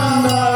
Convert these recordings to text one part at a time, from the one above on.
Nanda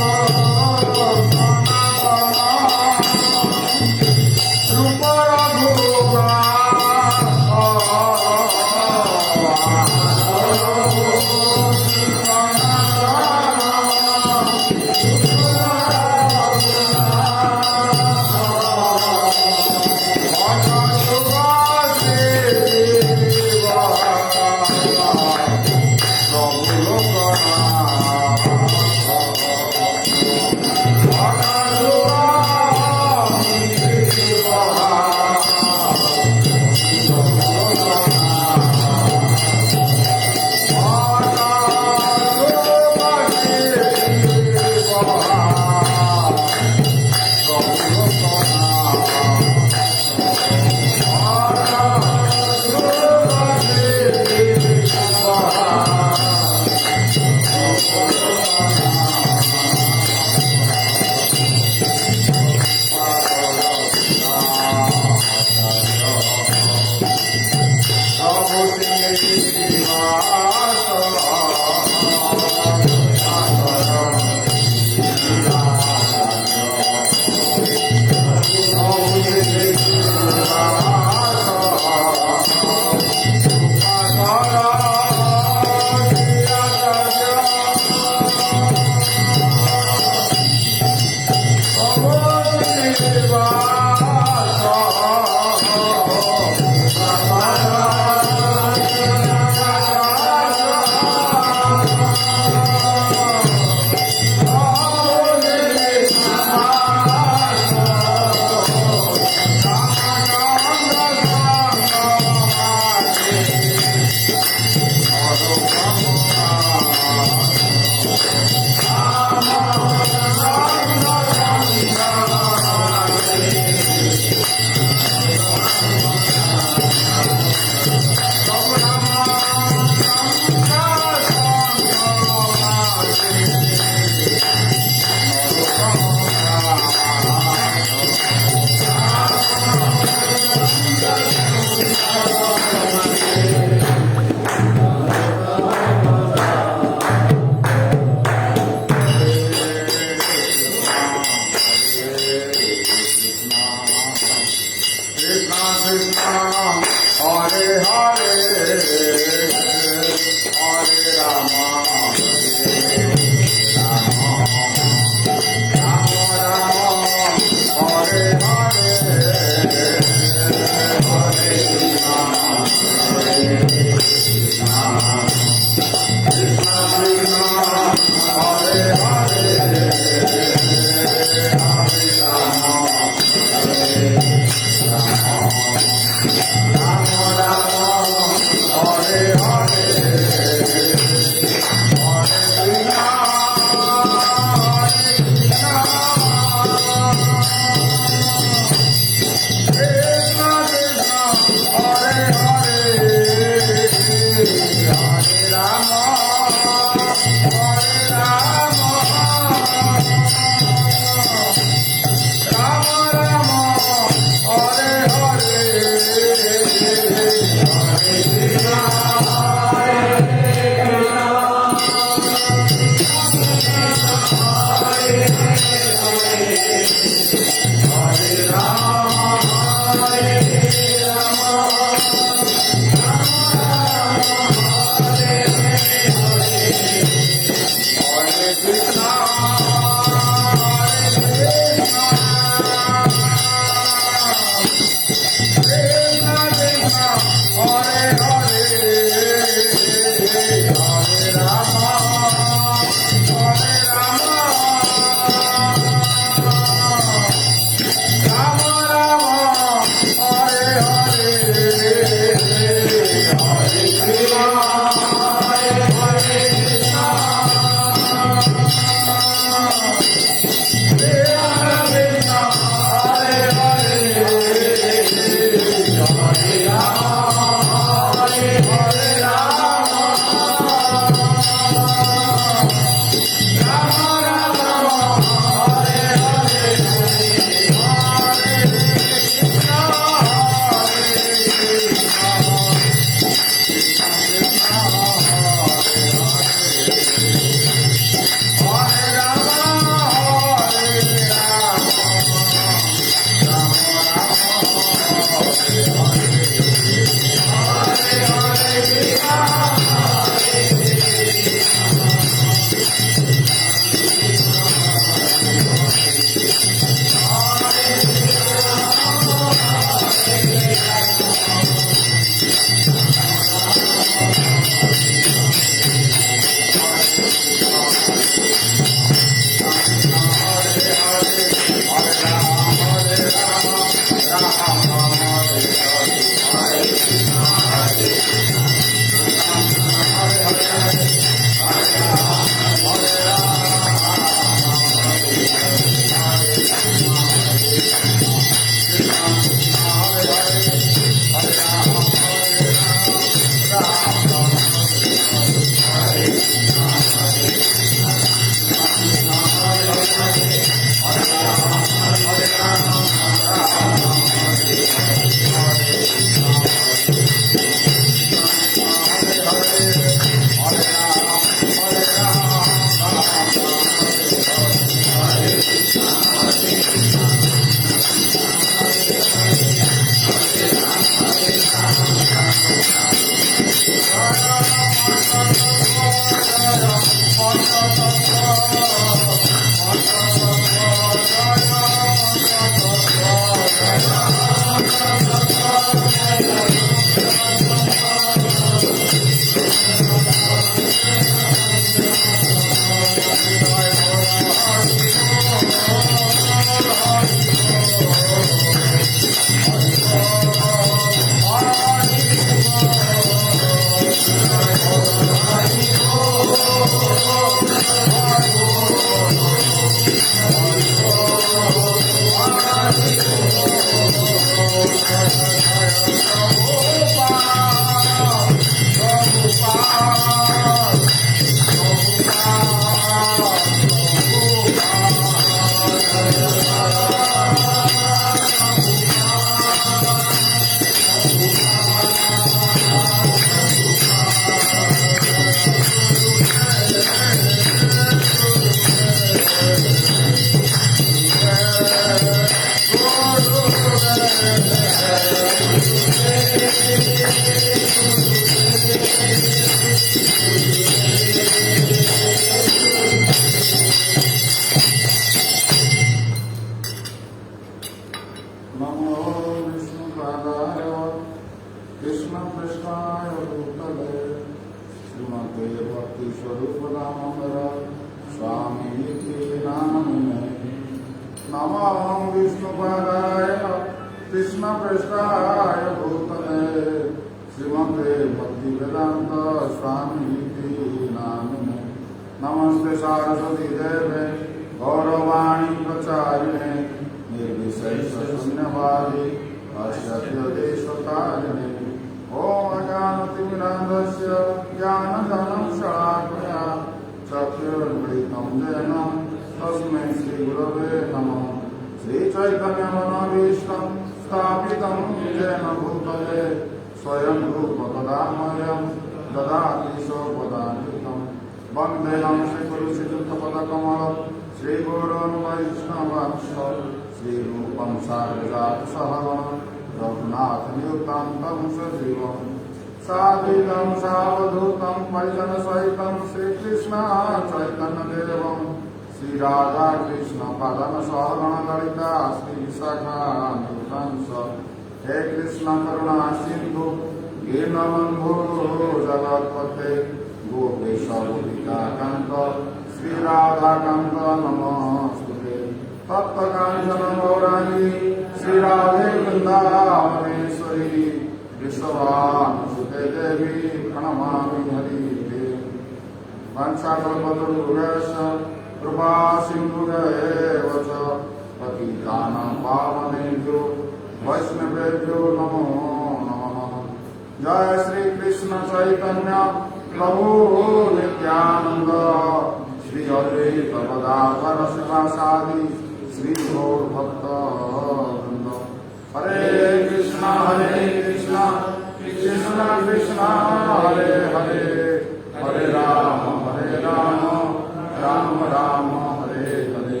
Ram Ram Hare Hare,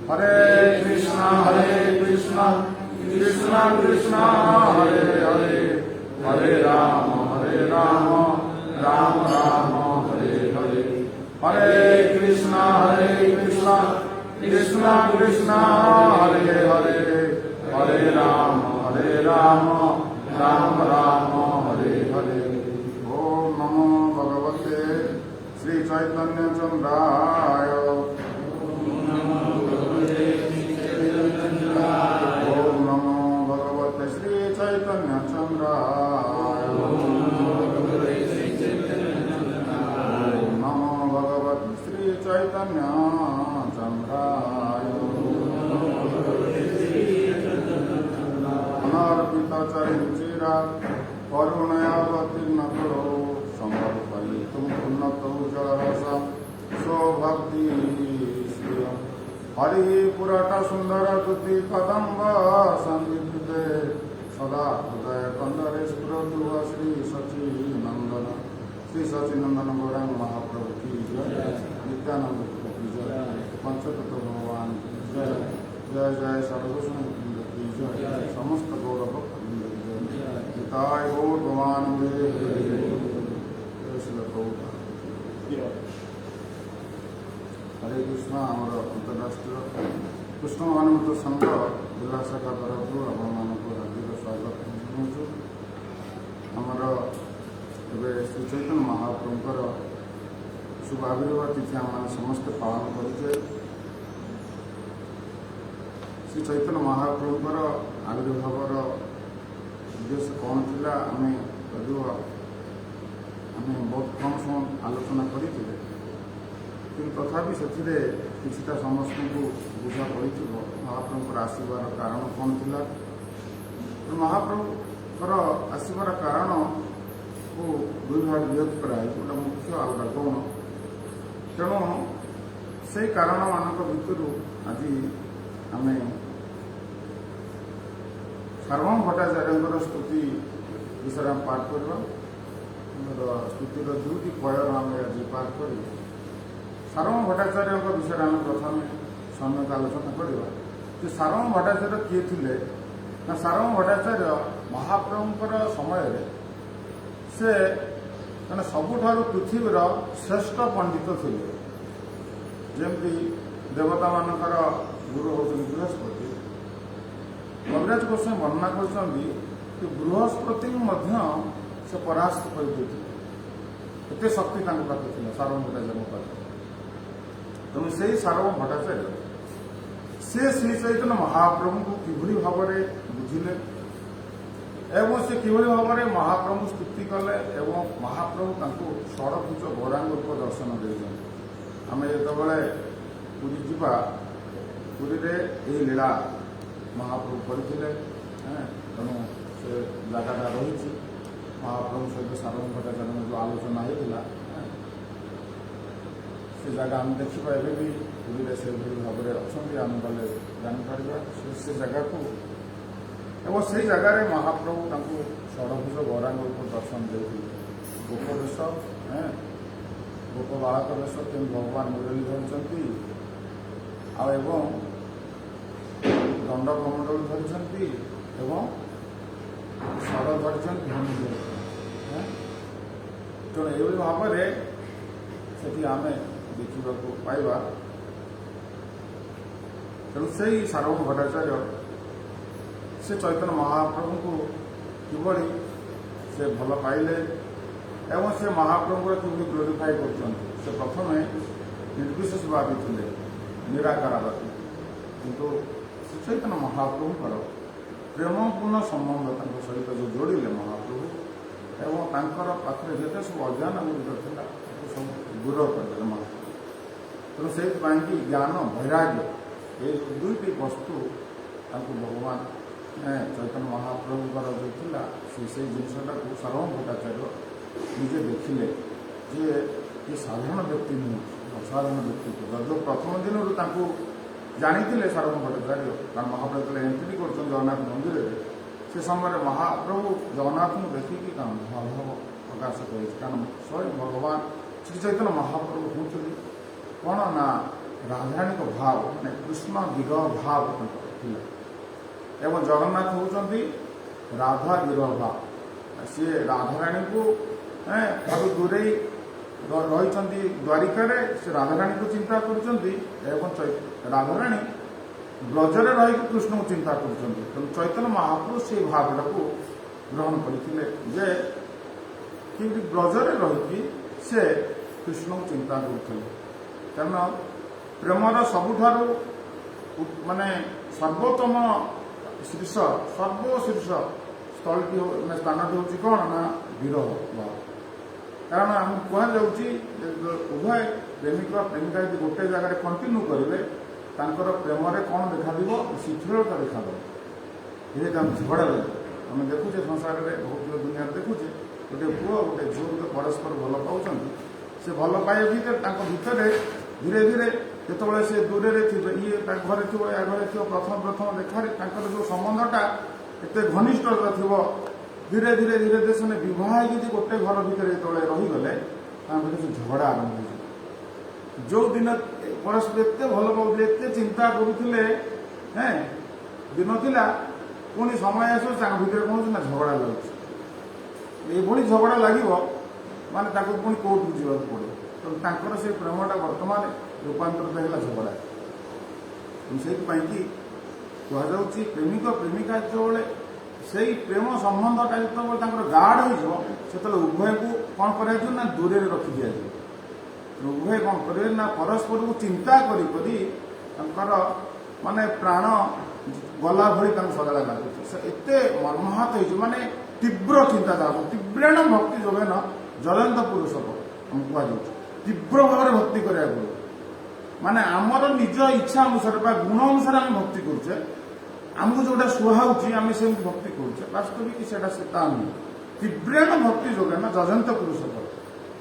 हरे कृष्णा कृष्णा कृष्णा हरे हरे, हरे राम राम राम हरे हरे, हरे कृष्णा कृष्णा कृष्णा हरे हरे, हरे राम राम राम हरे हरे। ओम नमो भगवते श्री चैतन्य चंद्राय, ओम नमो भगवते श्री चैतन्य चंद्राय, ओम नमो भगवते श्री चैतन्य चंद्राय। अनर्पित चरिचिरा करुणयावतीर्ण करो, समर्पयितुं उन्नतौ जलरस सौभक्ति श्रिय। हरि पुरट सुंदर दुति कदम्ब संविदुते, सदा हृदय कंदरे स्फुरतु श्री सचिनंदन, श्री सचिनंदन गौरांग महाप्रभु की जय, नित्यानंद की जय, पंचतत्व भगवान की जय, जय जय सर्वभूषण की जय, समस्त गौरव की जय, निताय गौर भगवान हरे कृष्ण। आमर अंतर्राष्ट्रीय कृष्ण महानंद संघ जिला शाखा तरफ आपण हार्दिक स्वागत जनाऊँ। आमर श्री चैतन्य महाप्रभुंर शुभ आविर्भाव तिथि आम समस्त पालन करुचे। श्री चैतन्य महाप्रभुंर आविर्भावर उद्देश्य कौन थिला आम बहुत कम समय आलोचना करते, कि तथापि से किछिटा समस्त को बुझा पड़ महाप्रभुर आसबार कारण कौन थिला। महाप्रभुर आसबार कारण को दुई भाग विभक्त कराई, गोटे मुख्य आ गोटे गौण। तेणु से कारण मान भितर आज आम सार्वभौम भट्टाचार्य स्तुति विषय आम पाठ करवा। स्तुतिर दुईटी पयर आम आज पाठ कर सार्वभौम भट्टाचार्य विषय आम प्रथम सम्यक आलोचना करवा कि सार्वभौम भट्टाचार्य किए थे ना। सार्वभौम भट्टाचार्य महाप्रभुंर समय से मैंने सबुठार पृथ्वीर श्रेष्ठ पंडित थे। जमती देवता मानकर गुरु होती बृहस्पति। कविराज गोस्वामी वर्णना कर बृहस्पति से परास्त करते शक्ति पाखे सार्वभौम भट्टाचार्य पाखे। तेणु से सार्वभौम भट्टाचार्य से श्री चैतन्य महाप्रभु को किभली भाव बुझिले एवं से किभली भाव महाप्रभु स्तुति कले एवं महाप्रभु तांको षडभुज गौरांग रूप दर्शन देते। आम जो पुरी जीवा पुरी रे लीला महाप्रभु करते। तेणु से जगटा रही महाप्रभु सहित सार्वभौम भट्टाचार्य जो आलोचना होता से जगह आम देखा एवं भी पुरी से भाव में अच्छा आम गले जापर से जगह को एवं से जगार महाप्रभु षडभुज गौरांग रूप दर्शन देते। गोपवेश गोप बालक वेश के भगवान मुरली धरी एवं दंड कमंडल धरी एवं स्वर धरी तेणु ये भाव में से आम देखा पाइबा। तेणु से सार्वभौम भट्टाचार्य से चैतन्य महाप्रभु को किभली से भल पाइले एवं से महाप्रभु किभली ग्लोरीफाई कर प्रथम निर्विशेषवादी थे निराकारवादी, किंतु श्री चैतन्य महाप्रभुर प्रेमपूर्ण संबंध सहित जो जोड़िले महाप्रभु एवं पाखे जिते सब अज्ञान गुड़िक था सब दूर करदे महाप्रभु। तेणु से ज्ञान वैराग्य ये दुईटी वस्तु भगवान चैतन्य महाप्रभुर जो था से जिनटा को सार्वभौम भट्टाचार्य निजे देखिले जे ये साधारण व्यक्ति नुह असाधारण व्यक्ति जो प्रथम दिन जानी सार्वभौम भट्टाचार्य कारण महाप्रभु एंट्री कर जगन्नाथ मंदिर में से समय महाप्रभु जगन्नाथ को देखिकी भाव प्रकाश कर कारण स्वयं भगवान श्री चैतन्य महाप्रभु होते କ'ଣ ନା ରାଧାରାଣୀଙ୍କ ଭାବ ମାନେ କୃଷ୍ଣ ବିରହ ଭାବ ଥିଲା ଏବଂ ଜଗନ୍ନାଥ ହେଉଛନ୍ତି ରାଧା ବିରହ ଭାବ। ସିଏ ରାଧାରାଣୀଙ୍କୁ ଠାରୁ ଦୂରେଇ ରହିଛନ୍ତି ଦ୍ୱାରିକାରେ, ସେ ରାଧାରାଣୀଙ୍କୁ ଚିନ୍ତା କରୁଛନ୍ତି ଏବଂ ରାଧାରାଣୀ ବ୍ରଜରେ ରହିକି କୃଷ୍ଣଙ୍କୁ ଚିନ୍ତା କରୁଛନ୍ତି। ତେଣୁ ଚୈତନ୍ୟ ମହାପ୍ରଭୁ ସେଇ ଭାବଟାକୁ ଗ୍ରହଣ କରିଥିଲେ ଯେ କେମିତି ବ୍ରଜରେ ରହିକି ସେ କୃଷ୍ଣଙ୍କୁ ଚିନ୍ତା କରୁଥିଲେ। କାରଣ ପ୍ରେମର ସବୁଠାରୁ ମାନେ ସର୍ବୋତ୍ତମ ଶୀର୍ଷ ସର୍ବଶୀର୍ଷ ସ୍ଥଳୀଟି ସ୍ଥାନଟି ହେଉଛି କ'ଣ ନା ବିରହ ଭାବ। କାରଣ ଆମକୁ କୁହାଯାଉଛି ଉଭୟ ପ୍ରେମିକ ପ୍ରେମିକା ଯଦି ଗୋଟେ ଜାଗାରେ କଣ୍ଟିନ୍ୟୁ କରିବେ ତାଙ୍କର ପ୍ରେମରେ କ'ଣ ଦେଖାଯିବ ଶିଥିଳତା ଦେଖାଦେବ। ଧୀରେ ଧୀରେ ଝଗଡ଼ା ଲାଗିବ। ଆମେ ଦେଖୁଛେ ସଂସାରରେ ବହୁତ ଦୁନିଆରେ ଦେଖୁଛେ ଗୋଟେ ପୁଅ ଗୋଟେ ଝିଅ ଗୋଟେ ପରସ୍ପର ଭଲ ପାଉଛନ୍ତି। ସେ ଭଲ ପାଇବା ଭିତରେ ତାଙ୍କ ଭିତରେ ଧୀରେ ଧୀରେ ଯେତେବେଳେ ସେ ଦୂରରେ ଥିବେ ଇଏ ତାଙ୍କ ଘରେ ଥିବ ୟା ଘରେ ଥିବ ପ୍ରଥମ ଦେଖାରେ ତାଙ୍କର ଯେଉଁ ସମ୍ବନ୍ଧଟା ଏତେ ଘନିଷ୍ଠତା ଥିବ ଧୀରେ ଧୀରେ ସେମାନେ ବିବାହ ହେଇକି ଗୋଟେ ଘର ଭିତରେ ଯେତେବେଳେ ରହିଗଲେ ତାଙ୍କ ଭିତରେ ସେ ଝଗଡ଼ା ଆରମ୍ଭ ହେଇଯିବ। ଯେଉଁ ଦିନ ପରସ୍ପର ଏତେ ଭଲ ପାଉଥିଲେ ଏତେ ଚିନ୍ତା କରୁଥିଲେ ଦିନ ଥିଲା ପୁଣି ସମୟ ଆସିବ ତାଙ୍କ ଭିତରେ କ'ଣ ନା ଝଗଡ଼ା ଲାଗୁଛି। ଏଇଭଳି ଝଗଡ଼ା ଲାଗିବ ମାନେ ତାକୁ ପୁଣି କୋର୍ଟକୁ ଯିବାକୁ ପଡ଼ିବ। ତେଣୁ ତାଙ୍କର ସେ ପ୍ରେମଟା ବର୍ତ୍ତମାନ ରୂପାନ୍ତରିତ ହେଲା ଝଗଡ଼ା। ସେଇଥିପାଇଁ କି କୁହାଯାଉଛି ପ୍ରେମିକ ପ୍ରେମିକା ଯେତେବେଳେ ସେଇ ପ୍ରେମ ସମ୍ବନ୍ଧଟା ଯେତେବେଳେ ତାଙ୍କର ଗାଢ଼ ହେଇଯିବ ସେତେବେଳେ ଉଭୟକୁ କ'ଣ କରାଯିବ ନା ଦୂରରେ ରଖି ଦିଆଯିବ। ଉଭୟ କ'ଣ କରିବେ ନା ପରସ୍ପରକୁ ଚିନ୍ତା କରି କରି ତାଙ୍କର ମାନେ ପ୍ରାଣ ଗଲା ଭଳି ତାଙ୍କୁ ସଦାବେଳେ ଲାଗୁଛି। ସେ ଏତେ ମର୍ମାହତ ହେଇଯିବ ମାନେ ତୀବ୍ର ଚିନ୍ତାଧାରା ତୀବ୍ରେଣ ଭକ୍ତି ଯୋଗେନ ଜ୍ୱଳନ୍ତ ପୁରୁଷ ଆମକୁ କୁହାଯାଉଛି। ତୀବ୍ର ଭାବରେ ଭକ୍ତି କରିବାକୁ ପଡ଼ିବ। ମାନେ ଆମର ନିଜ ଇଚ୍ଛା ଅନୁସାରେ ବା ଗୁଣ ଅନୁସାରେ ଆମେ ଭକ୍ତି କରୁଛେ ଆମକୁ ଯୋଉଟା ସୁହାଉଛି ଆମେ ସେମିତି ଭକ୍ତି କରୁଛେ ବାସ୍ତବିକ ସେଇଟା ତା ନୁହେଁ। ତୀବ୍ରେଣ ଭକ୍ତି ଯୋଗେନ ଯଜନ୍ତ ପୁରୁଷ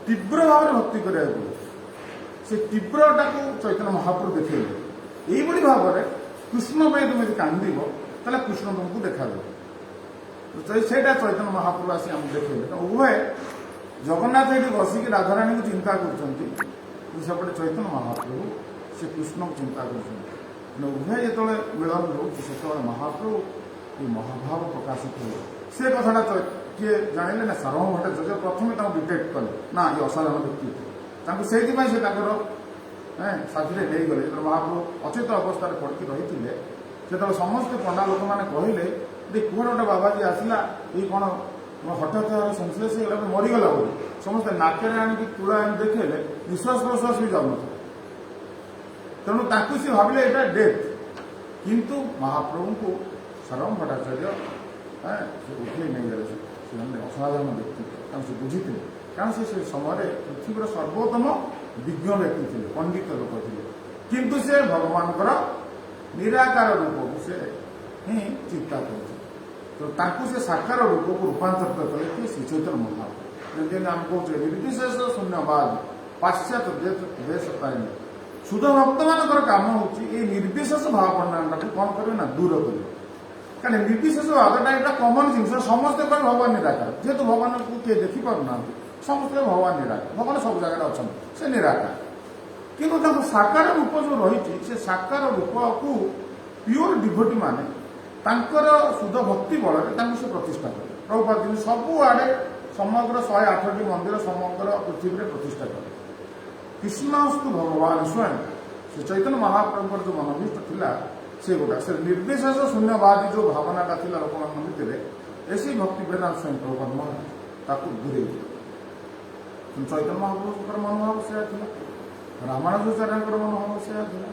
ତୀବ୍ର ଭାବରେ ଭକ୍ତି କରିବାକୁ ପଡ଼ିବ। ସେ ତୀବ୍ରଟାକୁ ଚୈତନ୍ୟ ମହାପ୍ରଭୁ ଦେଖେଇଲେ। ଏଇଭଳି ଭାବରେ କୃଷ୍ଣ ପାଇଁ ତୁମେ ଯଦି କାନ୍ଦିବ ତାହେଲେ କୃଷ୍ଣ ତୁମକୁ ଦେଖାଦେବ। ସେଇଟା ଚୈତନ୍ୟ ମହାପ୍ରଭୁ ଆସି ଆମକୁ ଦେଖେଇଲେ। ଉଭୟ ଜଗନ୍ନାଥ ଏଠି ବସିକି ରାଧାରାଣୀଙ୍କୁ ଚିନ୍ତା କରୁଛନ୍ତି ସେପଟେ ଚୈତନ୍ୟ ମହାପ୍ରଭୁ ସେ କୃଷ୍ଣକୁ ଚିନ୍ତା କରୁଛନ୍ତି। ଉଭୟ ଯେତେବେଳେ ମିଳନ ହେଉଛି ସେତେବେଳେ ମହାପ୍ରଭୁ ଏ ମହାଭାବ ପ୍ରକାଶିତ ହୁଏ। ସେ କଥାଟା କିଏ ଜାଣିଲେ ନା ସାର୍ବଭୌମ ଭଟ୍ଟାଚାର୍ଯ୍ୟ ପ୍ରଥମେ ତାଙ୍କୁ ଡିଟେକ୍ଟ କଲେ ନା ଏ ଅସାଧାରଣ ବ୍ୟକ୍ତି ତାଙ୍କୁ ସେଇଥିପାଇଁ ସେ ତାଙ୍କର ସାଥିରେ ନେଇଗଲେ। ଯେତେବେଳେ ମହାପ୍ରଭୁ ଅଚେତ ଅବସ୍ଥାରେ ପଡ଼ିକି ରହିଥିଲେ ସେତେବେଳେ ସମସ୍ତେ ପଣ୍ଡା ଲୋକମାନେ କହିଲେ ଯେ କୁଆଡ଼େ ଗୋଟେ ବାବାଜୀ ଆସିଲା ଏଇ କ'ଣ ହଠାତ୍ ସେନ୍ସଲେସ୍ ହେଇଗଲା ମରିଗଲା ବୋଲି ସମସ୍ତେ ନାକରେ ଆଣିକି ତୁଳା ଆଣି ଦେଖେଇଲେ ନିଶ୍ୱାସ ପ୍ରଶ୍ୱାସ ବି ଯାଉନଥିଲା। ତେଣୁ ତାଙ୍କୁ ସେ ଭାବିଲେ ଏଇଟା ଡେଥ୍। କିନ୍ତୁ ମହାପ୍ରଭୁଙ୍କୁ ସାର୍ବଭୌମ ଭଟ୍ଟାଚାର୍ଯ୍ୟ ସେ ଉଠେଇ ନେଇଗଲେ। ସେମାନେ ଅସାଧାରଣ ବ୍ୟକ୍ତି ତାଙ୍କୁ ସେ ବୁଝିଥିଲେ। କାରଣ ସେ ସମୟରେ ପୃଥିବୀର ସର୍ବୋତ୍ତମ ବିଜ୍ଞ ବ୍ୟକ୍ତି ଥିଲେ ପଣ୍ଡିତ ଲୋକ ଥିଲେ। କିନ୍ତୁ ସେ ଭଗବାନଙ୍କର ନିରାକାର ରୂପକୁ ସେ ହିଁ ଚିନ୍ତା କରୁଥିଲେ। ତ ତାଙ୍କୁ ସେ ସାକାର ରୂପକୁ ରୂପାନ୍ତରିତ କଲେ କି ଶ୍ରୀ ଚୈତନ୍ୟ ମହାପ୍ରଭୁ। ଯେମିତି ଆମେ କହୁଛେ ନିର୍ବିଶେଷ ଶୂନ୍ୟବାଦ ପାଶ୍ଚାତ୍ୟ ଦେଶ ପାଇନି। ଶୁଦ୍ଧ ଭକ୍ତମାନଙ୍କର କାମ ହେଉଛି ଏଇ ନିର୍ବିଶେଷ ଭାବପ୍ରଣାଳୀଟାକୁ କ'ଣ କରିବେ ନା ଦୂର କରିବେ। କାରଣ ନିର୍ବିଶେଷ ଭାବଟା ଏଇଟା କମନ ଜିନିଷ। ସମସ୍ତେ କହିବେ ଭଗବାନ ନିରାକାର। ଯେହେତୁ ଭଗବାନଙ୍କୁ କିଏ ଦେଖିପାରୁନାହାନ୍ତି ସମସ୍ତେ ଭଗବାନ ନିରାକାର। ଭଗବାନ ସବୁ ଜାଗାରେ ଅଛନ୍ତି ସେ ନିରାକାର। କିନ୍ତୁ ତାଙ୍କ ସାକାର ରୂପ ଯେଉଁ ରହିଛି ସେ ସାକାର ରୂପକୁ ପିଓର ଡିଭୋଟି ମାନେ ତାଙ୍କର ଶୁଦ୍ଧ ଭକ୍ତି ବଳରେ ତାଙ୍କୁ ସେ ପ୍ରତିଷ୍ଠା କଲେ। ପ୍ରଭୁପାଦ ସବୁଆଡ଼େ ସମଗ୍ର 108ଟି ମନ୍ଦିର ସମଗ୍ର ପୃଥିବୀରେ ପ୍ରତିଷ୍ଠା କଲେ। କୃଷ୍ଣସ୍ତୁ ଭଗବାନ ସ୍ୱୟଂ ସେ ଚୈତନ୍ୟ ମହାପ୍ରଭୁଙ୍କର ଯେଉଁ ମନୋଭୀଷ୍ଟ ଥିଲା ସେ ଗୋଟା ସେ ନିର୍ବିଶେଷ ଶୂନ୍ୟବାଦୀ ଯେଉଁ ଭାବନାଟା ଥିଲା ଲୋକମାନଙ୍କ ଭିତରେ ଏସି ଭକ୍ତି ବେଦାନ୍ତ ସ୍ୱୟଂ ପ୍ରଭୁପାଦ ମହାରାଜ ତାକୁ ଦୂରେଇ ଦେଲେ। ଚୈତନ୍ୟ ମହାପ୍ରଭୁଙ୍କର ମନୋଭାବ ସେୟା ଥିଲା। ରାମାନୁଜାଚାର୍ଯ୍ୟଙ୍କର ମନୋଭାବ ସେୟା ଥିଲା।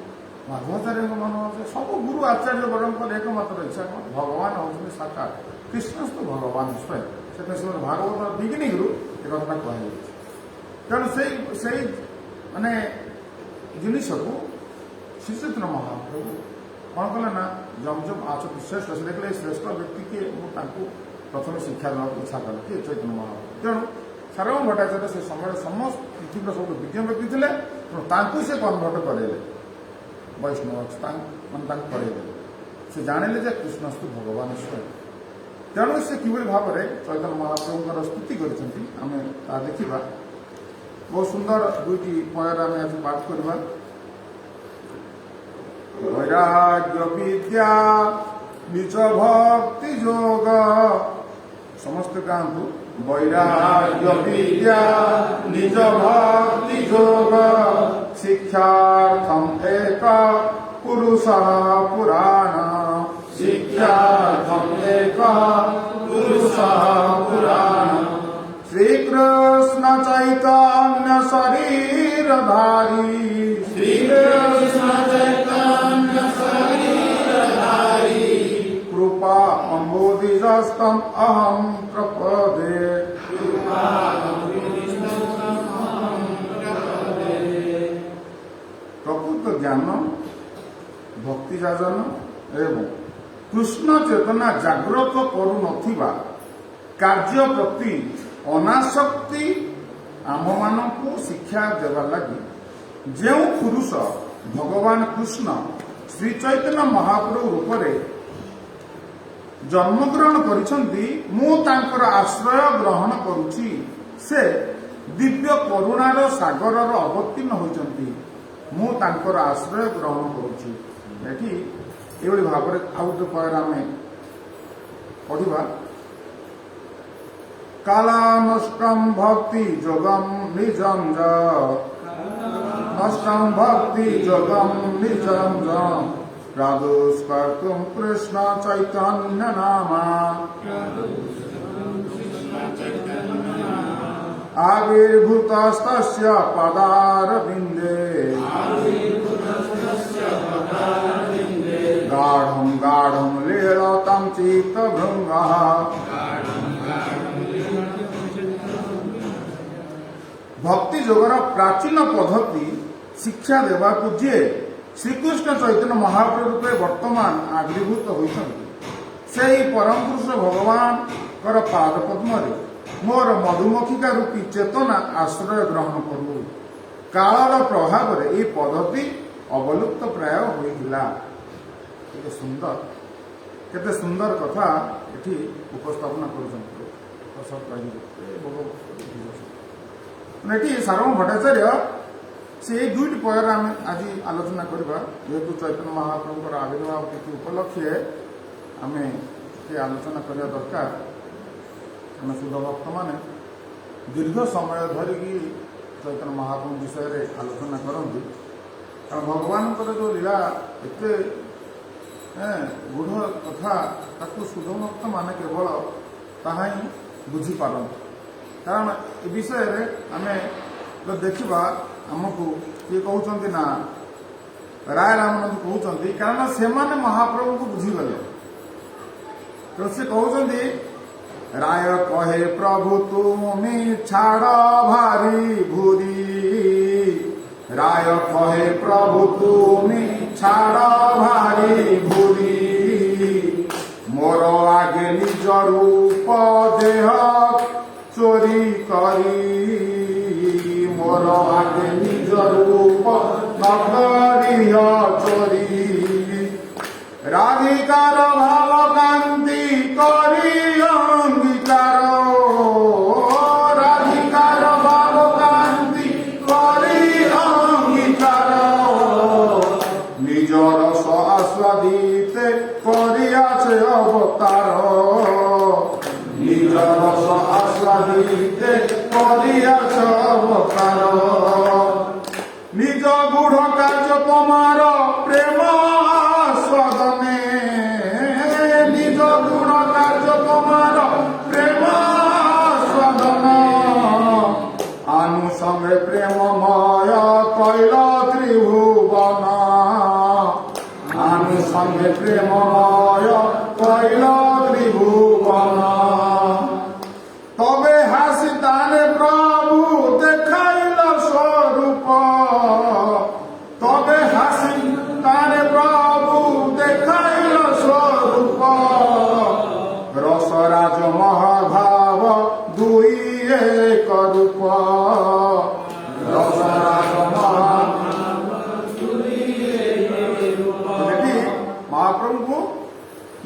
ମାଧବାଚାର୍ଯ୍ୟଙ୍କ ମନୋଭାବ ସବୁ ଗୁରୁ ଆଚାର୍ଯ୍ୟ ବର୍ଗଙ୍କର ଏକମାତ୍ର ଇଚ୍ଛା କ'ଣ ଭଗବାନ ହେଉଛନ୍ତି ସାକାର କୃଷ୍ଣସ୍ତୁ ଭଗବାନ ସ୍ୱୟଂ। ସେଥିପାଇଁ ସେମାନେ ଭାଗବତ ବିଗିନିଂରୁ ଏ କଥାଟା କୁହାଯାଇଛି। ତେଣୁ ସେଇ ମାନେ ଜିନିଷକୁ ଶ୍ରୀଚୈତନ୍ୟ ମହାପ୍ରଭୁ କ'ଣ କଲେ ନା ଜମ ଆଚନ୍ତି ଶ୍ରେଷ୍ଠ ସେ ଦେଖିଲେ ଶ୍ରେଷ୍ଠ ବ୍ୟକ୍ତି କିଏ ମୁଁ ତାଙ୍କୁ ପ୍ରଥମେ ଶିକ୍ଷା ଦେବାକୁ ଇଚ୍ଛା କଲେ କିଏ ଚୈତନ୍ୟ ମହାପ୍ରଭୁ। ତେଣୁ ସାର୍ବଭୌମ ଭଟ୍ଟାଚାର୍ଯ୍ୟ ସେ ସମୟରେ ସମସ୍ତ ପୃଥିବୀର ସବୁଠୁ ବିଜ୍ଞ ବ୍ୟକ୍ତି ଥିଲେ। ତେଣୁ ତାଙ୍କୁ ସେ କନଭର୍ଟ କରେଇଲେ ବୈଷ୍ଣବ ମାନେ ତାଙ୍କୁ କରେଇଦେଲେ। ସେ ଜାଣିଲେ ଯେ କୃଷ୍ଣସ୍ତୁ ଭଗବାନ ସ୍ୱୟଂ। ତେଣୁ ସେ କିଭଳି ଭାବରେ ଚୈତନ୍ୟ ମହାପ୍ରଭୁଙ୍କର ସ୍ତୁତି କରିଛନ୍ତି ଆମେ ତାହା ଦେଖିବା। ବହୁତ ସୁନ୍ଦର ଦୁଇଟି ପୟରେ ଆମେ ଆଜି ପାଠ କରିବା। वैराग्य विद्या निज भक्ति योग समस्त गाँव वैराग्य विद्या निज भक्ति योग शिक्षार्थम एक पुरुष पुराण शिक्षार्थम एक पुरुष पुराण श्री कृष्ण चैतन्य शरीरधारी श्री कृष्ण चैतन्य शरीरधारी कृपा अम्बोधिजस्तम अहम प्रपदे प्रकृत ज्ञान भक्ति जाजन एवं कृष्ण चेतना जागृत करू नथिबा कार्य प्रति अनासक्ति आम मानू शिक्षा देवा लगी जो पुरुष भगवान कृष्ण श्री चैतन्य महाप्रभु रूपरे जन्मग्रहण करिसंती मु तांकर आश्रय ग्रहण करुछि से दिव्य करुणार सागरर अवतीर्ण होइचंती मु तांकर आश्रय ग्रहण करुछि एठी एभली भाବରେ ଆଉ ଗୋଟେ ପରେ ଆମେ ପଢିବା कालानष्टम भक्ति जोगम निजम ज नष्टम भक्ति जोगम निजम ज प्रादुष्कर्तुम कृष्ण चैतन्य नामा आविर्भूतस्तस्य पदारविन्दे गाढ़ं गाढ़ं लीलतं चित्तभृङ्गः भक्ति जोगर प्राचीन पद्धति शिक्षा देवा जी श्रीकृष्ण चैतन्य महाप्रभु रूपे वर्तमान आविर्भूत होइछन्ति से परम पुरुष भगवान कर पाद पद्म मोर मधुमक्षिका रूपी चेतना आश्रय ग्रहण करू कालर प्रभाव रे ये पद्धति अवलुप्त प्राय होइथिला केते सुंदर कथा एठी उपस्थापना करूछन्ति एटी सार्वभौम भट्टाचार्य से दुईट पयर आम आज आलोचना करवा जेहेतु चैतन्य महाप्रभुर आविर्भाव तिथि उपलक्षे आम आलोचना करने दरकार आम शुद्ध भक्त मैंने दीर्घ समय धरिकी चैतन्य महाप्रभु विषय आलोचना करती कारण भगवान जो लीला एत गूढ़ कथा ताकू शुद्ध भक्त मान केवल ताहा ही बुझीपारती कारण ए विषय आम जो देखा आमको किए कहते ना राय रामानंद कहते कारण से महाप्रभु को बुझीगले तो सी कहते राय कहे प्रभु तुमी छाड़ भारी भूरी राय कहे प्रभु तुमी छाड़ भारी भूरी मोर आगे निज रूप देह चोरी करी मोर आगे निज रूप नगरीय चोरी राधिकार भाव कांति करी अंगीकार राधिकार भाव कांति करी अंगीकार निजर आस्वादिते करियाছে अवतार निजर आस्वादिते करियाছে अवतार निज गुढ़ कार्य तमार प्रेम आस्वादने निज गुढ़ कार्य तमार प्रेम आस्वादन आनुषंगे प्रेममय कैल त्रिभुवन आनुषंगे प्रेममय कैल त्रिभुवन तबे हासी ताने प्रभु देखाइल स्वरूप तबे हासी ताने प्रभु देखाइल स्वरूप रसराज महाभाव दुई एक रूप रसराज महाप्रभु को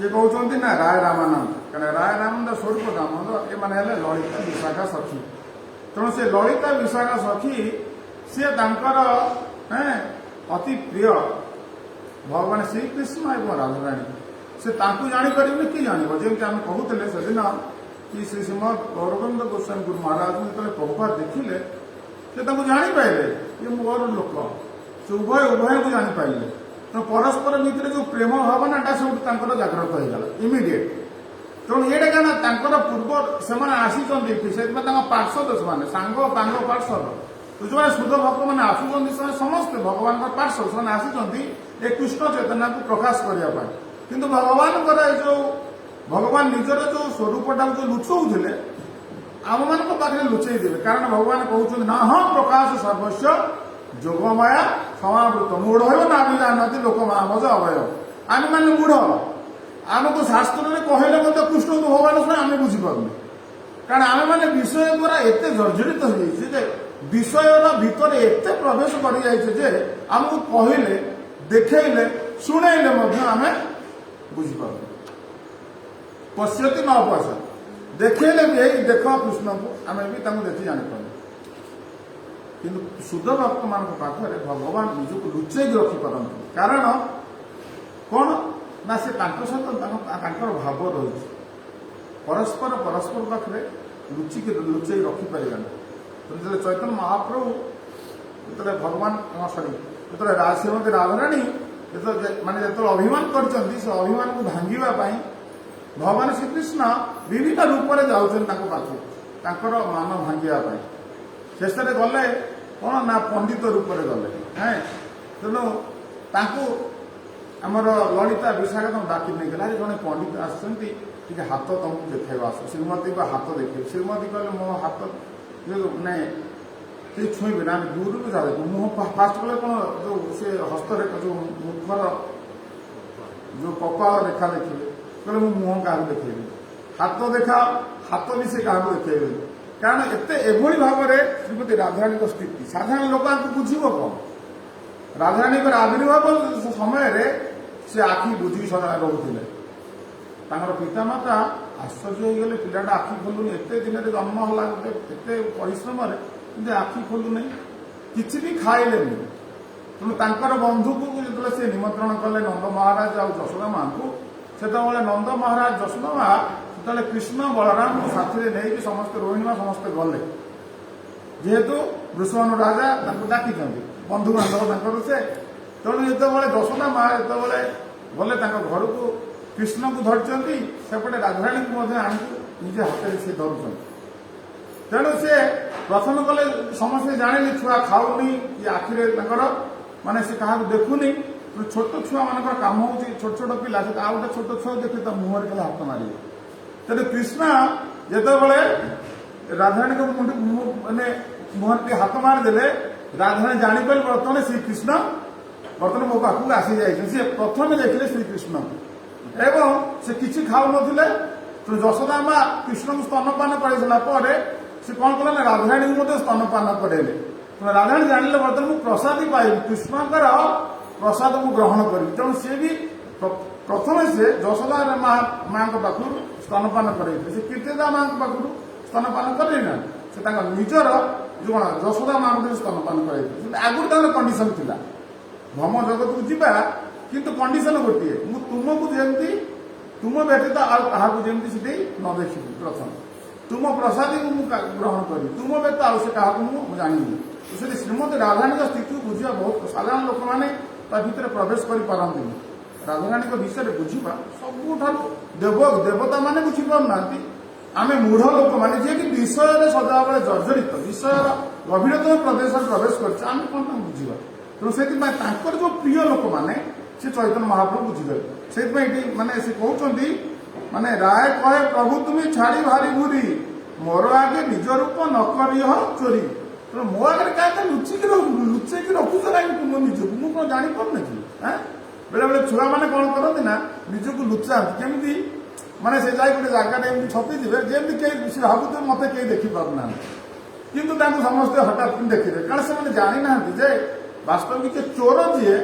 ये कहते ना राय रामानंद कारण राय रामानंद स्वरूप रामानंद ये माने ललिता विशाखा सखी तेणु से ललिता विशाखा सखी सी अति प्रिय भगवान श्रीकृष्ण एवं राधाराणी से जापर कि जानव जमी आम कहते से दिन कि श्री श्रीमद गौरगोविंद गोस्वामी गुरु महाराज जो प्रभुपाद देखिले से जापारे ये मोर लोक से उभय उभय को जापारे तो परस्पर भितर जो प्रेम भावनाटा सब जाग्रत होगा इमिडिएट तेणु ये क्या पूर्व से आसी पार्षद से सांग पांग पार्षद तो जो शुद्ध भक्त मैंने आसुच्च समस्ते भगवान पार्षद से आसी कृष्ण चेतना को प्रकाश करने किंतु भगवान जो भगवान निजर जो स्वरूपटा जो लुचौले आम मान पाखे लुचई देवे कारण भगवान कहते ना हम प्रकाश सर्वस्व जोगमाया समावृत मूढ़ हो ना भी जानती लोक मज अभय आम मान मूढ़ आमको शास्त्र में कहले कृष्ण तो भगवान शुणे आम बुझीपारे कारण आम मैंने विषय द्वारा एत जर्जरित हो विषय भितर एत प्रवेश कर आमको कहले देखले शुणेले आम बुझीपार पश्यति न पश्य देखले भी यही देख कृष्ण को आम भी देखी जापर कि शुद्ध भक्त मान पाखे भगवान निजक लुचेक रखिपार कारण कौन ना से सहित भाव रही परस्पर परस्पर पाखे लुचई रखिपारे तो जो चैतन्य महाप्रभु जो भगवान सॉरी जो श्रीमती राधाराणी माने जो अभिमान कर अभिमान को भांगापी भगवान श्रीकृष्ण विभिन्न रूप में जाऊँ पाखे मान भांगापी शेष गले कौन ना पंडित रूप में गले हैं तेणु आमर ललिता विशाखा डाक नहीं गला जड़े पंडित आसुँच हाथ तुमको देखा आस श्रीमती को हाथ देखे श्रीमती कहले मो हाथ मैंने छुईबे ना दूर को जाए मुह फास्ट कले कौन जो से हस्तरेखा जो मुखर जो कपाल रेखा देखिए कहले मुह क्या देखेबी हाथ देखा हाथ भी से क्या देखेबे कारण एभली भाव में श्रीमती राधाराणी स्थिति साधारण लोक बुझे कौन राधाराणी आविर्भाव समय से आखि बुझी सदा रोते पितामाता आश्चर्य हो गले पिलाटा आखि खोलुनि एत दिन जन्म है एत परिश्रम आखि खोलुना किसी भी खाइले तेणु बंधु को जो से निमंत्रण कले नंद महाराज आ यशोदा माँ को से नंद महाराज यशोदा माँ से कृष्ण बलराम साथी नहीं समस्ते रोहिणी माँ समस्ते गले जेहेतु वृषभानु राजा डाकी बंधु बांधव से तेणु जो यशोदा माँ जो गले घर को कृष्ण को धरती सेपटे राधाराणी को निजे हाथ से धरुं तेणु से प्रथम कले समस्ते जाने छुआ खाऊनी कि आखिरे माने से क्या देखुनी छोट छुआ मान कम हो छोट छोट पिला से आ गए छोट छुआ देखिए मुहर कले हाथ मारे तेणु कृष्ण जो राधाराणी को माने मुहर के हाथ मारिदे राधाराणी जापर बर्तमान श्रीकृष्ण बर्तमान मो पाखक आसी जाए प्रथम देखिले श्रीकृष्ण एवं से किसी खाऊ नथिले तो यशोदा माँ कृष्ण को स्तनपान कर से कौन कला ना राधाराणी को स्तनपान करेले राधाराणी जानिले बर्तमान मुझे प्रसादी पाइबी कृष्णकर प्रसाद को ग्रहण करी तेणु सी भी प्रथम से यशोदा माँ पाखु स्तनपान करे कीर्तिदा माँ पाखु स्तनपान करे ना से निजर जो यशोदा माँ स्तनपान कर आगुरी कंडीशन थिला भ्रम जगत को जीवा किंतु कंडीशन गोटे तुमको जमी तुम व्यतीत आमती न देखी प्रथम तुम प्रसादी को ग्रहण करी तुम व्यतीत आउ से क्या जानी से श्रीमती राधाराणी स्थिति को बुझा बहुत साधारण लोक मैंने भीतर प्रवेश कर पारती राधाराणी विषय बुझा सबुठ देवता मैंने बुझीपारना आम मूढ़ लोक मैंने जी कि विषय सदाबले जर्जरित विषय गभीरतम प्रदेश प्रवेश कर कौन बुझा तेणु से जो प्रिय लोक मैंने से चैतन्य महाप्रभु बुझीगले से माने से कहते माने राय कहे प्रभु तुम्हें छाड़ी भारी भूरी मोर आगे निज रूप न करिह चोरी तो मो आगे क्या लुचेक रखुच कहीं तुम निजक मुझे जापर कि बेले बेले छुआ मैंने कौन करती ना निजक लुचाती केमी माने से जाए गोटे जगह छपी थे जमी कहीं भावुथ मत कहीं देखिपारना कितु समस्ते हठात देखिए कारण से जानी ना वास्तविक चोर जी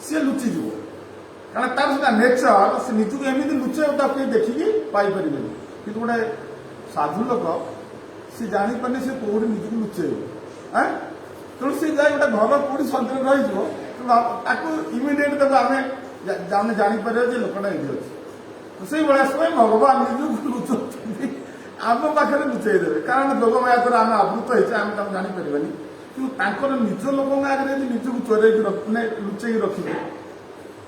सी लुचिज कारण तार से नेचर से निजक एमती लुचे कहीं देखिकी पाइपर कि गोटे साधु लोक सी जापारे सी कौटी निजक लुचे तेणु सी जाए गोटे घर कौटी सज्जन रही इमिडिएट तक आम जापर लोकटा ये अच्छे तो से भाया समय भगवान निजक लुचाऊँ आम पाखे लुचेदेवे कारण लोक माया द्वारा आम आवृत होते आम जापर कि निज लोक आगे निजक चोरे लुचेक रखिए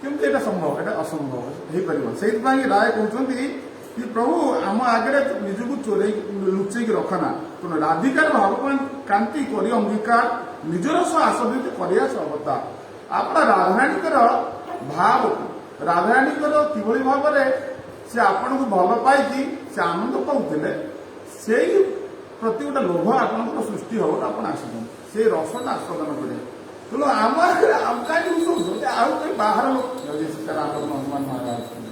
केमती यहाँ संभव यहाँ असंभव हो पार से राय कहते कि प्रभु आम आगे निजक चोरे लुचेक रखना तेणु राधिकार भगवान कांति कर अंगीकार निजर सह आस्वादित कर अवता आप राधाराणीकर भाव राधाराणीकर कि भाव से आपन को भल पाई से आनंद पाते से प्रति गोटे लोभ आपंकर सृष्टि हो आसन से रसटा आस्वादन करें तेणु आम आम कहीं आउ बाहर सीताराम हनुमान महाराज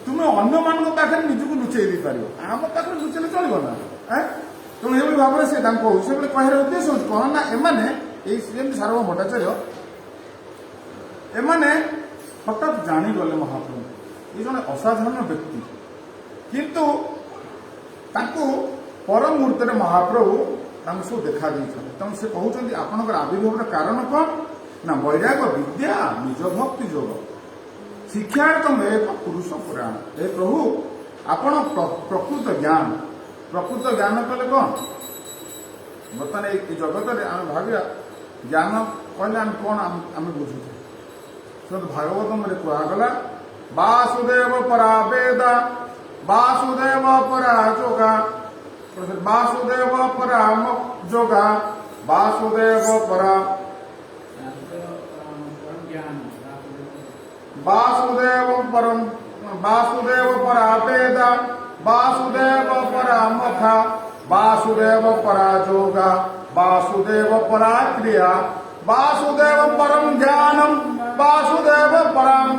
तुम्हें अन्य मान पाखे निजक लुचेई दे पार आम पाखे लुचेले चलो ना तेणु ये भाव से कहर उद्देश्य कौन ना एमाने सार्वभौम भट्टाचार्य एमाने हठात जाणीगले महाप्रभु ये जन असाधारण व्यक्ति किंतु ताकू पर मुहूर्त महाप्रभु सब देखा तेणु से कहते आपंकर आविर्भाव कारण कौन ना वैराग विद्या निज भक्ति जोग शिक्षार्थम एक पुरुष पुराण हे प्रभु आपण प्रकृत ज्ञान कले कौन बर्तमान ये जगत में आम भाविया ज्ञान कहले आम कौन आम बुझुचे भागवतम कहगला वासुदेव परा वेदा वासुदेव परा जोगा वासुदेव परा जोगा वासुदेव परा वासुदेव परम वासुदेव परा वेदा वासुदेव परा मखा वासुदेव परा जोगा वासुदेव परा क्रिया वासुदेव परम ज्ञानम वासुदेव परम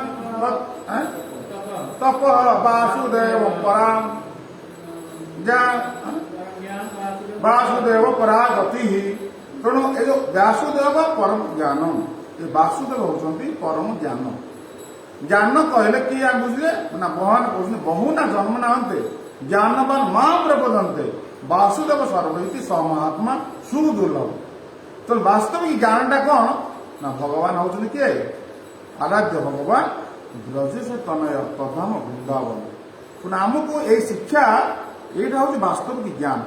तप वासुदेव परम वासुदेव परा गति तेणु ये जो व्यासुदेव परम ज्ञानम ये वासुदेव होती परम ज्ञान ज्ञान कहले कि बुझे ना भगवान कहते बहुना जन्म नाहते ज्ञानवान मां प्रबोधनते वासुदेव सर्वैति स महात्मा सुदुर्लभ तो वास्तविक ज्ञानटा कौन ना भगवान होती किए आराध्य भगवान ब्रजेश तनय तधाम वृंदावन तेणु आमको ये शिक्षा यहाँ हूँ वास्तविक ज्ञान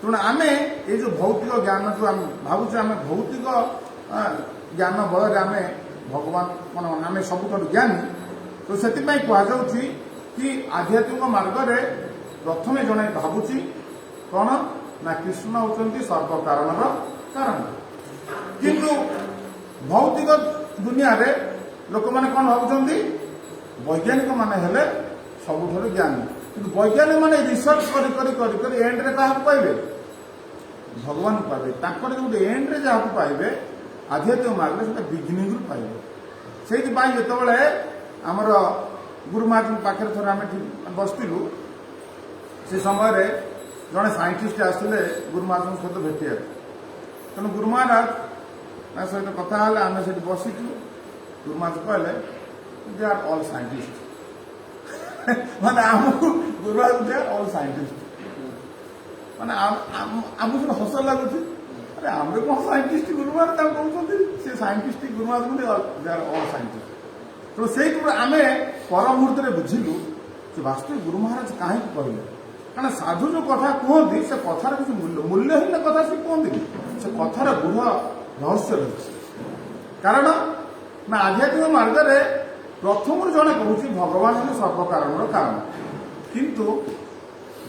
तेणु आम ये जो भौतिक ज्ञान जो आम भावुचे आम भौतिक ज्ञान बल आम भगवान आम सब ज्ञानी तो से कहु कि आध्यात्मिक मार्ग में प्रथम जड़े भावुची कौन ना कृष्ण होती सर्वकारण कारण किंतु भौतिक दुनिया रे लोक मैंने कौन भावुं वैज्ञानिक मान हेले सबुठ ज्ञानी कि वैज्ञानिक मैंने रिसर्च कर एंड रे क्या पाइबे भगवान को पाइबे जो एंड रे जहाँ पाइबे आध्यात्मिक मार्ग से बिगिनिंग रू पाइबे से जो आमर गुरु महाराज पाखे थोड़े आम बसलु से समय जड़े साइंटिस्ट आसते गुरु महाराज सहित भेटिया तेणु गुरु महाराज सहित कथा आम से बसिचु गुरु महाराज कहले दे आर ऑल साइंटिस्ट माने आमको Guru Maharaj they are all scientist माने आमको हस लगुच अरे आम कौन साइंटिस्ट गुरु महाराज कहते से scientist Guru Maharaj they are all scientist तो से आम पर मुहूर्त में बुझिलु कि वास्तविक गुरु महाराज कहीं कहले कारण साधु जो कथा कहते से कथार किसी मूल्यहीन कथा से कहते से कथार गूढ़ रहस्य रही कारण ना आध्यात्मिक मार्ग में प्रथम जड़े कहूँ भगवान है सर्वकारण कारण किंतु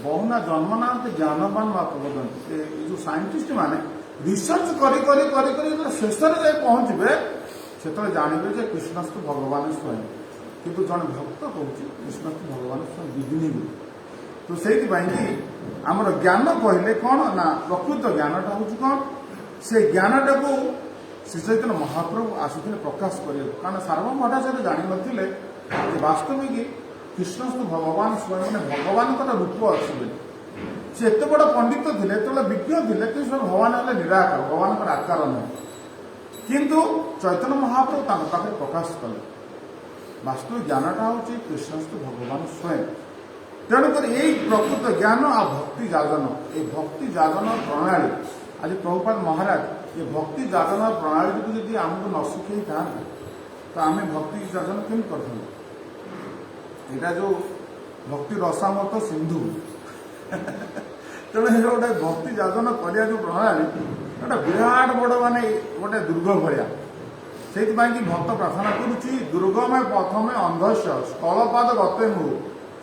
बहुना जन्म ना ज्ञानवान प्रबोधन जो साइंटिस्ट माने रिसर्च कर शेष में पहुंचे से जानवे जे कृष्णस्तु भगवान स्वयं किंतु जन भक्त कहूँ कृष्णस्तु भगवान स्वयं बिगिनिंग तो से आमर ज्ञान कहले कौन ना प्रकृत ज्ञानटा हूँ कौन से ज्ञानटा को श्री चैतन्य महाप्रभु आसुले प्रकाश कर कारण सार्वभौम भट्टाचार्य जान नथिले वास्तविक कृष्णस्तु भगवान स्वयं मैंने भगवान रूप अच्छे से एत बड़ पंडित थे तो विज्ञ थे कि भगवान है निराकार भगवान आकार ना किंतु चैतन्य महाप्रभु पाखे प्रकाश कले वास्तविक ज्ञानटा हूँ कृष्णस्तु भगवान स्वयं तेणुकर यही प्रकृत ज्ञान आ भक्ति जागरण ये भक्ति जागरण प्रणाली आज प्रभुपाद महाराज ये भक्ति जागरण प्रणाली को यदि आमको न शिखई था तो आम भक्ति जागरण केम कर यहाँ जो भक्ति रसामत सिंधु तेणु गोटे भक्ति जागरण करने जो प्रणाली गोटे विराट बड़ माने गोटे दुर्ग भाया से भक्त प्रार्थना करुच्ची दुर्गम प्रथमे अंधस्य स्थलपाद गते मु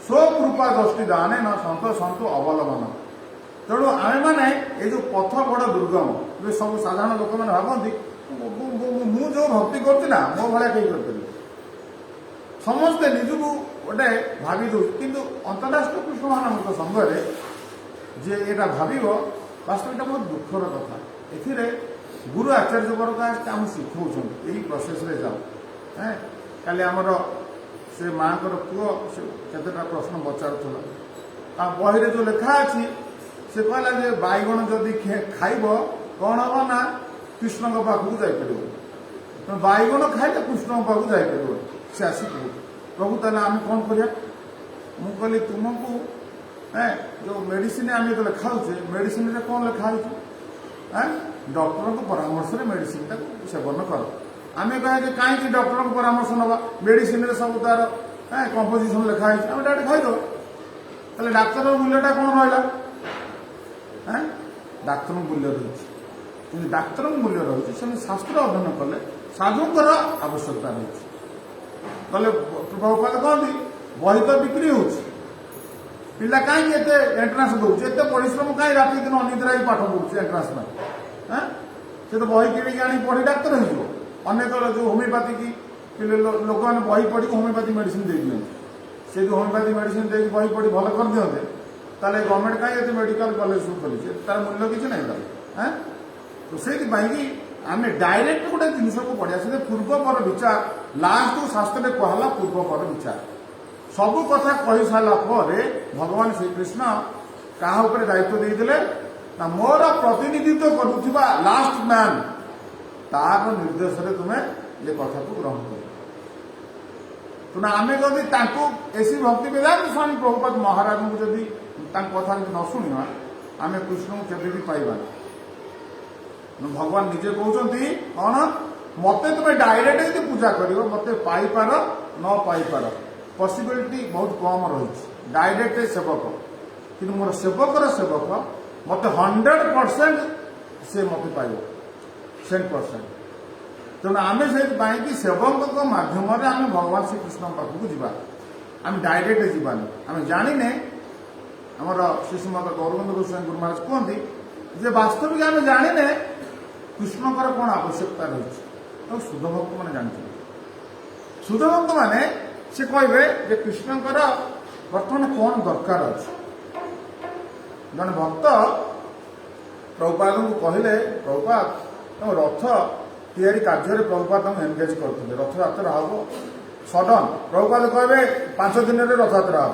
स्वकृपा दृष्टि दाने न सत सन्तु अवलम्बन तेणु आम मैंने ये जो पथ बड़ दुर्गम जो सब साधारण लोक मैंने भावती मु जो भक्ति करा मो भाया कहीं कर समस्ते निजक गोटे भावी दौ किंतु अंतरराष्ट्रीय कृष्ण मान संघरे जे यहाँ भाव वास्तव यहाँ बहुत दुखर कथा ए गुरु आचार्य वर्ग आम शिखौ यही प्रोसेस रे जाओ हैं काली आमर से माँ को पुओ से केतेटा प्रश्न पचारूला बही जो लेखा अच्छी से कहला जे बैगण जदि खाइब कौन हम ना कृष्ण पाखक जापर तेणु बैगण खाइले कृष्ण पाखक जापर से आसिक प्रभु ताले आम कौन करिया मु कहली तुमको जो मेडिसिन आम जो खाऊे मेडिसिन कौन लिखा डॉक्टर को परामर्श मेडिसिन सेवन कर आम कहे कहीं डॉक्टर को परामर्श नवा मेडिसिन सब तार कंपोजिशन लिखाई आम डायरेक्ट खाईद ताले डाक्तर मूल्यटा कौन रहा डाक्तर मूल्य रही डाक्तर मूल्य रही से शास्त्र अध्ययन कले साधुकर आवश्यकता रही कले प्रभुपाद कहती बही तो बिक्री हो पिला कहीं एंट्रांस दूसरे एत परिश्रम कहीं राति दिन अनिद्रा पाठ पढ़ुचे एंट्रांस में से तो बही किणी आनी पढ़ी डाक्तर हो अनेक जो होमिओपैथिक लोक मैंने बही पढ़ी होमिओपैथी मेडिसिन दे दिखाते से जो होमिओपैथी मेडिसिन दे बही पढ़ी भल कर दिखते ताले गवर्नमेंट कहीं ये मेडिकल कॉलेज सब खोली तार मूल्य किसी ना हाँ तो से आम डायरेक्ट गोटे जिन को पढ़ा से पूर्व पर विचार लास्ट शास्त्र कहला पूर्व पर विचार सबू कथा कही सारा भगवान श्रीकृष्ण क्या दायित्व देते मोर प्रतिनिधित्व करुवा लास्ट मैन तार निर्देश तुम्हें ये कथा को ग्रहण कर तेना आम जदि ऐसी भक्ति वेदांत स्वामी प्रभुपाद महाराज को जदि कथा न शुणा आम कृष्ण को केवे भी पाइबा भगवान निजे कहते कौन मत तुम्हें डायरेक्ट यदि पूजा कर मत पाइपार न पाइपार पॉसिबिलिटी बहुत कम रही डायरेक्ट सेवक कि मोर सेवकर सेवक मत 100% से मत पाइब 100% तेणु आम से सेवक मध्यम आम भगवान श्रीकृष्ण पाखक जावा आम डायरेक्ट जावानी आम जाने आमर श्रीमद गौरबंद गोस्वामी गुरु महाराज कहते जे वास्तविक आम जाने कृष्णकर कौन आवश्यकता रही शुद्ध भक्त मैंने जानते शुद्ध भक्त मैंने से कहे जे कृष्णकर बर्तमान कौन दरकार अच्छे जन भक्त प्रभुपाद को कहले प्रभुपाद तुम रथ तैयारी कार्य प्रभुपाद एंगेज करते रथ यात्रा हम सडन प्रभुपाद कहे 5 दिन में रथ यात्रा हम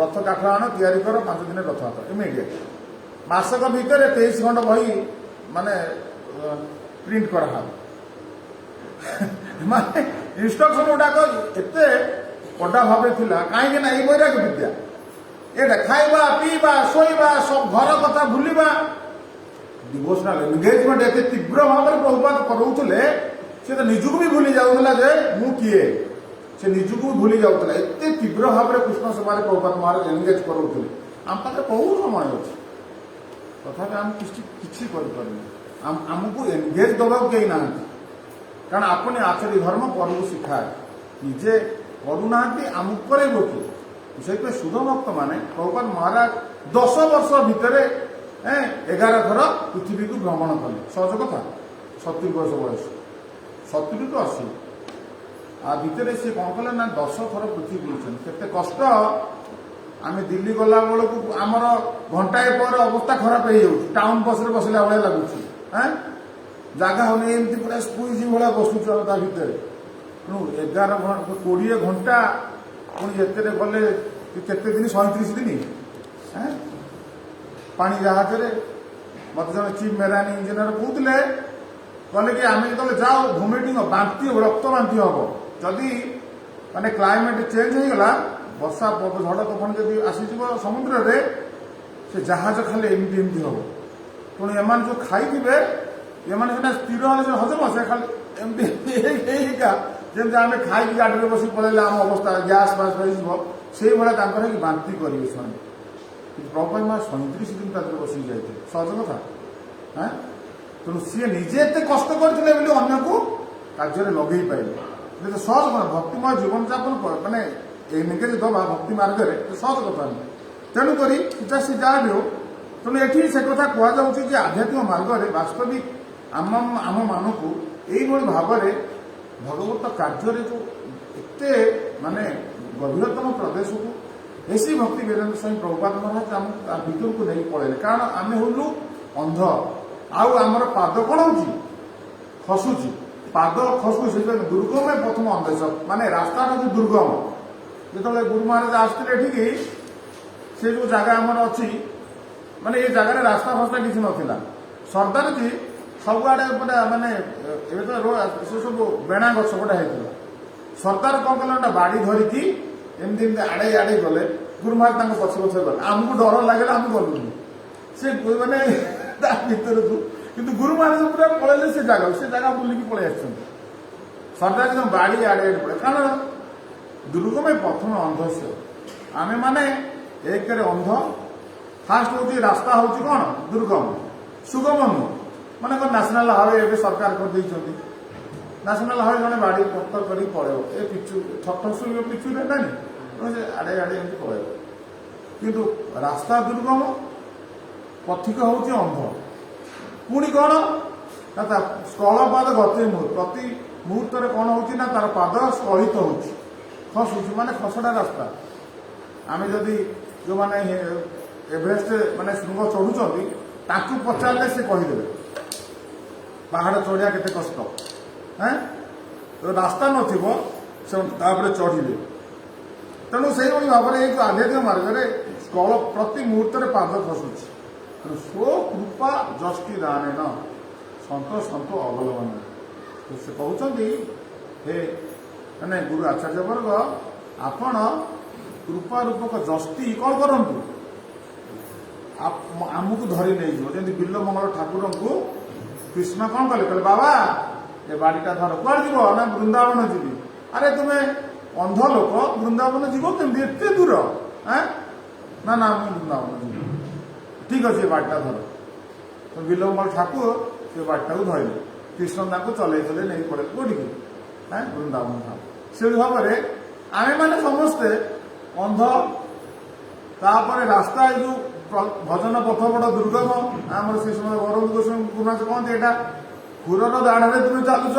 रथ काठ आण तैयारी कर 5 दिन रथ यात्रा इमिडिएट मासक भितर 23 खंड बही माने प्रिंट करा माने इंस्ट्रक्शन गुड़ाक एत कड़ा भाव था कहीं वैराग्य विद्या ये खाइबा पीवा शोवा सब घर कथा भूलवा डिवोशनल एंगेजमेंट एत तीव्र भाव में प्रभुपाद करोले से तो निजक भी भूली जाऊला जे मु किए से निजक भी भूली जाऊला एत तीव्र भाव में कृष्ण सेवा प्रभुपाद महाराज एंगेज करोले आम पाखे बहुत समय अच्छे तथा आम किसी आमको एंगेज दबा कहीं ना कारण अपने आचार्य धर्म पर शिखाए निजे करूना आमको करेबो कि से शुद्ध भक्त माने प्रभुपाद महाराज 10 वर्ष भितर 11 थर पृथ्वी को भ्रमण कले सहज कथा 70 वर्ष बयस 70 टू 80 भितर सी कौन कले ना 10 थर पृथ्वी बुलूँ केते कष्ट आम दिल्ली गला बेलू आमर घंटाए पर अवस्था खराब हो टाउन बस बसला भाया लगुच जगह होने एमती पूरा स्कूल भाया बसुच भितर तेणु 11 घंटा पुणी जिते गले केते दिन 37 दिन पानी जहाज मत जन चीफ मेरानी इंजीनियर कहते कहले कि आम जो जाओ वोमिटिंग बांति रक्त बांति हम जदि माने क्लाइमेट चेंज हो गला वर्षा झड़ तोफान जब आसीज समुद्र से जहाज खाली एमती हम ତେଣୁ ଏମାନେ ଯୋଉ ଖାଇଥିବେ ଏମାନେ ସେଟା ସ୍ଥିର ହେଲେ ସେ ହଜମ ସେ ଖାଲି ଏମିତି ଯେମିତି ଆମେ ଖାଇକି ଗାଡ଼ିରେ ବସିକି ପଳେଇଲେ ଆମ ଅବସ୍ଥା ଗ୍ୟାସ୍ ଫ୍ୟାସ୍ ହେଇଯିବ ସେଇଭଳିଆ ତାଙ୍କର ହେଇକି ବାନ୍ତି କରିବେ ସେମାନେ। କିନ୍ତୁ ପ୍ରଭୁପାଦ ମା 37 ଦିନ ତା ଦେହରେ ବସିକି ଯାଇଥିଲେ ସହଜ କଥା ହଁ। ତେଣୁ ସିଏ ନିଜେ ଏତେ କଷ୍ଟ କରିଥିଲେ ବୋଲି ଅନ୍ୟକୁ କାର୍ଯ୍ୟରେ ଲଗେଇ ପାରିଲେ। ଯେତେ ସହଜ କଥା ଭକ୍ତିମୟ ଜୀବନଯାପନ ମାନେ ଏନଗେଜ ଦେବା ଭକ୍ତି ମାର୍ଗରେ ସହଜ କଥା ନୁହେଁ। ତେଣୁକରି ସେ ଯାହା ବି ହଉ ତେଣୁ ଏଠି ସେ କଥା କୁହାଯାଉଛି ଯେ ଆଧ୍ୟାତ୍ମିକ ମାର୍ଗରେ ବାସ୍ତବିକ ଆମମାନଙ୍କୁ ଏଇଭଳି ଭାବରେ ଭଗବତ କାର୍ଯ୍ୟରେ ଯେଉଁ ଏତେ ମାନେ ଗଭୀରତମ ପ୍ରଦେଶକୁ ବେଶୀ ଭକ୍ତି ବେଦାନ୍ତ ସ୍ୱାମୀ ପ୍ରଭୁପାଦ ମହାରାଜ ଆମକୁ ତା ଭିତରକୁ ନେଇ ପଳେଇଲେ। କାରଣ ଆମେ ହେଲୁ ଅନ୍ଧ ଆଉ ଆମର ପାଦ କ'ଣ ହେଉଛି ଖସୁଛି ପାଦ ଖସୁଛି ସେଥିପାଇଁ ଦୁର୍ଗମ ପ୍ରଥମ ଅନ୍ଧେଶ ମାନେ ରାସ୍ତାଟା ଯେଉଁ ଦୁର୍ଗମ। ଯେତେବେଳେ ଗୁରୁ ମହାରାଜ ଆସିଥିଲେ ଏଠିକି ସେ ଯେଉଁ ଜାଗା ଆମର ଅଛି ମାନେ ଏ ଜାଗାରେ ରାସ୍ତା ଫାସ୍ତା କିଛି ନଥିଲା। ସର୍ଦ୍ଦାରଜୀ ସବୁଆଡ଼େ ଗୋଟେ ମାନେ ଏବେ ତ ସେ ସବୁ ବେଣା ଗଛ ଗୋଟେ ହେଇଥିଲା। ସର୍ଦ୍ଦାର କ'ଣ କଲେ ଗୋଟେ ବାଡ଼ି ଧରିକି ଏମିତି ଏମିତି ଆଡ଼େଇ ଆଡ଼େଇ ଗଲେ ଗୁରୁ ମହାରାଜ ତାଙ୍କ ପଛ ପଛରେ ଗଲେ। ଆମକୁ ଡର ଲାଗିଲା ଆମେ ଗଲୁନି ସେ ମାନେ ତା ଭିତରକୁ କିନ୍ତୁ ଗୁରୁ ମହାରାଜ ପୁରା ପଳେଇଲେ ସେ ଜାଗା ବୁଲିକି ପଳେଇ ଆସିଛନ୍ତି। ସର୍ଦ୍ଦାରଜୀ ବାଡ଼ି ଆଡ଼େ ପଳେଇ କାରଣ ଦୁର୍ଗମେ ପ୍ରଥମେ ଅନ୍ଧ ସେ ଆମେ ମାନେ ଏକରେ ଅନ୍ଧ ଫାଷ୍ଟ ହେଉଛି ରାସ୍ତା ହେଉଛି କ'ଣ ଦୁର୍ଗମ ସୁଗମ ନୁହଁ। ମାନେ କ'ଣ ନ୍ୟାସନାଲ ହାଇୱେ ଏବେ ସରକାର କରିଦେଇଛନ୍ତି ନ୍ୟାସନାଲ ହାଇୱେ ଜଣେ ବାଡ଼ି ପତ୍ର କରିକି ପଳେଇବ ଏ ପିଚୁ ଠସ ପିଚୁ ନେଲାନି ସେ ଆଡ଼େ ଆଡ଼େ ଏମିତି ପଳେଇବ। କିନ୍ତୁ ରାସ୍ତା ଦୁର୍ଗମ ପଥିକ ହେଉଛି ଅନ୍ଧ। ପୁଣି କ'ଣ ନା ତା ସ୍ଥଳପାଦ ଗତି ପ୍ରତି ମୁହୂର୍ତ୍ତରେ କ'ଣ ହେଉଛି ନା ତାର ପାଦ ସ୍ଖଳିତ ହେଉଛି ଖସୁଛି ମାନେ ଖସଡ଼ା ରାସ୍ତା। ଆମେ ଯଦି ଯେଉଁମାନେ ଏଭରେଷ୍ଟ ମାନେ ଶୃଙ୍ଗ ଚଢ଼ୁଛନ୍ତି ତାଙ୍କୁ ପଚାରିଲେ ସେ କହିଦେବେ ପାହାଡ଼ ଚଢ଼ିବା କେତେ କଷ୍ଟ ହଁ ରାସ୍ତା ନଥିବ ସେ ତାପରେ ଚଢ଼ିବେ। ତେଣୁ ସେଇଭଳି ଭାବରେ ଏଇ ଯେଉଁ ଆଧ୍ୟାତ୍ମିକ ମାର୍ଗରେ ସ୍ଥଳ ପ୍ରତି ମୁହୂର୍ତ୍ତରେ ପାଦ ଖସୁଛି। ତେଣୁ ସ୍ୱକୃପା ଯଷ୍ଟି ଦାନେନ ସନ୍ତ ଅବଲମ୍ବନ ସେ କହୁଛନ୍ତି ହେ ମାନେ ଗୁରୁ ଆଚାର୍ଯ୍ୟ ବର୍ଗ ଆପଣ କୃପା ରୂପକ ଯଷ୍ଟି କ'ଣ କରନ୍ତୁ ଆମକୁ ଧରି ନେଇଯିବ। ଯେମିତି ବିଲ୍ୱମଙ୍ଗଳ ଠାକୁରଙ୍କୁ କୃଷ୍ଣ କ'ଣ କଲେ କହିଲେ ବାବା ଏ ବାଡ଼ିଟା ଧର କୁଆଡ଼େ ଯିବ ନା ବୃନ୍ଦାବନ ଯିବି। ଆରେ ତୁମେ ଅନ୍ଧ ଲୋକ ବୃନ୍ଦାବନ ଯିବ କେମିତି ଏତେ ଦୂର ନା ନା ମୁଁ ବୃନ୍ଦାବନ ଯିବି ଠିକ୍ ଅଛି ଏ ବାଡ଼ିଟା ଧର। ତ ବିଲ୍ୱମଙ୍ଗଳ ଠାକୁର ସେ ବାଡ଼ିଟାକୁ ଧରିଲେ କୃଷ୍ଣ ତାଙ୍କୁ ଚଲେଇ ନେଇ ପଳେଇଲେ କୋଉଠିକି ବୃନ୍ଦାବନ ଧାମ। ସେଇ ଭାବରେ ଆମେମାନେ ସମସ୍ତେ ଅନ୍ଧ ତାପରେ ରାସ୍ତା ଏ ଯେଉଁ ଭଜନ ପଥ ବଡ଼ ଦୁର୍ଗମ ଆମର ସେ ସମୟ ଗୌରବ ଗୋସ୍ୱାମୀ ଗୁରୁନାଥ କହନ୍ତି ଏଇଟା ଖୁରର ଦାଢ଼ରେ ତୁମେ ଚାଲୁଛ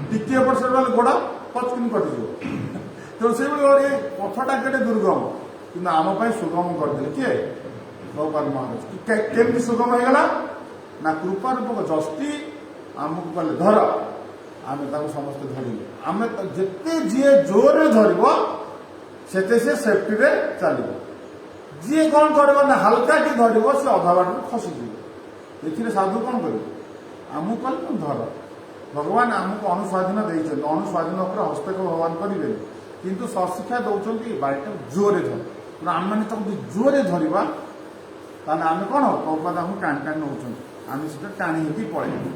ଟିକିଏ ଏପଟ ସେପଟ ଗଲେ ଗୋଡ଼ ପଚକିନି କଟିଯିବ। ତେଣୁ ସେଇଭଳି ଭାବରେ ପଥଟା କେତେ ଦୁର୍ଗମ କିନ୍ତୁ ଆମ ପାଇଁ ସୁଗମ କରିଦେଲେ କିଏ ପ୍ରଭୁପାଦ ମହାରାଜ। କେମିତି ସୁଗମ ହେଇଗଲା ନା କୃପା ରୂପକ ଯଷ୍ଟି ଆମକୁ କଲେ ଧର ଆମେ ତାକୁ ସମସ୍ତେ ଧରିଲେ। ଆମେ ଯେତେ ଯିଏ ଜୋରରେ ଧରିବ ସେତେ ସେ ସେଫ୍ଟିରେ ଚାଲିବ। ଯିଏ କ'ଣ କରିବ ନା ହାଲକାଟି ଧରିବ ସେ ଅଧା ବାଟରୁ ଖସିଯିବ। ଏଥିରେ ସାଧୁ କ'ଣ କରିବ ଆମକୁ କଲେ ଧର। ଭଗବାନ ଆମକୁ ଅନୁସ୍ୱାଧୀନ ଦେଇଛନ୍ତି ଅନୁସ୍ୱାଧୀନ ଉପରେ ହସ୍ତକ୍ଷେପ ଭଗବାନ କରିବେନି କିନ୍ତୁ ସଶିକ୍ଷା ଦେଉଛନ୍ତି ବାଡ଼ିଟାକୁ ଜୋରରେ ଧର। ତେଣୁ ଆମେମାନେ ତାକୁ ଜୋରରେ ଧରିବା ତାହେଲେ ଆମେ କ'ଣ ପ୍ରଭୁପାଦ ଆମକୁ ଟାଣି ଟାଣି ନେଉଛନ୍ତି ଆମେ ସେଟା ଟାଣି ହେଇକି ପଳେଇବୁ।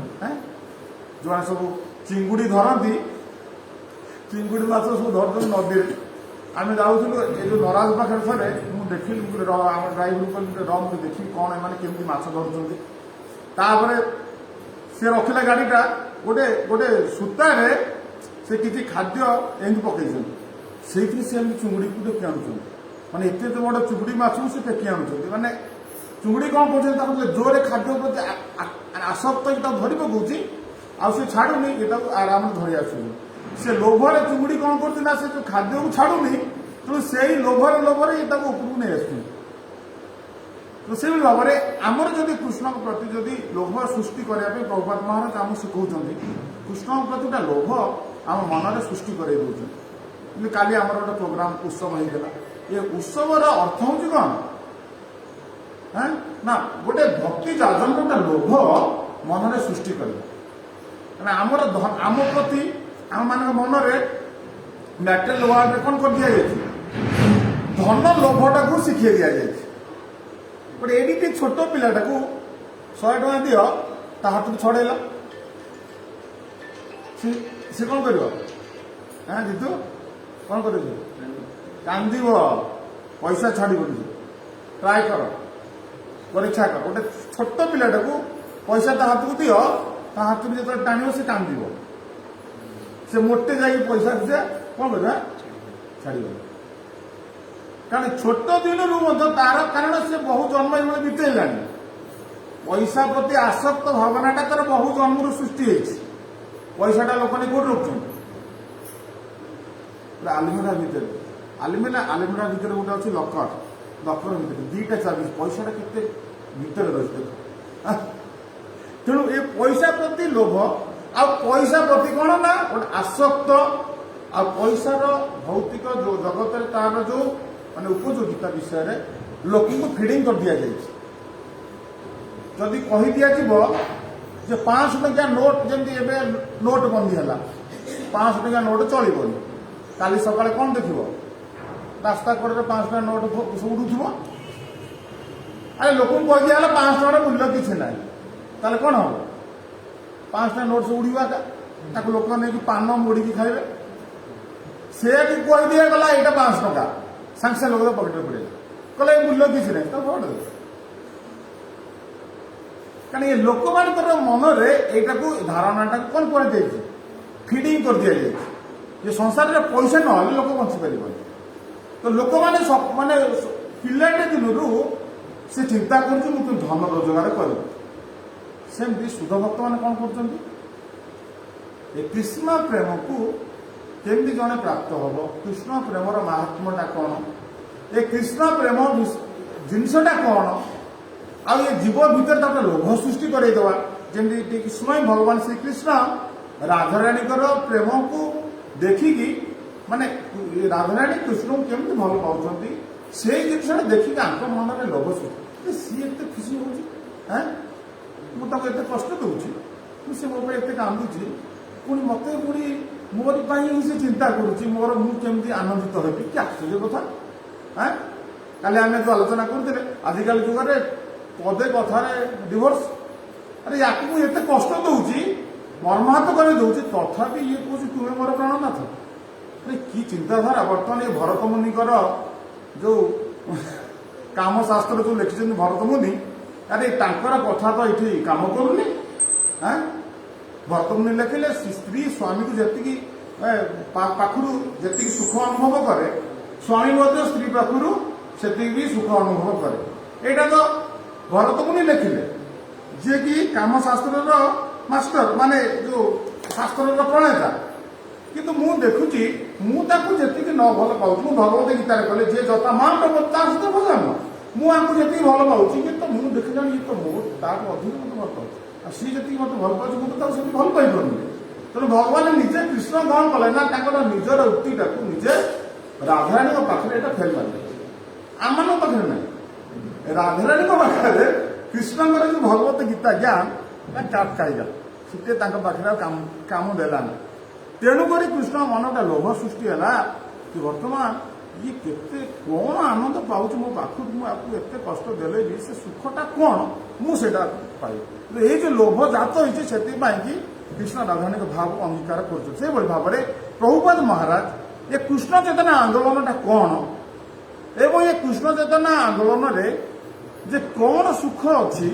ଯେଉଁମାନେ ସବୁ ଚିଙ୍ଗୁଡ଼ି ଧରନ୍ତି ଚିଙ୍ଗୁଡ଼ି ମାଛ ସବୁ ଧରୁଛନ୍ତି ନଦୀରେ। ଆମେ ଯାଉଥିଲୁ ଏ ଯେଉଁ ନରାଜ ପାଖରେ ଥରେ ମୁଁ ଦେଖିଲି ଆମ ଡ୍ରାଇଭର କହିଲି ରହ ମୁଁ ଦେଖିବି କ'ଣ ଏମାନେ କେମିତି ମାଛ ଧରୁଛନ୍ତି। ତାପରେ ସେ ରଖିଲା ଗାଡ଼ିଟା ଗୋଟେ ସୂତାରେ ସେ କିଛି ଖାଦ୍ୟ ଏମିତି ପକେଇଛନ୍ତି ସେଇଥିରେ ସେ ଏମିତି ଚୁଙ୍ଗୁଡ଼ିକୁ ଟେକି ଆଣୁଛନ୍ତି। ମାନେ ଏତେ ବଡ଼ ଚୁଙ୍ଗୁଡ଼ି ମାଛକୁ ସେ ଟେକି ଆଣୁଛନ୍ତି। ମାନେ ଚୁଙ୍ଗୁଡ଼ି କ'ଣ କରୁଛନ୍ତି ତାକୁ ଜୋରରେ ଖାଦ୍ୟ ପ୍ରତି ଆସକ୍ତ ହେଇକି ତାକୁ ଧରି ପକାଉଛି ଆଉ ସେ ଛାଡ଼ୁନି ଏଟାକୁ ଆରାମରେ ଧରି ଆସୁଛନ୍ତି। ସେ ଲୋଭରେ ଚୁଙ୍ଗୁଡ଼ି କ'ଣ କରୁଛି ନା ସେ ଯେଉଁ ଖାଦ୍ୟକୁ ଛାଡ଼ୁନି ତେଣୁ ସେଇ ଲୋଭରେ ତାକୁ ଉପରକୁ ନେଇ ଆସୁଛନ୍ତି। ତ ସେଇଭଳି ଭାବରେ ଆମର ଯଦି କୃଷ୍ଣଙ୍କ ପ୍ରତି ଯଦି ଲୋଭ ସୃଷ୍ଟି କରିବା ପାଇଁ ପ୍ରଭୁପାଦ ମହାରାଜ ଆମକୁ ଶିଖଉଛନ୍ତି କୃଷ୍ଣଙ୍କ ପ୍ରତି ଗୋଟେ ଲୋଭ ଆମ ମନରେ ସୃଷ୍ଟି କରାଇ ଦେଉଛନ୍ତି। କିନ୍ତୁ କାଲି ଆମର ଗୋଟେ ପ୍ରୋଗ୍ରାମ ଉତ୍ସବ ହେଇଥିଲା। ଏ ଉତ୍ସବର ଅର୍ଥ ହେଉଛି କ'ଣ ନା ଗୋଟେ ଭକ୍ତି ଯାଜନ ଗୋଟେ ଲୋଭ ମନରେ ସୃଷ୍ଟି କରିବା। ମାନେ ଆମର ଆମ ପ୍ରତି ଆମମାନଙ୍କ ମନରେ ମ୍ୟାଟେରିଆଲ ୱାର୍ଲଡରେ କ'ଣ କରି ଦିଆଯାଇଛି ଧନ ଲୋଭଟାକୁ ଶିଖେଇ ଦିଆଯାଇଛି। ଗୋଟେ ଏଡ଼ିଟେ ଛୋଟ ପିଲାଟାକୁ 100 टଙ୍କା दियो ता हाथ को छड़ेला सी कौन कर जीतू कौन कर कांदी पैसा छाड़ ट्राए कर परीक्षा कर गोटे छोट पिलाटा को पैसा ता हाथ को दियो ता हाथ को जो टाण से कांद से मोटे जा पैसा दे कौन कर छाड़ कारण छोट दिन तार कारण से बहु जन्म ये बीतेला पैसा प्रति आसक्त भावनाटा तार बहु जन्म सृष्टि पैसाटा लोक कौट रखुच्च आलमिरा भितर आलमिरा भितर गोटे अच्छे लकर भितर दीटा चाबी पैसाटा के भितर रही तेणु ये पैसा प्रति लोभ आ पैसा प्रति कौन ना गोटे आसक्त आ पैसार भौतिक जो जगत तार जो माने उपयोगिता विषय लोक फिडिंग कर दि जाए जदि कही दिज्व जे 500 टंका नोट जमी एवं नोट बंदी है 500 टंका नोट चलबनी काली सका कौन देख रास्ता कड़े 500 टंका नोट उड़ुव अरे लोक कह दिया 500 टंका मूल्य किसी ना ताले कौन हम 500 टंका नोट से उड़ा ताको लोक नहीं पान मोड़ी खाइबे से कह दिया गला यहाँ 500 टंका सांगे सांगे लोग पकेट पड़े कहले मूल्य किसी ना तो भोट दे कारण ये लोक मान मनरे यहाँ धारणाटा कौन कर फिडिंग कर दि जाए ये संसार में पैसा ना लोक बंची पार तो लोक मैंने पिलाटे दिन से चिंता कर धन रोजगार करमती शुद्ध भक्त मैंने कौन कर कृष्ण प्रेम को केमती जड़े प्राप्त हम कृष्ण प्रेमर महात्म्यटा कौन ये कृष्ण प्रेम जिनसटा कौन आ ये जीव भीतर तापर लोभ सृष्टि करवा जमी स्वयं भगवान श्रीकृष्ण राधाराणी प्रेम को देखिकी माने राधाराणी कृष्ण को केमती भल पाँच से जिनसा देखिक मन में लोभ सृष्टि सी एत खुशी हो मुझे कष्ट दूसरी सी मो एत कांदुची पुणी मत पुणी मोर से चिंता करुच्ची मोर मुझे आनंदित हेबी कि आश्चर्य कथा काली आम जो आलोचना करते आजिकल जुगे पदे कथार डिवोर्स अरे या कष्ट दूसरी मर्माहत कर दूसरी तथापि ये कह तुम्हें मोर प्राणनाथ अरे कि चिंताधारा बर्तमान ये भरत मुनिकर जो काम शास्त्र जो लिखिं भरत मुनि अरे तांकर कथा तो ये काम करूनी भरत मुनि लिखिले स्त्री स्वामी को जी पाखु जी सुख अनुभव करे स्वामी स्त्री पाखु से सुख अनुभव करे यहाँ तो भरत मुनि लिखिले जे कि काम शास्त्र मास्टर माने जो शास्त्र प्रणेता किंतु मु देखुची मुझे न भल पाऊँ भगवत गीतार कहले जे जता मान सहित भजन मुझे भल पाऊँ कि मुझे देखिला ये तो मो तार अधिक मत भल पाऊँ सी जी मत भल पाऊँ मुझे भल पाई तेणु भगवान निजे कृष्ण कौन कले ना निजर उक्तिटा को निजे राधाराणी पाखे यहाँ फेल मारे आम मान पाखे ना राधाराणी पाखे कृष्ण जो भगवत गीता ज्ञान चाट खाईगा सीटे पाखे काम देलानी तेणुक कृष्ण मनटा लोभ सृष्टि है कि बर्तमान ये केते कौन आनंद पाऊँ मो पाखु मुझे एत कष्ट देले भी से सुखटा कौन मुझे पाई ये जो लोभ जात होती से कृष्ण राधाराणी भाव को अंगीकार कर भाव में प्रभुपाद महाराज ये कृष्ण चेतना आंदोलनटा कौन एवं ये कृष्ण चेतना आंदोलन जे कौन सुख अच्छी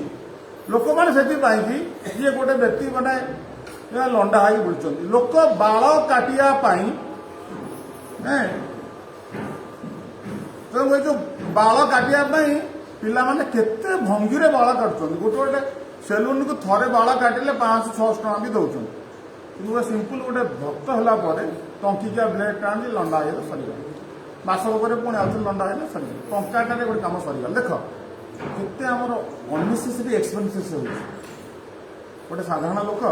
लोक मैंने ये गोटे व्यक्ति मैंने लंडा हो बुलूँ लोक बाल काटिया तो ये जो बाल काटिया पिला माने केते भंगी रे बाल काटुं गोटे गोटे सेलून को थरे बाल काटिले 500-600 टका भी दौरान कि सिंपल गोटे भक्त है टंकिकिया ब्लेड टाण लंडा हो सरीगला मासक पर पुणी आउ लंडा है सरीगला टंकाटे गोटे कम सरीगला देख केते आमर अननेसेसरी एक्सपेंसेस हो गोटे साधारण लोक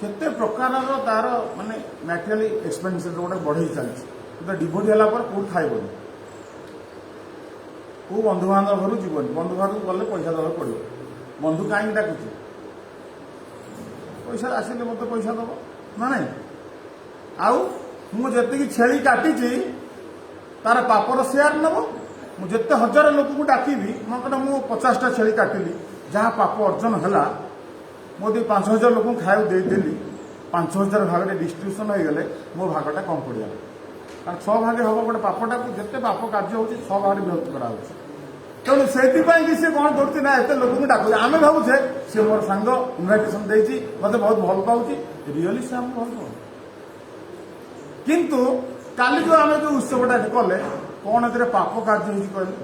केते प्रकार तार माने मैटेरियल एक्सपेंसेस गोटे बढ़ई चलती डिभोटी है कौट खाइबनी कौ बंधुबांधव घर जीवन बंधुबांधव गले पैसा देवाक पड़ो बंधु कहीं डाकुचे पैसा आसिले मत पैसा दब ना नहीं आउ मुझे छेली काटी तार पापर सेयार नब मुझे 1000 लोक को डाकिबी मैं 50टा छेली काटिली जहाँ पाप अर्जन है मोदी 5,000 लोक खाया देदेली 5,000 भाग में डिस्ट्रीब्यूशन हो गले मो भागटा कम पड़ा कारण 6 भाग हम गोटे पापटा को जिते पाप कार्य हो 6 भाग विभक्त कराऊ तेणु से कौन करुच्ची ना एत लोक डाक आम भावुचे सी मोर सांग इनभाइटेसन देती मत बहुत भल पाऊँ रियली से आम भल पाऊ किंतु काली जो आम जो उत्सवटा कले कौन ए पाप कार्य कहले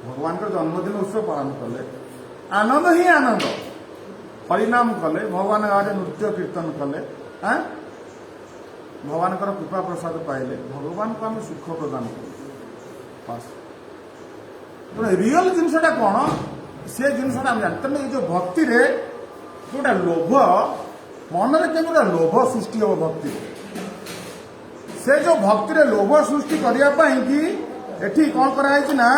भगवान जन्मदिन उत्सव पालन कले आनंद ही आनंद हरिनाम कले भगवान आगे नृत्य कीर्तन कले भगवान कृपा प्रसाद पाइले भगवान को आम सुख प्रदान कले रियल जिनसा कौन से जिनसा जानते हैं जो भक्ति रे गोटे लोभ मन में गोटे लोभ सृष्टि हम भक्ति से जो भक्ति रे लोभ सृष्टि करने कि एठी कौन कराई ना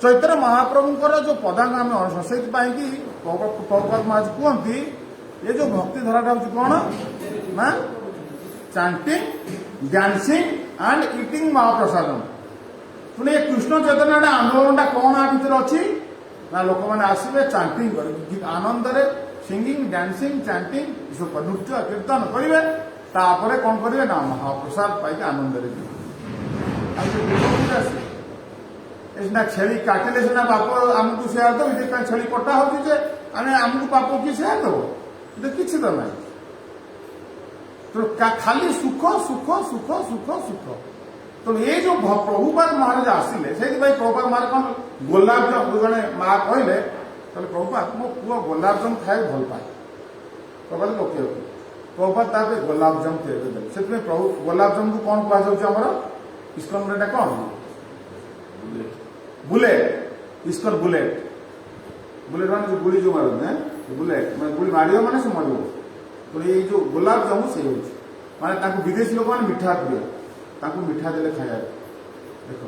चैतन्य महाप्रभुंर जो पदांग आम अनुसरण से प्रभुपाद महाराज कहती ये जो भक्ति धाराटा हूँ कौन ना चांटिंग डांसिंग एंड इटिंग महाप्रसादम पुणे कृष्ण चैतन्य आंदोलनटा कौन आ भर अच्छी ना लोक मैंने आसवे चांटिंग कर आनंद सिंगिंग डांसिंग चांटिंग नृत्य कीर्तन करेंगे तापर कौन करेंगे ना महाप्रसाद पाई आनंद सीना छेली काटिले सीना बाप आमको सेया दो छेली कटा हो आमको पाप किए सेया दब किसी तो ना तो खाली सुख सुख सुख सुख सुख तो ये जो प्रभुपाद महाराज आसिले से प्रभुपाद महाराज कौन गोलाप जाम जड़े माँ कहले प्रभुपाद मो पुआ गोलाप जाम खाए भल पाए प्रभुपाद ओके ओके प्रभुपाद तापर गोलाप जाम से प्रभु गोलाप जाम को कौन कहुच्छे इस्कन कौन बुलेट इस्कन बुलेट बुलेट मान जो गुड़ी जो मारते बुलेट मैं गुड़ी मार मैंने से मर तो ये जो गोलाप जामु से माने विदेशी लोक मैंने मिठा प्रिय मिठा देले खाया देख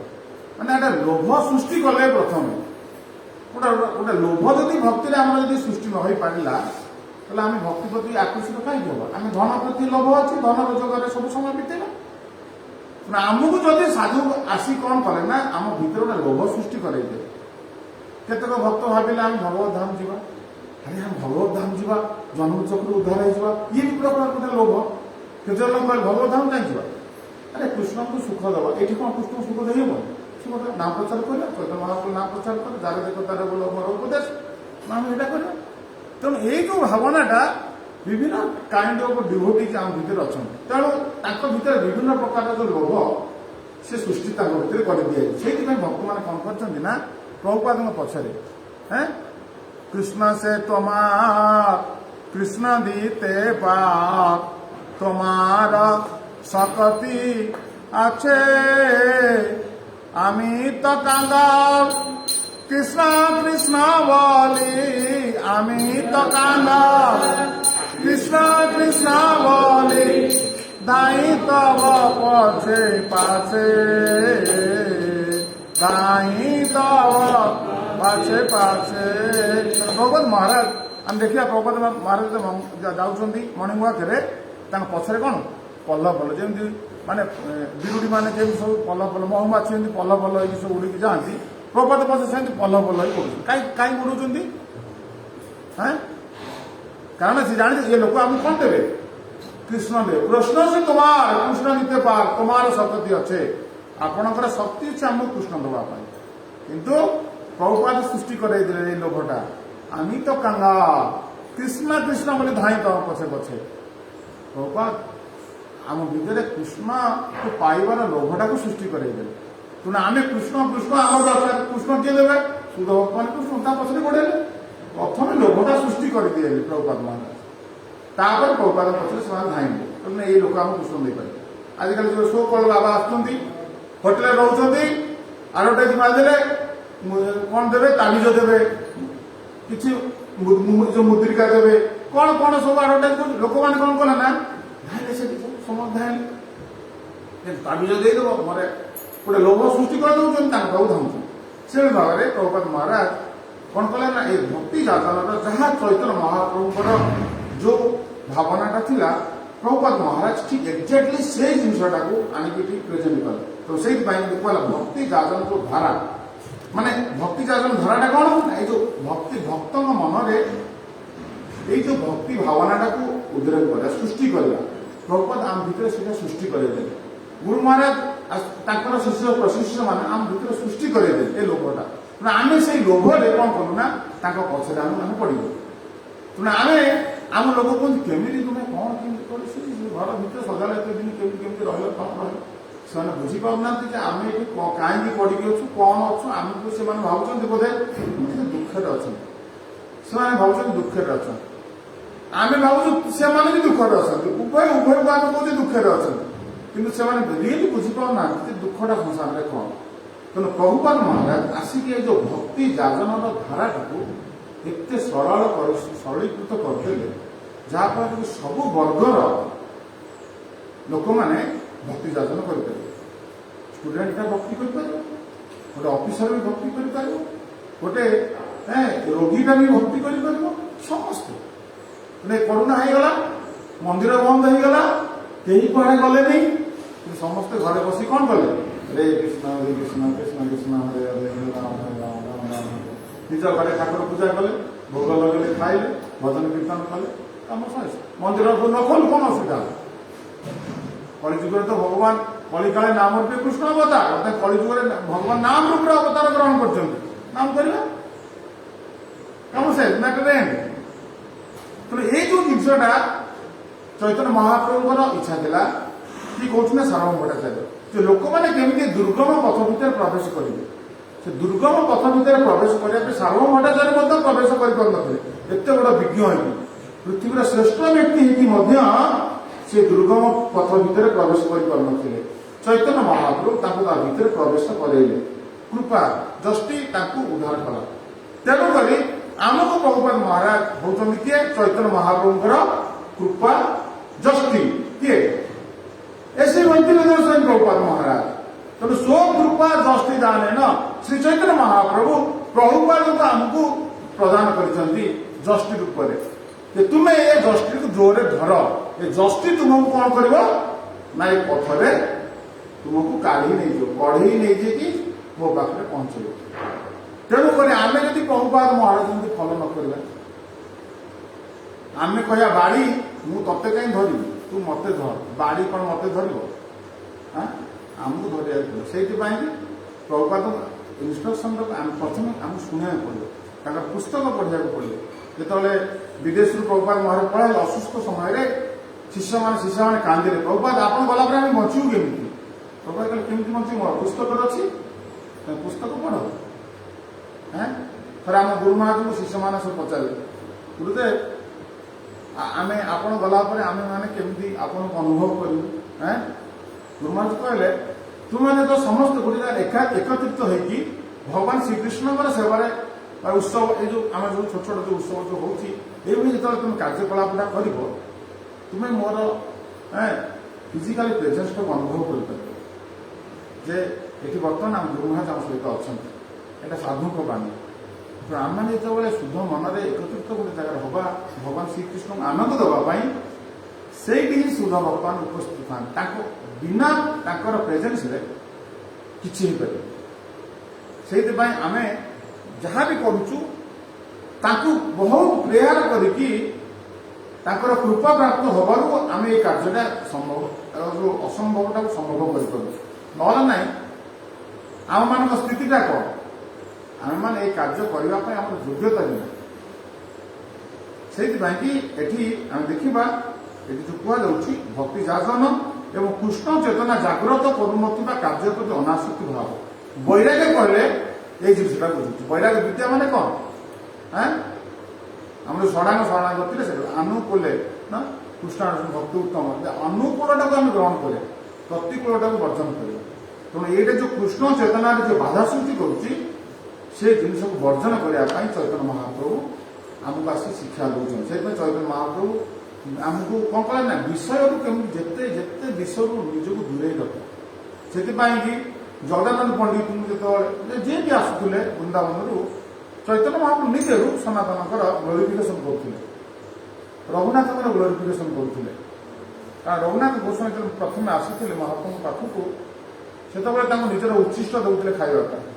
मैंने लोभ सृष्टि कले प्रथम गोटे लोभ जदि भक्ति आम सृष्टि न हो पारा तो आम भक्ति प्रति आकर्षित कहीं हम आम धन प्रति लोभ अच्छे धन रोजगार सब समय बीतेगा आमको जदि साधु आसी कौन करे ना आम भीतर गोटे लोभ सृष्टि करे केतक भक्त भाविले आम भगवत धाम जावा अरे हम भगवत धाम जावा जन्म चक्र उद्धार हो ये भी प्रकार गोटे लोभ केत लोग भगवत धाम कहीं जावा अरे कृष्ण को सुख दबा ये कौन कृष्ण सुख दे सी गोटे नाम प्रचार कर चैतन्य महाप्रभु नाम प्रचार कर जार देख तार बोल मोर उपदेश आम यहाँ कर तेणु ये जो भावनाटा विभिन्न काइंड ऑफ डिवोटी आम भीतर अच्छा तेणु भीतर विभिन्न प्रकार जो लोभ से सृष्टि भीतर कर दिए से भक्त मैंने कौन कर प्रभुपाद पछरे हैं कृष्ण से तमार कृष्ण दीते पाप तमार सकती आछे आमी तो कांदा कृष्ण कृष्ण बोली आमी तो कांदा कृष्ण कृष्ण बोली दाई तब पछे पाछे दाई तब पाछे पाछे प्रभुपाद महाराज आम देखिए प्रभुपाद महाराज जाऊँच मर्णिंग वाक पछरे कौन पल्ल पल जमी माने बिरुड़ी मैंने सब पल्ल पल महुमाछी पल्ल पल सब उड़ीकी जाती प्रभुपाद पछे से पल्ल पल कहीं उड़ुंट कारण से जाने ये लोक आम कौन देवे कृष्ण देव कृष्ण से तुम्हार कृष्ण नीते पार तुम्हार शक्ति अच्छे आपणकर शक्ति अच्छे आमको कृष्ण देवाई किंतु प्रभुपाद सृष्टि कर लोभटा आमी तो कांगा कृष्ण कृष्ण बोली धाई तो पछे पछे प्रभुपाद आम भीतर कृष्ण को पाइबार लोभटा को सृष्टि करेदेले तेना आम कृष्ण कृष्ण आम दरकार कृष्ण किए देवे सुध भगवान कृष्ण पछरे गोड़ेले प्रथम लोभटा सृष्टि कर दिए प्रभुपाद महाराज तापर प्रभुपाद पछरे से धाइले तेना ये लोक आम कृष्ण दे पारे आजिकल जो शो कल बाबा आसुँच होटेल रोचे आडभटाइज मारिदे कौन देवे ताबिज देवे किसी जो मुद्रिका देवे कौन कौन सब आडभटाइज लोक मैंने कौन कले ना धाइले से समस्त धाइले ताबिज देदेव मोरे गोटे लोभ सृष्टि कर दौरान धाउँ से भाव में प्रभुपाद महाराज कौन कले ना ये भक्ति जातन जहाँ चैतन्य महाप्रभुर जो भावनाटा थिला प्रभुपाद महाराज ठीक एक्जाक्टली से जिनटा को आनिक प्रेजेंट कले तो से देखा भक्ति जातन को धारा माने भक्ति जागरण धाराटा कौन ये जो भक्ति भक्त मनरे ये जो भक्ति भावनाटा को उद्रेक कर सृष्टि करला प्रभुपाद आम भितर से सृष्टि करदे गुरु महाराज शिष्य प्रशिष्य मान आम भितर सृष्टि करदे ये लोभटा आम से लोभरे कौन कलु ना पछरे आम पड़ू तेना आम लोग कहते केमी तुम्हें कौन केमी घर भर सजा एत दिन केमी रही कौन रही से बुझीपार आम ये कहीं पड़ी अच्छु कौन अच्छु आमको से भावुं बोधे दुखे अच्छा से भाव दुखे अच्छा आम भावुँ से भी दुखे अच्छा उभय उभय को आम कहे दुखे अच्छा कि रियली बुझीपार दुखटा संसार में कौन तेणु प्रभुपाद महाराज आसिक जो भक्ति जागरण धाराटा एत सरल सरलीकृत करदे जहाँफल कि सब वर्गर लोक मैंने भक्ति जागरण करें स्टूडेंटा भक्ति कर गोटे ऑफिसर भी भक्ति कर गोटे रोगीटा भी भक्ति कर समस्ते करोना होगला मंदिर बंद होगला कहीं कड़े गले नहीं समस्ते घरे बस कौन कले हरे कृष्ण कृष्ण कृष्ण हरे हरे राम राम राम राम निज घरे ठाकुर पूजा कले भोग लगे खाइले भजन कीर्तन कले कम मंदिर न खोल कौन असुविधा कलिजुग तो भगवान कलिकाले नाम रूपे कृष्ण अवतार अर्थात कलिजुग भगवान नाम रूप अवतार ग्रहण कर नाम करवा कम से तो ये जो जिनसा चैतन्य महाप्रभुर इच्छा था कि कहना सार्वभौम भट्टाचार्य जो लोक मैंने केमी दुर्गम पथ भितर प्रवेश करेंगे से दुर्गम पथ भितर प्रवेश करने सार्वभौम भट्टाचार्य प्रवेश करते एत बड़ विज्ञ हो पृथ्वीर श्रेष्ठ व्यक्ति से दुर्गम पथ भितर प्रवेश कर चैतन्य महाप्रभु भितर प्रवेश करेले कृपा जस्टी उद्धार कला तेणुक आमको प्रभुपाद महाराज होती किए चैतन्य महाप्रभुर कृपा जस्टी किए ऐसे वैद्य स्वयं प्रभुपाद महाराज तेणु स्व कृपा जस्टी दान न श्री चैतन्य महाप्रभु प्रभुपाद को आमको प्रदान कर जस्टी रूप से तुम्हें ये जस्टी को जोरे धर ये जस्टी तुमको कौन कर ना ये पथरे तुमको काढ़ी नहीं कढ़ी नहीं कि मो पाखे पहुंचे तेणुक आम जब प्रभुपाद महाराज फलो न करवा आम कह बाड़ी मु ते कहीं धरवी तू मत धर बाड़ी कौन मत धर आमको धरवा से प्रभुपाद इन्स्ट्रक्शन प्रथम आम शुणा पड़ो पुस्तक पढ़ा पड़े जिते विदेश प्रभुपाद महाराज पढ़ाए असुस्थ समय शिष्य मैंने कांदिले प्रभुपाद आप गला आम बचू केमी प्रभुपाद कहले केमी बचू मोर पुस्तक अच्छी पुस्तक पढ़ थे आम गुरु महाराज को शिष्य मैंने सब पचारे गुरुदेव आम आप गलापर आम मैंने केमी आपन को अनुभव करूँ गुरु महाराज कहले तुमने तो समस्त गोटे एकत्रित होगी भगवान श्रीकृष्ण सेवार उत्सव ये जो आम जो छोट छोट जो उत्सव जो होती जो तुम कार्यकलापटा कर तुम्हें मोर फिजिकाली प्रेजेन्स को अनुभव कर ये बर्तमान आम गुरु महाराज आम सहित अच्छा यहाँ साधु बाणी तो आम मैंने जो शुद्ध मनरे एकत्रित गोटे जगह हवा भगवान श्रीकृष्ण को आनंद देवाई से शुद्ध भगवान उपस्थित था बिना प्रेजेन्स किसी से आम जहाँ भी करुचु बहुत प्रेयर करके कृपा प्राप्त होबारू आम ये कार्यटा संभव जो असंभवटा संभव कर ना आम मान स्थितिटा कौन आम मैंने ये कार्य करने आम योग्यता भी से आम देखा ये जो कहुच्छी भक्ति जागरण एवं कृष्ण चेतना जागृत करुना कार्य प्रति अनासक्ति भाव वैराग्य कहले ये जिनसा बुझुच्छे वैराग्य विद्या माने कौन आम षडांग शरणागति से अनुकूले ना कृष्ण भक्ति उत्तम अनुकूलटा को आम ग्रहण करें प्रतिकूलटा को वर्जन करें तेणु ये जो कृष्ण चेतना जो बाधा सृष्टि करुच्ची से जिन को वर्जन करने चैतन्य महाप्रभु आमको आसी शिक्षा दौरान से चैतन्य महाप्रभु आमको कौन कले ना विषय को कमी जिते जिते विषय निजक दूरे रख से जगदानंद पंडित जो जी भी आसुले वृंदावन चैतन्य महाप्रभु निजे सनातन ग्लोरिफिकेशन करुले रघुनाथ ग्लोरिफिकेशन करुले कारण रघुनाथ गोस्वामी जो प्रथम आसी महाप्रभु पाखक से निजर उच्छिष्ट दौले खावाई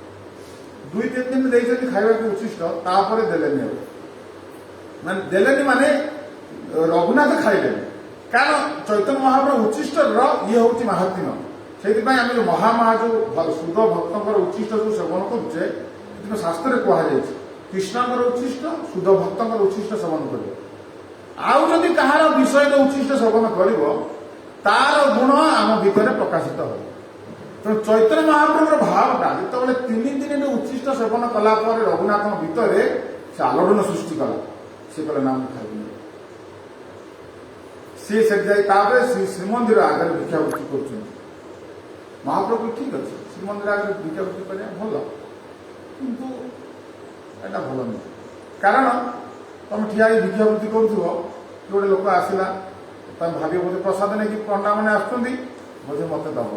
2-3 दिन ଦେଇଛନ୍ତି ଖାଇବାକୁ ଉଚ୍ଛିଷ୍ଟ, ତାପରେ ଦେଲେନି ଆଉ, ମାନେ ଦେଲେନି ମାନେ ରଘୁନାଥ ଖାଇଲେନି। କାରଣ ଚୈତନ୍ୟ ମହାପ୍ରଭୁ ଉଚ୍ଛିଷ୍ଟର ଇଏ ହଉଛି ମାହାତ୍ମ୍ୟ। ସେଇଥିପାଇଁ ଆମେ ଯୋଉ ଯୋଉ ଶୁଦ୍ଧ ଭକ୍ତଙ୍କର ଉଚ୍ଛିଷ୍ଟ ଯୋଉ ସେବନ କରୁଛେ, ସେଥିପାଇଁ ଶାସ୍ତ୍ରରେ କୁହାଯାଇଛି କୃଷ୍ଣଙ୍କର ଉଚ୍ଛିଷ୍ଟ, ଶୁଦ୍ଧ ଭକ୍ତଙ୍କର ଉଚ୍ଛିଷ୍ଟ ସେବନ କରିବ। ଆଉ ଯଦି କାହାର ବିଷୟର ଉଚ୍ଛିଷ୍ଟ ସେବନ କରିବ, ତାର ଗୁଣ ଆମ ଭିତରେ ପ୍ରକାଶିତ ହେବ। ତେଣୁ ଚୈତନ୍ୟ ମହାପ୍ରଭୁର ଭାବଟା ଯେତେବେଳେ 3 ଦିନ ଉଚ୍ଛିଷ୍ଟ ସେବନ କଲା ପରେ ରଘୁନାଥଙ୍କ ଭିତରେ ସେ ଆଲୋଡ଼ନ ସୃଷ୍ଟି କଲା। ସେ କହିଲେ ନା ମୁଁ ଖାଇବିନି। ସିଏ ସେଠି ଯାଇ ତାପରେ ଶ୍ରୀମନ୍ଦିର ଆଗରେ ଭିକ୍ଷାବୃତ୍ତି କରୁଛନ୍ତି। ମହାପ୍ରଭୁ ଠିକ ଅଛି, ଶ୍ରୀମନ୍ଦିର ଆଗରେ ଭିକ୍ଷାବୃତ୍ତି କରିବା ଭଲ, କିନ୍ତୁ ଏଟା ଭଲ ନୁହେଁ। କାରଣ ତମେ ଠିଆ ହେଇ ଭିକ୍ଷାବୃତ୍ତି କରୁଥିବ, ଗୋଟେ ଲୋକ ଆସିଲା, ତମେ ଭାବିବ ବୋଧେ ପ୍ରସାଦ ନେଇକି ପଣ୍ଡାମାନେ ଆସୁଛନ୍ତି, ବୋଧେ ମତେ ଦବ,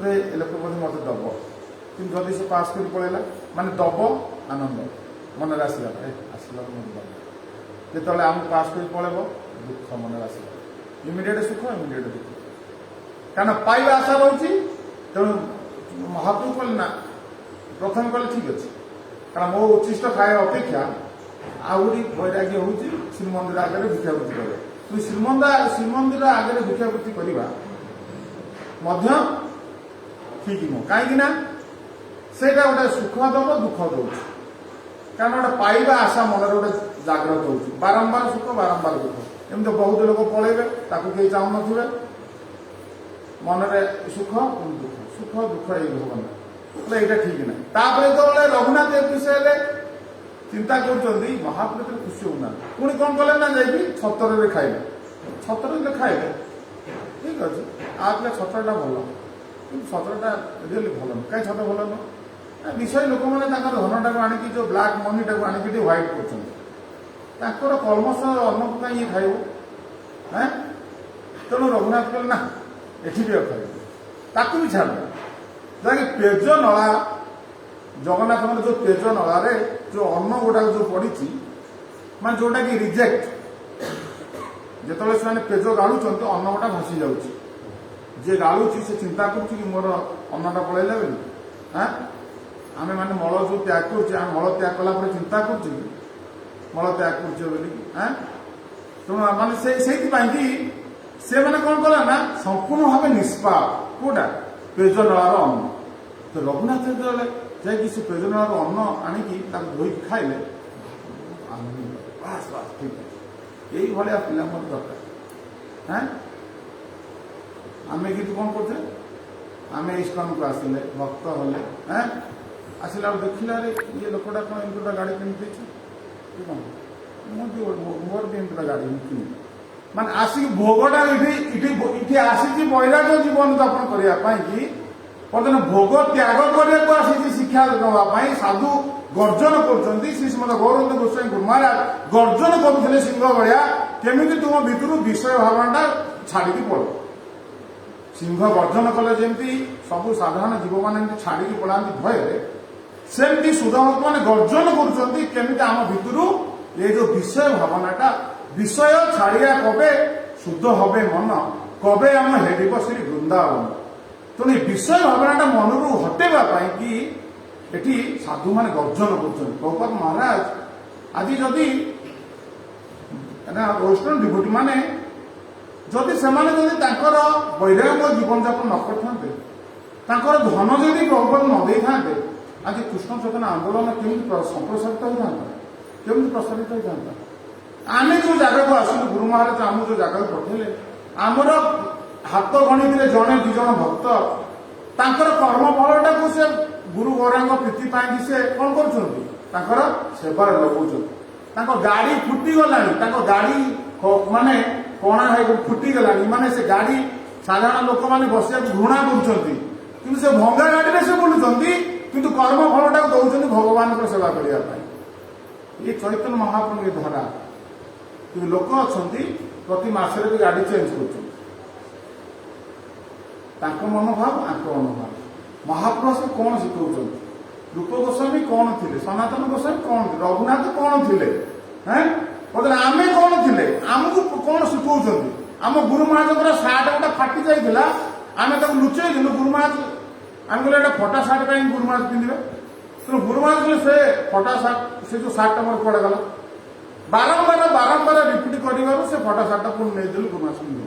ଏ ଲୋକ ବୋଧେ ମତେ ଦବ। କିନ୍ତୁ ଯଦି ସେ ପାସ୍ କରି ପଳେଇଲା, ମାନେ ଦବ ଆନନ୍ଦ ମନରେ ଆସିଲା, ଆସିଲା ମନେ ଦବ। ଯେତେବେଳେ ଆମକୁ ପାସ୍ କରି ପଳେଇବ, ଦୁଃଖ ମନରେ ଆସିଲା। ଇମିଡିଏଟ୍ ସୁଖ, ଇମିଡିଏଟ୍ ଦୁଃଖ, କାରଣ ପାଇବା ଆଶା ରହୁଛି। ତେଣୁ ମହାପ୍ରଭୁ କହିଲେ ନା, ପ୍ରଥମେ କହିଲେ ଠିକ ଅଛି, କାରଣ ମୋ ଉଚ୍ଛିଷ୍ଟ ଖାଇବା ଅପେକ୍ଷା ଆହୁରି ବୈରାଗ୍ୟ ହଉଛି ଶ୍ରୀମନ୍ଦିର ଆଗରେ ଭିକ୍ଷାବୃତ୍ତି କରିବା। କିନ୍ତୁ ଶ୍ରୀମନ୍ଦିର ଆଗରେ ଭିକ୍ଷାବୃତ୍ତି କରିବା ମଧ୍ୟ ଠିକ ନୁହଁ। କାହିଁକି ନା ସେଇଟା ଗୋଟେ ସୁଖ ଦବ, ଦୁଃଖ ଦଉଛି। କାରଣ ଗୋଟେ ପାଇବା ଆଶା ମନରେ ଗୋଟେ ଜାଗ୍ରତ ହଉଛି, ବାରମ୍ବାର ସୁଖ, ବାରମ୍ବାର ଦୁଃଖ। ଏମିତି ବହୁତ ଲୋକ ପଳେଇବେ, ତାକୁ କେହି ଚାହୁଁନଥିବେ, ମନରେ ସୁଖ ଦୁଃଖ, ସୁଖ ଦୁଃଖ ଏଇ ଭାବନା, ଏଇଟା ଠିକ ନାହିଁ। ତାପରେ ଯେତେବେଳେ ରଘୁନାଥ ଏ ବିଷୟରେ ଚିନ୍ତା କରୁଛନ୍ତି, ମହାପ୍ରଭୁ ଖୁସି ହଉନାହାନ୍ତି। ପୁଣି କଣ କଲେ ନା, ଯାଇକି ଛତରରେ ଖାଇଲେ। ଛତରରେ ଖାଇଲେ ଠିକ ଅଛି, ଆପରେ ଛତରଟା ଭଲ, କିନ୍ତୁ ଛତରଟା ରିଅଲି ଭଲ ନୁହଁ। କାହିଁ ଛତର ଭଲ ନୁହଁ? ବିଷୟ ଲୋକମାନେ ତାଙ୍କର ଧନଟାକୁ ଆଣିକି, ଯୋଉ ବ୍ଲାକ୍ ମନିଟାକୁ ଆଣିକି ଟିକେ ହ୍ୱାଇଟ୍ କରୁଛନ୍ତି। ତାଙ୍କର କର୍ମଶ ଅନ୍ନକୁ କାହିଁ ଇଏ ଖାଇବ? ତେଣୁ ରଘୁନାଥ କହିଲେ ନା, ଏଠି ବି ଆଉ ଖାଇବ, ତାକୁ ବି ଛାଡ଼ିବ। ଯାହାକି ପେଜ ନଳା, ଜଗନ୍ନାଥଙ୍କର ଯୋଉ ପେଜ ନଳାରେ ଯୋଉ ଅନ୍ନ ଗୁଡାକ ଯୋଉ ପଡିଛି, ମାନେ ଯୋଉଟା କି ରିଜେକ୍ଟ, ଯେତେବେଳେ ସେମାନେ ପେଜ ଗାଳୁଛନ୍ତି ଅନ୍ନ ଗୁଡା ଭାସି ଯାଉଛି। ଯିଏ ଗାଳୁଛି ସେ ଚିନ୍ତା କରୁଛି କି ମୋର ଅନ୍ନଟା ପଳେଇଲା ବୋଲି। ଆମେ ମାନେ ମଳ ଯୋଉ ତ୍ୟାଗ କରୁଛେ, ଆମେ ମଳ ତ୍ୟାଗ କଲା ପରେ ଚିନ୍ତା କରୁଛେ କି ମଳ ତ୍ୟାଗ କରୁଛେ ବୋଲି। ତେଣୁ ମାନେ ସେଇଥିପାଇଁ କି ସେମାନେ କଣ କଲେ ନା, ସମ୍ପୂର୍ଣ୍ଣ ଭାବେ ନିଷ୍ପାପ କୋଉଟା ପେଜ ନଳାର ଅନ୍ନ। ତ ରଘୁନାଥ ଯେତେବେଳେ ଯାଇକି ସେ ପେଜ ନଳାର ଅନ୍ନ ଆଣିକି ତାକୁ ଧୋଇକି ଖାଇଲେ, ବାସ୍ ବାସ୍ ଠିକ ଅଛି, ଏଇଭଳିଆ ପିଲା ମୋର ଦରକାର। ଆମେ କିନ୍ତୁ କଣ କରୁଛେ, ଆମେ ଇସ୍କନକୁ ଆସିଲେ, ଭକ୍ତ ହେଲେ, ଆସିଲା ବେଳକୁ ଦେଖିଲା, ରେ ଇଏ ଲୋକଟା କଣ ଏମିତି ଗୋଟେ ଗାଡ଼ି କିଣି ଦେଇଛି, କଣ ମୋର ବି ଏମିତି ଗୋଟେ ଗାଡ଼ି କିଣି, ମାନେ ଆସିକି ଭୋଗଟା ଏଠି ଆସିଛି ବୈରାଗ୍ୟ ଜୀବନ ଯାପନ କରିବା ପାଇଁ କି, ବର୍ତ୍ତମାନ ଭୋଗ ତ୍ୟାଗ କରିବାକୁ ଆସିଛି ଶିକ୍ଷା ଦେବା ପାଇଁ। ସାଧୁ ଗର୍ଜନ କରୁଛନ୍ତି, ଶ୍ରୀ ଶ୍ରୀମଦ ଗୌରାଙ୍ଗ ଗୋସ୍ୱାମୀ ଗୁରୁ ମହାରାଜ ଗର୍ଜନ କରୁଥିଲେ ସିଂହ ଭଳିଆ, କେମିତି ତୁମ ଭିତରୁ ବିଷୟ ଭାବନାଟା ଛାଡ଼ିକି ପଳେଇବ। ସିଂହ ଗର୍ଜନ କଲେ ଯେମିତି ସବୁ ସାଧାରଣ ଜୀବମାନେ ଏମିତି ଛାଡ଼ିକି ପଳାନ୍ତି ଭୟରେ, ସେମିତି ସୁଧଭକ୍ତ ମାନେ ଗର୍ଜନ କରୁଛନ୍ତି, କେମିତି ଆମ ଭିତରୁ ଏ ଯୋଉ ବିଷୟ ଭାବନାଟା, ବିଷୟ ଛାଡ଼ିବା କବେ ଶୁଦ୍ଧ ହବେ ମନ, କବେ ଆମ ହେଡ଼ିବ ଶ୍ରୀ ବୃନ୍ଦାବନ। ତେଣୁ ଏ ବିଷୟ ଭାବନାଟା ମନରୁ ହଟେଇବା ପାଇଁ କି ଏଠି ସାଧୁମାନେ ଗର୍ଜନ କରୁଛନ୍ତି। ପ୍ରଭୁପାଦ ମହାରାଜ ଆଜି ଯଦି ବୈଷ୍ଣବ ଡିଭୋଟି ମାନେ ଯଦି ସେମାନେ ଯଦି ତାଙ୍କର ବୈରାଗ୍ୟ ଜୀବନଯାପନ ନ କରିଥାନ୍ତେ, ତାଙ୍କର ଧନ ଯଦି ପ୍ରଭୁପାଦ ନ ଦେଇଥାନ୍ତେ, ଆଜି କୃଷ୍ଣ ଚେତନା ଆନ୍ଦୋଳନ କେମିତି ସମ୍ପ୍ରସାରିତ ହୋଇଥାନ୍ତା, କେମିତି ପ୍ରସାରିତ ହୋଇଥାନ୍ତା? ଆମେ ଯୋଉ ଜାଗାକୁ ଆସିଲୁ, ଗୁରୁ ମହାରାଜ ଆମକୁ ଯୋଉ ଜାଗାକୁ ପଠେଇଲେ, ଆମର ହାତ ଗଣିଥିଲେ ଜଣେ 2 ଜଣ ଭକ୍ତ, ତାଙ୍କର କର୍ମଫଳଟାକୁ ସେ ଗୁରୁ ଗୌରାଙ୍କ ପ୍ରୀତି ପାଇଁକି ସେ କଣ କରୁଛନ୍ତି, ତାଙ୍କର ସେବାରେ ଲଗାଉଛନ୍ତି। ତାଙ୍କ ଗାଡି ଫୁଟିଗଲାଣି, ତାଙ୍କ ଗାଡି ମାନେ କଣା ହେଇକି ଫୁଟିଗଲାଣି, ମାନେ ସେ ଗାଡି ସାଧାରଣ ଲୋକମାନେ ବସିବାକୁ ଘୃଣା କରୁଛନ୍ତି, କିନ୍ତୁ ସେ ଭଙ୍ଗା ଗାଡିରେ ସେ ବୁଲୁଛନ୍ତି, କିନ୍ତୁ କର୍ମଫଳଟାକୁ ଦଉଛନ୍ତି ଭଗବାନଙ୍କର ସେବା କରିବା ପାଇଁ। ଏ ଚୈତନ୍ୟ ମହାପ୍ରଭୁ ଧରା। କିନ୍ତୁ ଲୋକ ଅଛନ୍ତି ପ୍ରତି ମାସରେ ବି ଗାଡି ଚେଞ୍ଜ କରୁଛନ୍ତି, ତାଙ୍କ ମନୋଭାବ ଆଙ୍କ ମନୋଭାବ। ମହାପ୍ରଭୁ ସେ କଣ ଶିଖଉଛନ୍ତି? ରୂପ ଗୋସ୍ୱାମୀ କଣ ଥିଲେ, ସନାତନ ଗୋସ୍ୱାମୀ କଣ ଥିଲେ, ରଘୁନାଥ କଣ ଥିଲେ, ଆମେ କଣ ଥିଲେ, ଆମକୁ କଣ ଶିଖଉଛନ୍ତି? ଆମ ଗୁରୁ ମହାରାଜଙ୍କର ସାର୍ଟ ଗୋଟେ ଫାଟି ଯାଇଥିଲା, ଆମେ ତାକୁ ଲୁଚେଇଥିଲୁ। ଗୁରୁ ମହାରାଜ आम कहले फटा सार्ट कहीं गुरु महाराज पिंधे तेणु गुरु महाराज कहले से फटा सार्ट से जो सार्टा मोर कड़े गला बारंबार बारंबार रिपिट कर से फटा सार्टा पुणी नहीं गुरु महाराज पिंधे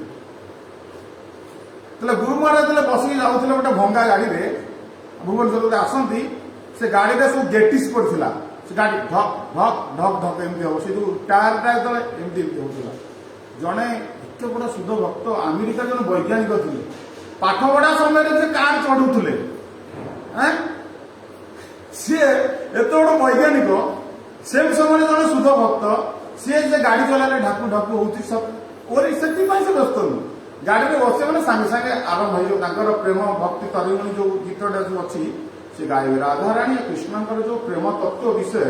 तेल गुरु महाराज जो बसिक जाऊे गोटे भंगा गाड़ी में भुवनेश्वर आसती से गाड़ी में सब गेटिस पड़ा से गाड़ी धक धक धक धक एमती हम से जो टायरटा जो एमती होता जड़े एत बड़ा शुद्ध भक्त अमेरिका जन वैज्ञानिक थे पाठ पढ़ा समय से कार चढ़ुले सी एत बड़ वैज्ञानिक से समय जन शुद्ध भक्त सी गाड़ी चलाने ढाकू ढाकू हो से व्यस्त नु गाड़ी में बसे मैंने सांगे सांगे आरंभ हो प्रेम भक्ति तरिणी जो गीतटा जो अच्छी से गाय राधाराणी कृष्णकर जो प्रेम तत्व विषय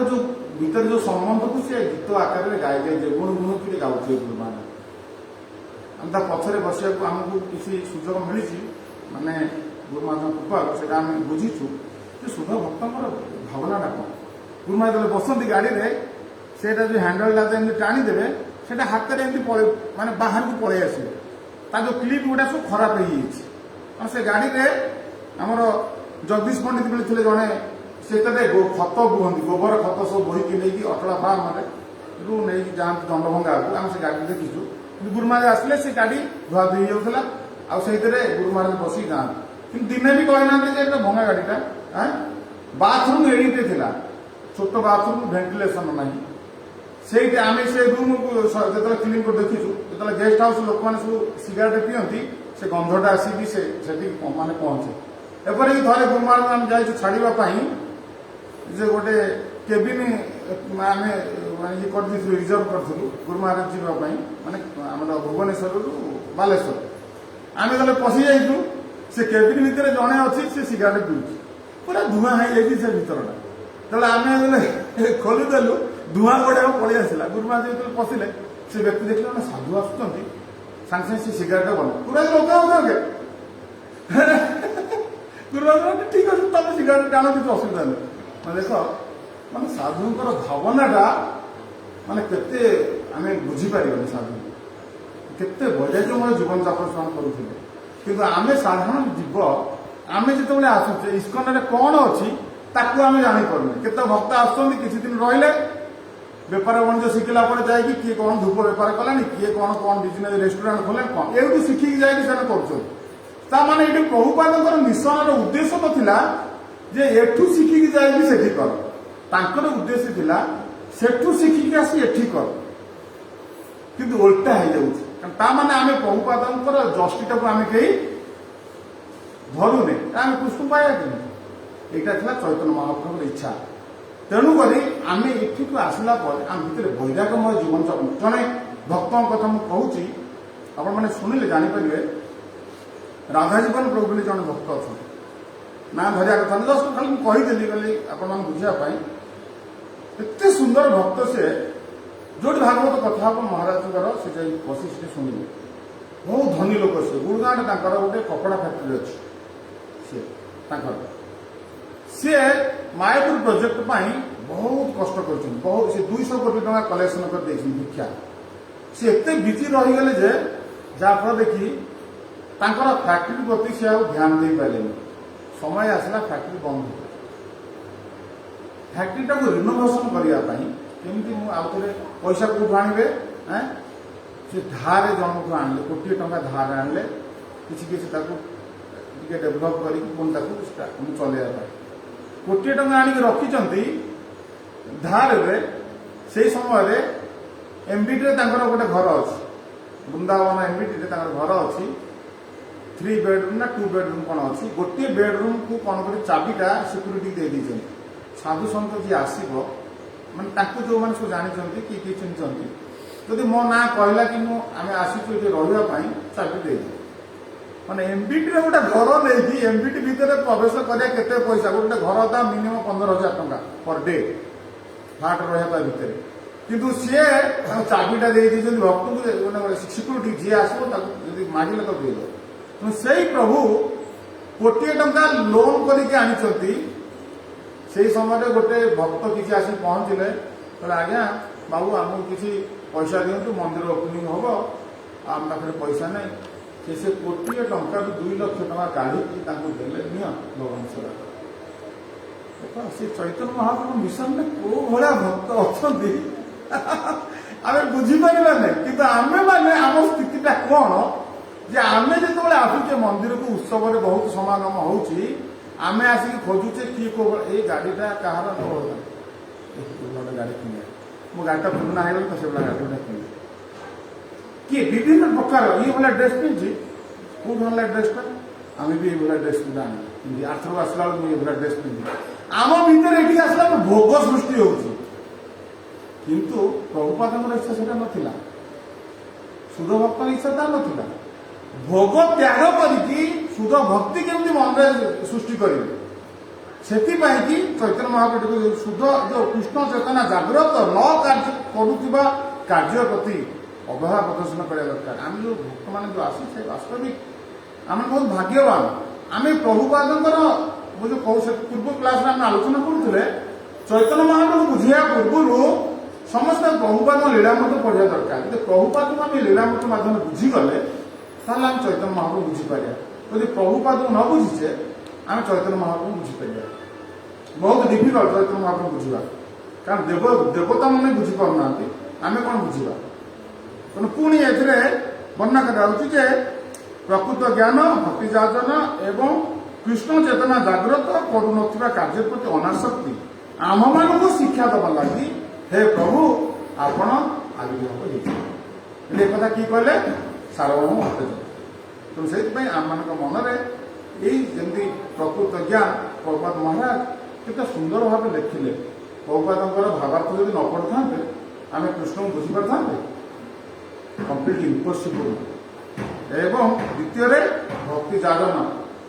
जो भीतर जो संबंध को सी गीत आकार में गाय गाए गुण गुण कि गाँचे गुरुमान आम पछरे बसा आमको किसी सुजोग मिली माने गुरुमान कृपा से आम बुझीचु शुद्ध भक्त भावनाटा कौन गुरुमान जो बसती गाड़ी में से जो हैंडलटा जमी टाणीदे से हाथ में एमती माने बाहर को पलि आस जो क्लिप गुड़ा सब खराब हो से गाड़ी में आमर जगदीश पंडित मिलते जड़े से खत बुहती गोबर खत सब बोहीकी नहीं अटला फार्म नहीं जाती दंडभंगा को आम से गाड़ी देखीचु गुरु महाराज आसले से गाड़ी धुआ धुई होता आते गुरु महाराज बसिक जाती कि दिने भी कहना भंगा गाड़ीटा बाथरूम एडिटे थी छोट बाथरूम भेंटिलेसन ना से आम से रूम को जो क्लीन कर देखीचु जो गेस्ट हाउस लोक मैंने सब सिगारेट पीती से गंधटा आसिक से माने पहुंचे एपरिक थे गुरु महाराज आम जाइए छाड़ापी जे गोटे केबिन आम ये कर रिजर्व करूँ गुरु महाराज जावाई माने आम भुवनेश्वर बालेश्वर आम जो पशि जाइलु से केबिन भितर जड़े अच्छी से सिगारेट पीऊँ पूरा धूआं हो से भितरटा तेल आम खोलीदेलु धूआं गुड़ा पलि आसला गुरु महाराज जो पशिले से व्यक्ति देखले मैंने साधु आसुच्च सागे सागे से सिगारेट बंद पूरा लोक गुरु महाराज ठीक अच्छे तुम सिगारेट टाण किसी असुविधा नहीं मैं देख माने साधुंकर भावनाटा माने केते आमे बुझीपार साधु केते वैराग्यमय जीवन जापन से करुले कि आमे साधारण जीव आमे जो आसुचे इस्कन कौन अच्छी ताकू आमे जापारे केते भक्त आसुच्च किसी दिन रहिले बेपार वाणिज्य शिखला जाकि किए कौन धूप बेपार कलानी किए कौन कौन बिजनेस रेस्टोरेंट खोले कौन ये शिखिकी जाकि कर माने ये प्रभुपादर मिशन उद्देश्य तो थिला जे एठू शिखिकी जाकि सेठी कर तांकर उद्देश्य थिला सेठू शिखिकी आसी एठी कर किंतु उल्टा हो जाउछि ता माने आमे प्रभुपादर जस्टिटा को आमे कहीं धरुने आमे पुष्प पाया कि एटा थिला चैतन्य महाप्रभुर इच्छा तेणुक आम ये आसला आम भितर वैराग्यमय जीवन जापन जड़े भक्त कथा मुझे कहूँ आपण मैंने शुणिले जानीपारे राधाजीवन प्रभु बोली जड़े भक्त अच्छा ना धरिया कथा जस्ट खाली कहीदेली गली आपण बुझापी एत सुंदर भक्त से जो भागवत कथा हम महाराज से जाए बसी से शुणिले बहुत धनी लोक से गुड़गाँव गोटे कपड़ा फैक्ट्री अच्छी सी मायापुर प्रोजेक्ट बहुत कष्ट कर बहुत से 200 कोटी टका कलेक्शन कर भिक्षा सी एत बिजी रहीगले जे जहाँफल कि फैक्ट्री प्रति सी ध्यान दे पारे समय आसला फैक्ट्री बंद हो फैक्ट्रीटा को रिनोवेशन करने केमती मुझे पैसा कौटू आणवे से धार जन को आणले कोटी टका धार आणले किसी डेभलप कर चलैया कोटी टका आणिक रखी धार से समय एमबीटी गोटे घर अच्छी वृंदावन एमबीटी घर अच्छी 3 बेडरूम ना 2 बेडरूम कौन अच्छी गोटे बेडरूम को कौन कर चाबीटा सिक्यूरीटी दे दी साधु सन्त जी आसो मैंने जो मैंने सब जानते किए चिन्हती जदि मो ना कहला कि आम आसीचु ये रही चाबी दे मैंने एमबीटी गोटे घर नहीं एमबीटी भितर प्रवेश करा केते पैसा गोटे घर दाम मिनिमम 15,000 टंका पर डे फ्लाट रहा भितर किंतु सी चाबीटा दे भक्त को सिक्यूरीटी जी आसो मागिले तो दे तेणु से प्रभु कोटी टंका लोन करके से समय गोटे भक्त किसी आसी पहुँचले कहले आज्ञा बाबू आमको किसी पैसा दिंतु मंदिर ओपनिंग हम आम पाखे पैसा नहीं से कोटिए टंका 2 लाख टका काढ़ी देले निय भगवान सेवा देखो से चैतन्य महाप्रभु मिशन में को भला भक्त अच्छा आमे बुझीपार ना कि आमे मैंने आम स्थितिटा कौन जे आमे जो आसुचे मंदिर को उत्सव में बहुत समागम होची आमे आसिक खोजुचे किए को ए गाड़ीटा कहार गोटे गाड़ी किने मो गाड़ीटा पुराना है तो से गाड़ी किने किए विभिन्न प्रकार ये भाला ड्रेस पिंधि कौ भाला ड्रेसटा आम भी ये ड्रेस पिंधि आर्थर आसला ये ड्रेस पिंधि आम भीतर ये आसला भोग सृष्टि होची किंतु प्रभुपादर इच्छा से नाला शुद्ध भक्त इच्छा ता नाला भोग त्याग करके शुद्ध भक्ति केमती मन में सृष्टि करेंगे से चैतन्य महाप्रभु शुद्ध जो कृष्ण चेतना जागृत न कार्य करुवा कार्य प्रति अवहेला प्रदर्शन करा दरकार आम जो भक्त मान जो आसी वास्तविक आम बहुत भाग्यवान आम प्रभुपादर जो पूर्व क्लास में आलोचना करुले चैतन्य महाप्रभु बुझा पूर्व समस्त प्रभुपाद लीलामृत पढ़ा दरकार जब प्रभुपाद को आम लीलामृत माध्यम बुझीगले ताल आम चैतन्य महाप्रभु बुझीपर यदि प्रभुपाद को न बुझीचे आम चैतन्य महाप्रभु बुझीपर बहुत डिफिकल्ट चैतन्य महाप्रभु बुझा कारण देवता मैंने बुझीपार ना आम कौन बुझा तेणु पुणी वर्णना कराऊँचे प्रकृत ज्ञान भक्ति जाचन एवं कृष्ण चेतना जागृत करुन कार्य प्रति अनासक्ति आम मान शिक्षा दबा लगी हे प्रभु आपण आविर्भाव एक कि कहले सार्वभौम भक्त तेणु से आम मान मनरे यही प्रकृत ज्ञान प्रभुपाद महाराज केते सुंदर भाव लिखिले प्रभुपादर भावार्थ जब न पढ़ी था आम कृष्ण को बुझीपार था कम्प्लीट इम्पॉसिबल एवं द्वितीय भक्ति जागरण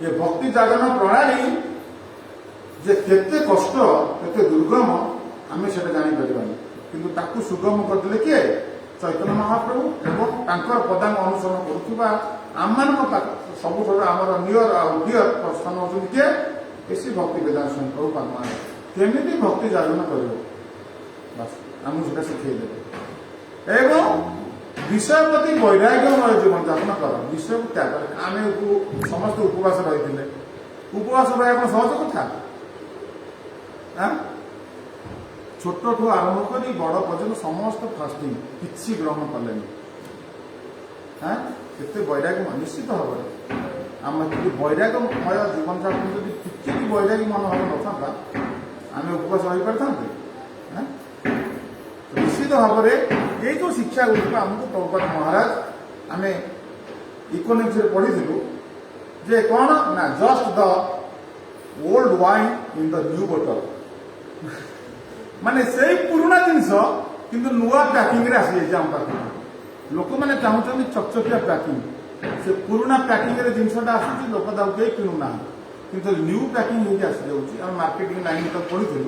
ये भक्ति जागरण प्रणाली जे केते कष्ट केते दुर्गम आम से जापर किंतु ताकू सुगम करदे किए चैतन्य महाप्रभु एवं तांकर पदांग अनुसरण करुवा आम मान सब आमर नियर डियर पर्सन होती किए बेसी भक्ति वेदांत स्वामी प्रभुपाद महाराज केमी भक्ति जागरण कर बस आमको से शिखेदे एवं विषय प्रति वैराग्य जीवन जापन कर विषय को त्याग आम समस्त उपवास रही उपवास रहा कौन सहज कथा छोट ठू आरंभ कर बड़ पर्यटन समस्त फास्टिंग किसी ग्रहण कले केते वैराग्य निश्चित भाव आम वैराग्यमय जीवन जापन जब किसी भी वैराग्य मनोभाव न था आम उपवास रही पारि निश्चित भाव ये जो शिक्षा गुड़िक आमको प्रभुपाद महाराज आम इकोनॉमिक्स पढ़ी जे कौन ना just the old wine in the new bottle माने से पुराना जिनस किंतु नुआ पैकिंग रे आसी जाम पाखु लोक मैंने चाहूँ चकचकिया पैकिंग से पुराना पैकिंग रे जिनसटा आसी लोक दाऊ के किणु ना किंतु न्यू पैकिंग होगी आसी जाउची हम मार्केटिंग लाइन तो पढ़ी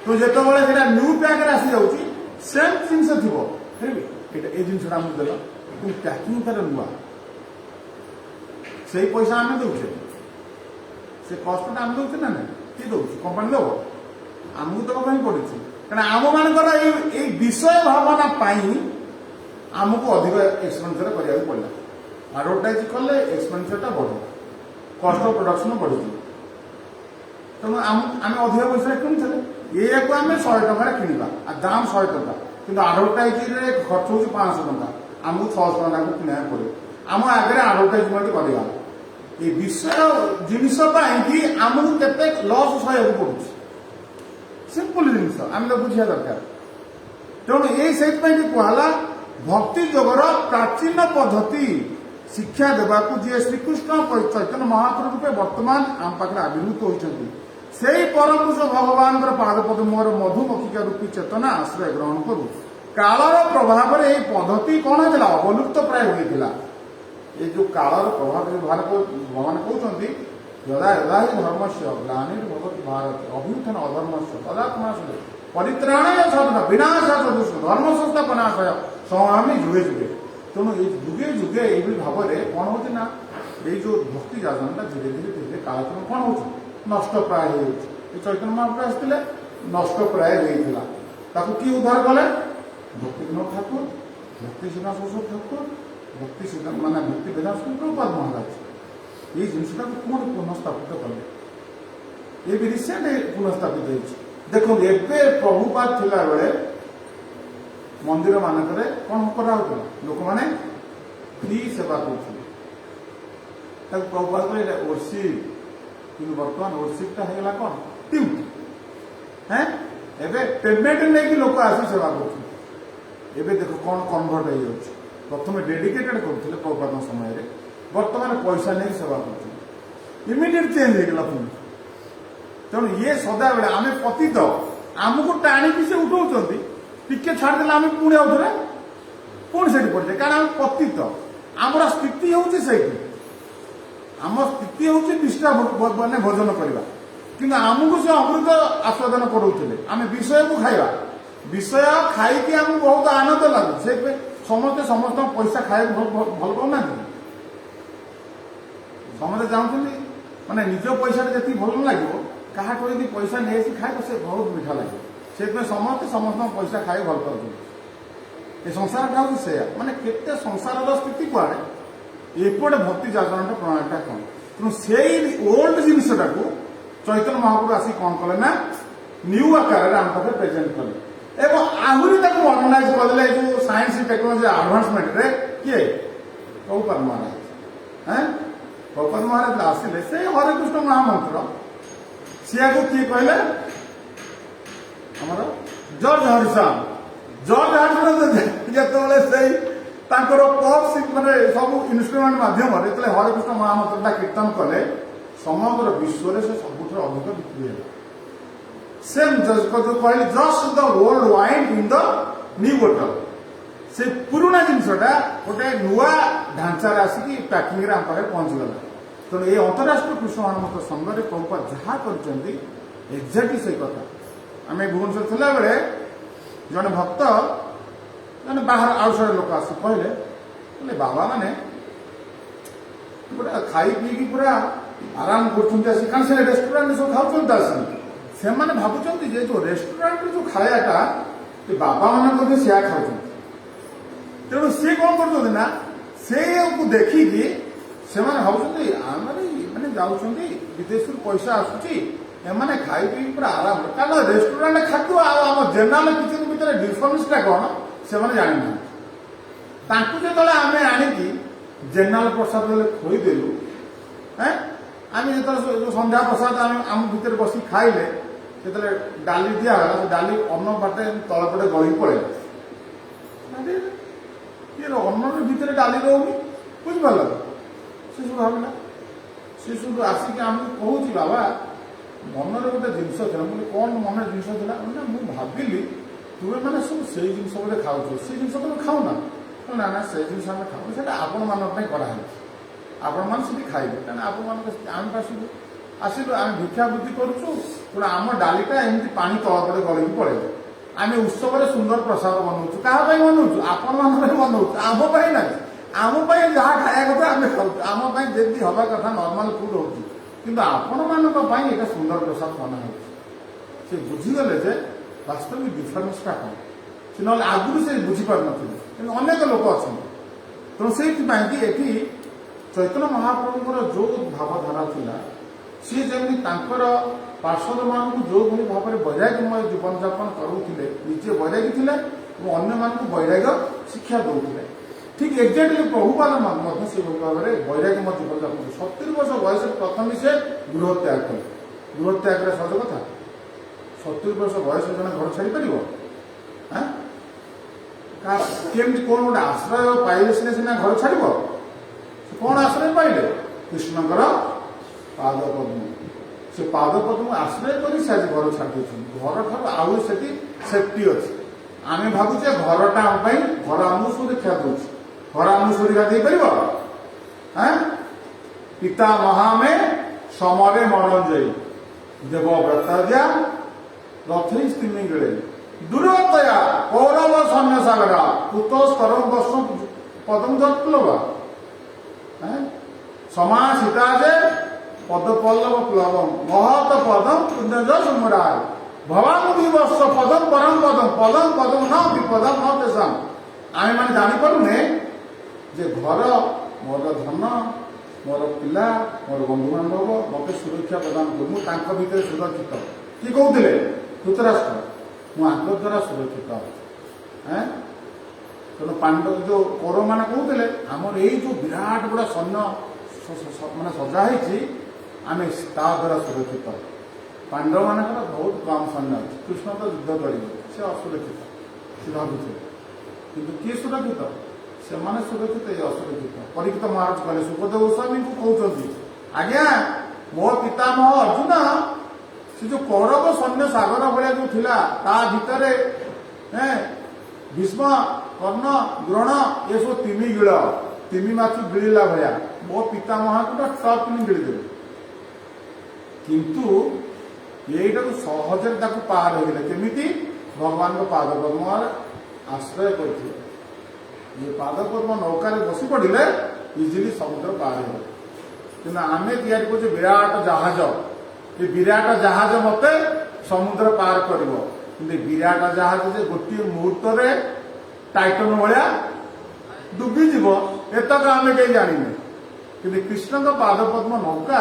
तो जेत बळे सेटा न्यू पैक रे आसी जाउची सेम जिनस थिबो फिर ए जिनसटा हम देला कि पैकिंग तार नुआ से पैसा आम दौचे से कष्टा आम दौचे ना किए दौर कंपानी दब आमको देवाई पड़ी क्या आम मान विषय भावना आमको अधिक एक्सपेंडिचर कराया पड़ा एडवर्टाइज कले एक्सपेंडिचरटा बढ़े कस्ट ऑफ प्रोडक्शन बढ़ी तेणु आम अधिक पैसा किणुले ये को आम 100 टका किणवा दाम 100 टका कि एडवर्टाइज खर्च हो 500 टका आमको 600 टका को किना पड़े आम आगे एडवर्टाइजमेंट करवा ये विषय जिनस आमको केते लॉस सहयोग पड़ुଛି सिंपल जिनस आम बुझा दरकार तेणु ये कहला भक्ति जोगर प्राचीन पद्धति शिक्षा देवा जी श्रीकृष्ण चैतन्य महाप्रभु के वर्तमान आम पाखे आविर्भूत होती से परम पुरुष भगवान पादपद मोर मधुमक्षिका रूपी चेतना आश्रय ग्रहण करू कालर प्रभाव में यह पद्धति कौन होता अवलुप्त प्राय होता ये जो कालर प्रभाव भगवान कहते यदा यदा ही धर्म से ग्लानिर्भवति भारत अभ्युत्थान अधर्म से तदात्मना परित्राणाय साधना विनाशाय दुष्ट धर्म संस्थापनाशय स्वामी जुगे जुगे तेणु ये जुगे जुगे ये भाव में कौन होना ये जो भक्ति जागरणटा धीरे धीरे धीरे कालक्रम कौन हो नष्ट प्राय हो चैतन्य महाप्रभु आसते नष्ट प्राय होता किए उद्धार कले भक्तिविनोद ठाकुर भक्ति श्रीनिवास ठाकुर भक्ति सिद्धांत माने भक्ति वेदांत प्रभुपाद महाराज ये जिनटा पुणी पुनस्थापित कले ये भी रिसेंट पुनस्थापित होती देखो एबे प्रभुपाद थिला बेले मंदिर मानक कौन करा लोक मैंने फ्री सेवा करते प्रभुपाद कहले वर्शिप कि बर्तमान वर्शिपटा होगा कौन ड्यूटी हैं एबे पेमेंट नहीं लोक आसी सेवा करते देख कौन कन्भर्ट हो प्रथम डेडिकेटेड करते प्रभुपाद समय बर्तमान पैसा नहीं सेवा करते इमिडिएट चेंज होगा पुणी तेणु ये सदा बेले आम पतित आमको टाणिकी से उठाऊँ टिके छाड़देला आम पुणी आउे पुणी से पड़े कारण आम पतित आमर स्थिति हूँ आम स्थिति हूँ निष्ठा मैंने भोजन करवा कि आमको से अमृत आस्वादन कराऊे आम विषय को खाइबा विषय खाई आमको बहुत आनंद लगे से समस्ते समस्त पैसा खाए भल पाऊना समस्ते चाहते माने निज पैसा जी भल लगे क्या यदि पैसा नहीं खाए से बहुत मीठा लगे से समस्ते समस्त पैसा खाई भल पाते ये संसार टा हूँ से मैंने केते संसार स्थिति कुआड़े एपटे भक्ति जागरण प्रणालीटा कौन तेणु से ओल्ड जिनटा को चैतन्य महाप्रभु आसिक कौन कले ना न्यू आकार आम पाखे प्रेजेंट कले एवं आहरी मॉडर्नाइज करदे जो साइंस टेक्नोलोजी आडभांसमेंट रे किए प्रभुपाद महाराज हैं प्रभुपाद महाराज आसिले से हरे कृष्ण महामंत्र सी किए कहले आमर जॉर्ज हरिसन जिते से पॉप माने सब इन्स्ट्रुमेंट माध्यम जो हरे कृष्ण महामंत्रटा कीर्तन कले समग्र विश्व से सबुठ अधिक बिक्री है सेम जो कहले just the old wine in the new bottle से पुराना जिनसटा गोटे नुआ ढांचार आसिक पैकिंग आम पाखे पहुंचीगला तेणु ये अंतरराष्ट्रीय कृष्ण महामंत्र संघरे प्रभुपाद जहाँ करते एक्जाक्टली से कथा आम भुवनेश्वर थिला बेले जड़े भक्त जड़े बाहर आउटसाइड लोक आस कहले बाबा माने गोटे खाई पी पूरा आराम कर रेस्टोरेंट सब खाऊँ से भावुं जो रेस्टोरेंट जो खायाटा बाबा मान से खाऊ तेणु सी कौन करना से देखिकी से भावुं मैंने जाऊँ विदेश पैसा आसूची एमाने खाई पी पूरा आराम कारण रेस्टोरेंट खाद्य आम जेनराल किचन भितर डिफरेन्सटा कौन से जाना जो आम आणिकी जेनराल प्रसाद खोईदेलु आम जो संध्या प्रसाद आम भितर बस खाइले से डाली दिगला डाली अन्न बाटे तलपटे गली पड़े ये अन्न भितर डाली रोनी बुझिपार से सब भावना सी सब आसिक आम कहूँ बाबा मनर गोटे जिनस कौन मन जिनस मुझे भाविली तुम्हें मैंने सब से जिन खाऊ से जिन तुम खाऊना ना ना से जिन खाऊ से आपण मान कराई आपण मान खाइबे क्या आपण मान आम आसिलु आम भिक्षावृत्ति करुचु पूरा आम डालीटा एमती पानी तलपटे गलिकी पड़े आम उत्सव सुंदर प्रसाद बनाऊँ क्या बनाऊँ आपण मान बनाऊँ आम ना आम जहाँ खाया कथा आम खाऊ आम जमी हवा कथा नॉर्मल फुड हो किंतु आपण मान सुंदर प्रसाद बना से बुझीगले जे वास्तविक डिफरेन्सटा कौन से ना आगुरी से बुझीपार ना अनेक लोक अच्छा तेणु से चैतन्य महाप्रभुर जो भावधारा थिला सी जमी पार्षद मान जो भाई भाव में वैराग्यमय जीवन जापन करुले निजे वैरागी थे और अन्य मानक वैराग्य शिक्षा दौले ठीक एक्जाक्टली प्रभुपाद से भाव में वैराग्यमय जीवन जापन 70 वर्ष बयस प्रथम से गृह त्याग कले गृह त्याग सहज कथा 70 वर्ष बयस जन घर छाड़ी पार केमती कौन गोटे आश्रय पाइले सीना घर छाड़ कौन आश्रय पाइले कृष्णकर पादपद्म से पादपद्म आश्रय कर आज घर छाड़ी घर ठार आउ से सेफ्टी अच्छी आम भावुचे घरटा आम घर आमको सब देखा दूसरी घर आमको सुविधा दे पार पिता महामे समरे मनंजयी देव व्रताद्या रथई स्तिमिंगले दूरतया कौरव सैन्य सागरा कुतस्तर वर्ष पदम जत्लवा समासीता जे पद पल्लव प्लवम महत पदम पुण्यज सुमराय भवामुदी वर्ष पदम परम पदम पदम पदम न विपदम न तेषाम आम मैंने जानीपे ଯେ ଘର ମୋର ଧନ ମୋର ପିଲା ମୋର ବନ୍ଧୁବାନ୍ଧବ ମୋତେ ସୁରକ୍ଷା ପ୍ରଦାନ କରୁ ମୁଁ ତାଙ୍କ ଭିତରେ ସୁରକ୍ଷିତ। କିଏ କହୁଥିଲେ? ଧୃତରାଷ୍ଟ୍ର। ମୁଁ ଆଙ୍କ ଦ୍ୱାରା ସୁରକ୍ଷିତ। ତେଣୁ ପାଣ୍ଡବ ଯେଉଁ କୌରବମାନେ କହୁଥିଲେ ଆମର ଏଇ ଯେଉଁ ବିରାଟ ବଡ଼ ସୈନ୍ୟ ମାନେ ସଜା ହେଇଛି ଆମେ ତା ଦ୍ୱାରା ସୁରକ୍ଷିତ। ପାଣ୍ଡବମାନଙ୍କର ବହୁତ କମ୍ ସୈନ୍ୟ ଅଛି, କୃଷ୍ଣ ତ ଯୁଦ୍ଧ କରିବେ, ସେ ଅସୁରକ୍ଷିତ ସେ ଭାବୁଥିଲେ। କିନ୍ତୁ କିଏ ସୁରକ୍ଷିତ? ସେମାନେ ସୁରକ୍ଷିତ, ଏ ଅସୁରକ୍ଷିତ। ପରୀକ୍ଷିତ ମହାରାଜ କହିଲେ ସୁଖଦେବ ଗୋସ୍ୱାମୀଙ୍କୁ କହୁଛନ୍ତି ଆଜ୍ଞା ମୋ ପିତାମହ ଅର୍ଜୁନ ସେ ଯେଉଁ କୌରବ ସୈନ୍ୟ ସାଗର ଭଳିଆ ଯେଉଁ ଥିଲା ତା ଭିତରେ ଭୀଷ୍ମ କର୍ଣ୍ଣ ଦ୍ରୋଣ ଏସବୁ ତିନି ଗିଳ ତିନି ମାଛ ଗିଳିଲା ଭଳିଆ ମୋ ପିତାମହଙ୍କୁ ତ ଟପ୍ କିଣି ଗିଳିଦେବେ। କିନ୍ତୁ ଏଇଟାକୁ ସହଜରେ ତାକୁ ପାର ହେଇଗଲେ କେମିତି? ଭଗବାନଙ୍କ ପାଦ ପଦ୍ମରେ ଆଶ୍ରୟ କରିଥିଲେ। ये पाद पद्म नौकार बसी पड़े इजिली समुद्र पार हो। कि आम या विराट जहाज ये विराट जहाज मत समुद्र पार कर विराट जहाज जे गोटे मुहूर्त टाइटन भाया डुबीज एतक आम कहीं जाने कि कृष्ण पाद पद्म नौका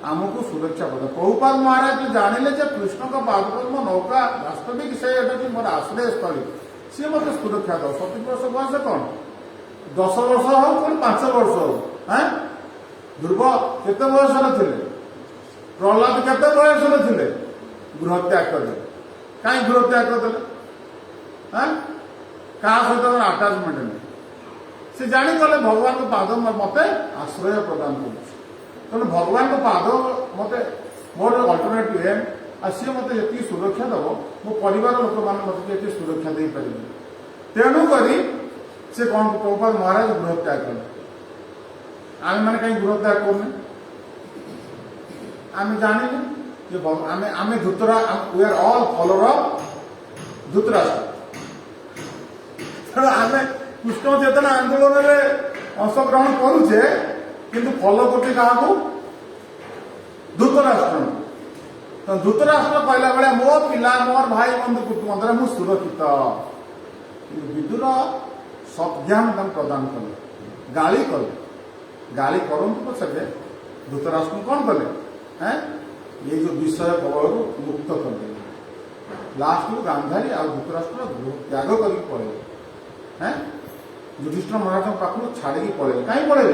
आमको सुरक्षा प्रदान। प्रभुपाद महाराज जो जानिले कृष्ण पाद पद्म नौका वास्तविक से मोर आश्रय स्थली सी मत सुरक्षा दो। 70 वर्ष बयस कौन 10 वर्ष हो कौन 5 वर्ष हो ध्रुव केते बयस थे प्रहलाद केते बयस थे गृह त्याग कर कहीं गृह त्याग करदे क्या सहित आटाचमेंट नहीं से जागले भगवान को पाद मत आश्रय प्रदान कर। भगवान को पाद मत मोर अल्टरनेटिव एम आ सी मत ये सुरक्षा दब मो परिवार लोक मैंने मत ये सुरक्षा दे पारे। तेणुक से कौन प्रभुपाद महाराज गृह त्याग कले। आम मैंने कहीं गृह त्याग करने आम जाने आम धृतरा we are all follower of Dhritarashtra. आम कृष्ण चेतना आंदोलन में अंशग्रहण करुचे किंतु फॉलो करते क्या धृतराष्ट्र। तो धृतराष्ट्र कहला बेले मो पिला मोर भाई बंधु कुटुंब मु सुरक्षित। विदुर सज्ञान प्रदान कले गाली करंतु पछे धृतराष्ट्र कौन कले ये जो विषय प्रबल मुक्त कर लास्ट को गांधारी आ धृतराष्ट्र त्याग कर पड़े युधिष्ठिर महाराज पाखु छाड़ी पड़े कहीं पड़े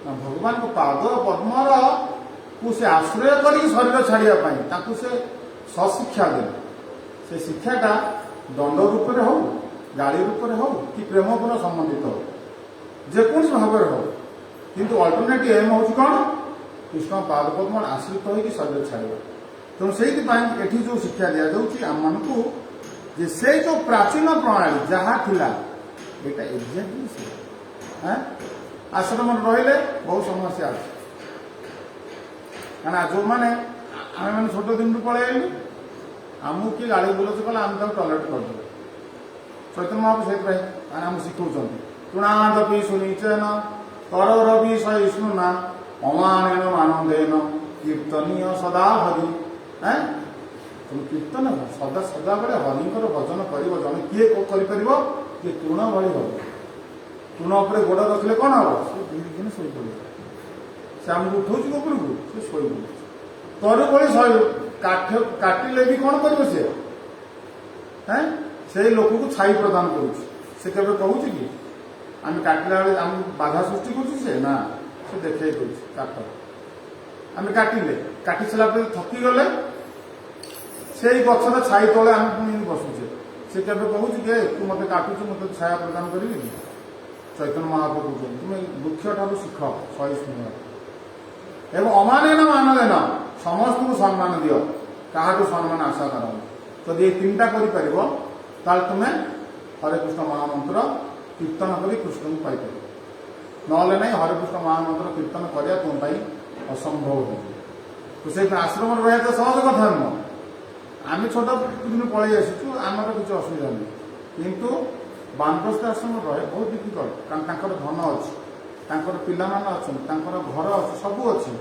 भगवान को पाद पद्मर को से आश्रय कर शरीर छाड़िया से सशिक्षा दे से शिक्षाटा दंड रूप में हो गाड़ी रूप में हो कि प्रेमपूर्ण संबंधित हो जेकोसी भाव में हो किंतु अल्टरनेटिव एम हूँ कौन कृष्ण पाद पद्म आश्रित हो शरीर छाड़ा। तेणु से जो शिक्षा दि जाऊँगी आम मानू से जो प्राचीन प्रणाली जहाँ थिला एटा एक्जाक्टली से आश्रम रहिले बहुत समस्या अच्छे क्या जो मैंने आम मैंने छोट दिन पलि आमको किए गाड़ी बुलाच कले आम टॉयलेट करदे चैतन्य महाप्रभु से आम शिखा तृणादपि सुनिचेन कर रवि सहिष्णुना अमानेन आनंदेन कीर्तनीय सदा हरि तुम कीर्तन सदा सदा बेले हरिंकर भजन कर जन किए कर तृण भाई हम तृण उपर गोड़ रखिले कौन हम से दिन शोई पड़े से आमको उठाऊँ उपरको से शोई पड़े तरु बड़ी काटिले भी कौन कर से लोक को छाई प्रदान कर कहूँ कि आम काटिला बेले आम बाधा सृष्टि कर ना से देखे काट आम काटिले काटि सारा थकी गले से गचर छाई तले आम पुणी बसुचे से कहूँ कि तू मत काटुचु मत छाया प्रदान करी चैतन्य महाप्रभु कहते तुम वृक्ष ठार शिख सहिष्णु एवं अमानेन मानदेन समस्त को सम्मान दियो क्या सम्मान आशा कर जदि ये तीनटा कर तुम्हें हरे कृष्ण महामंत्र कीर्तन कर कृष्ण को पाई ना हरे कृष्ण महामंत्र कीर्तन करा तुम असंभव हो तो से आश्रम रहा तो सहज कथा नुह आम छोट दिन पलि आसचु आमर किसी असुविधा नहीं किंतु बानप्रस्थ आश्रम रहे बहुत डिफिकल्ट कारण धन अच्छी पिला अच्छा घर अच्छे सबू अच्छी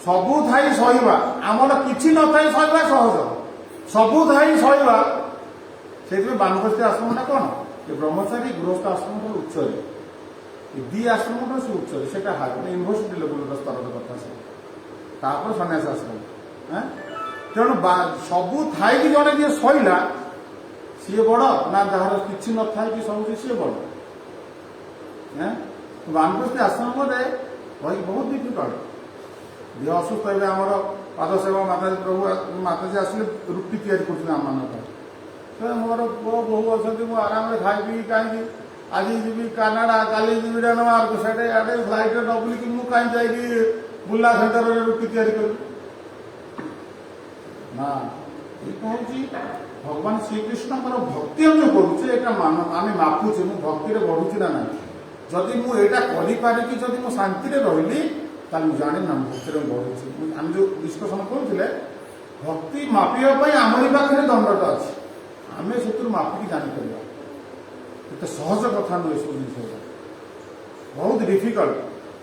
सबू थाई सहवा आमर किसी न था सहवा सहज सबू थाई सहवा से बानप्रस्थ आश्रमटा कौन ये ब्रह्मचारी गृहस्थ आश्रम उच्च ଦି ଆଶ୍ରମ ସେ ଉଚ୍ଚରେ ସେଇଟା ହାଇ ୟୁନିଭର୍ସିଟି ଲେଭେଲର ସ୍ତରର କଥା ସେ ତାପରେ ସନ୍ନ୍ୟାସ ଆଶ୍ରମ ତେଣୁ ସବୁ ଥାଇକି ଜଣେ ଯିଏ ସଇଲା ସିଏ ବଡ ନା ଯାହାର କିଛି ନଥାଇକି ସବୁ ସିଏ ବଡ ବାନପ୍ରସ୍ଥ ଆଶ୍ରମରେ ରହିକି ବହୁତ ଡିଫିକଲ୍ଟ ଦେହ ଅସୁସ୍ଥ ହେବେ ଆମର ପାଦ ସେବା ମାତାଜୀ ପ୍ରଭୁ ମାତାଜୀ ଆସିଲେ ରୁଟି ତିଆରି କରୁଛନ୍ତି ଆମମାନଙ୍କ ପାଇଁ ମୋର ପୁଅ ବୋହୂ ଅଛନ୍ତି ମୁଁ ଆରାମରେ ଖାଇବି କାହିଁକି ଆଜି ଯିବି କାନାଡା କାଲି ଯିବି ଡେନମାର୍କ ସେଠି ଆଡ଼େ ଫ୍ଲାଇଟ୍ରେ ନ ବୁଲିକି ମୁଁ କାହିଁକି ଯାଇକି ବୁର୍ଲା ସେଣ୍ଟରରେ ରୁଟି ତିଆରି କରିବି ନା ଏ କହୁଛି ଭଗବାନ ଶ୍ରୀକୃଷ୍ଣଙ୍କର ଭକ୍ତି ଆମେ କରୁଛେ ଏଇଟା ଆମେ ମାପୁଛେ ମୁଁ ଭକ୍ତିରେ ବଢୁଛି ନା ନାହିଁ ଯଦି ମୁଁ ଏଇଟା କରିପାରିକି ଯଦି ମୁଁ ଶାନ୍ତିରେ ରହିଲି ତାହେଲେ ମୁଁ ଜାଣିନି ନା ଭକ୍ତିରେ ବଢୁଛି ଆମେ ଯୋଉ ଡିସ୍କସନ କରୁଥିଲେ ଭକ୍ତି ମାପିବା ପାଇଁ ଆମରି ପାଖରେ ଦଣ୍ଡଟା ଅଛି ଆମେ ସେଥିରୁ ମାପିକି ଜାଣିପାରିବା ଏତେ ସହଜ କଥା ନୁହେଁ ସବୁ ଜିନିଷ ବହୁତ ଡିଫିକଲ୍ଟ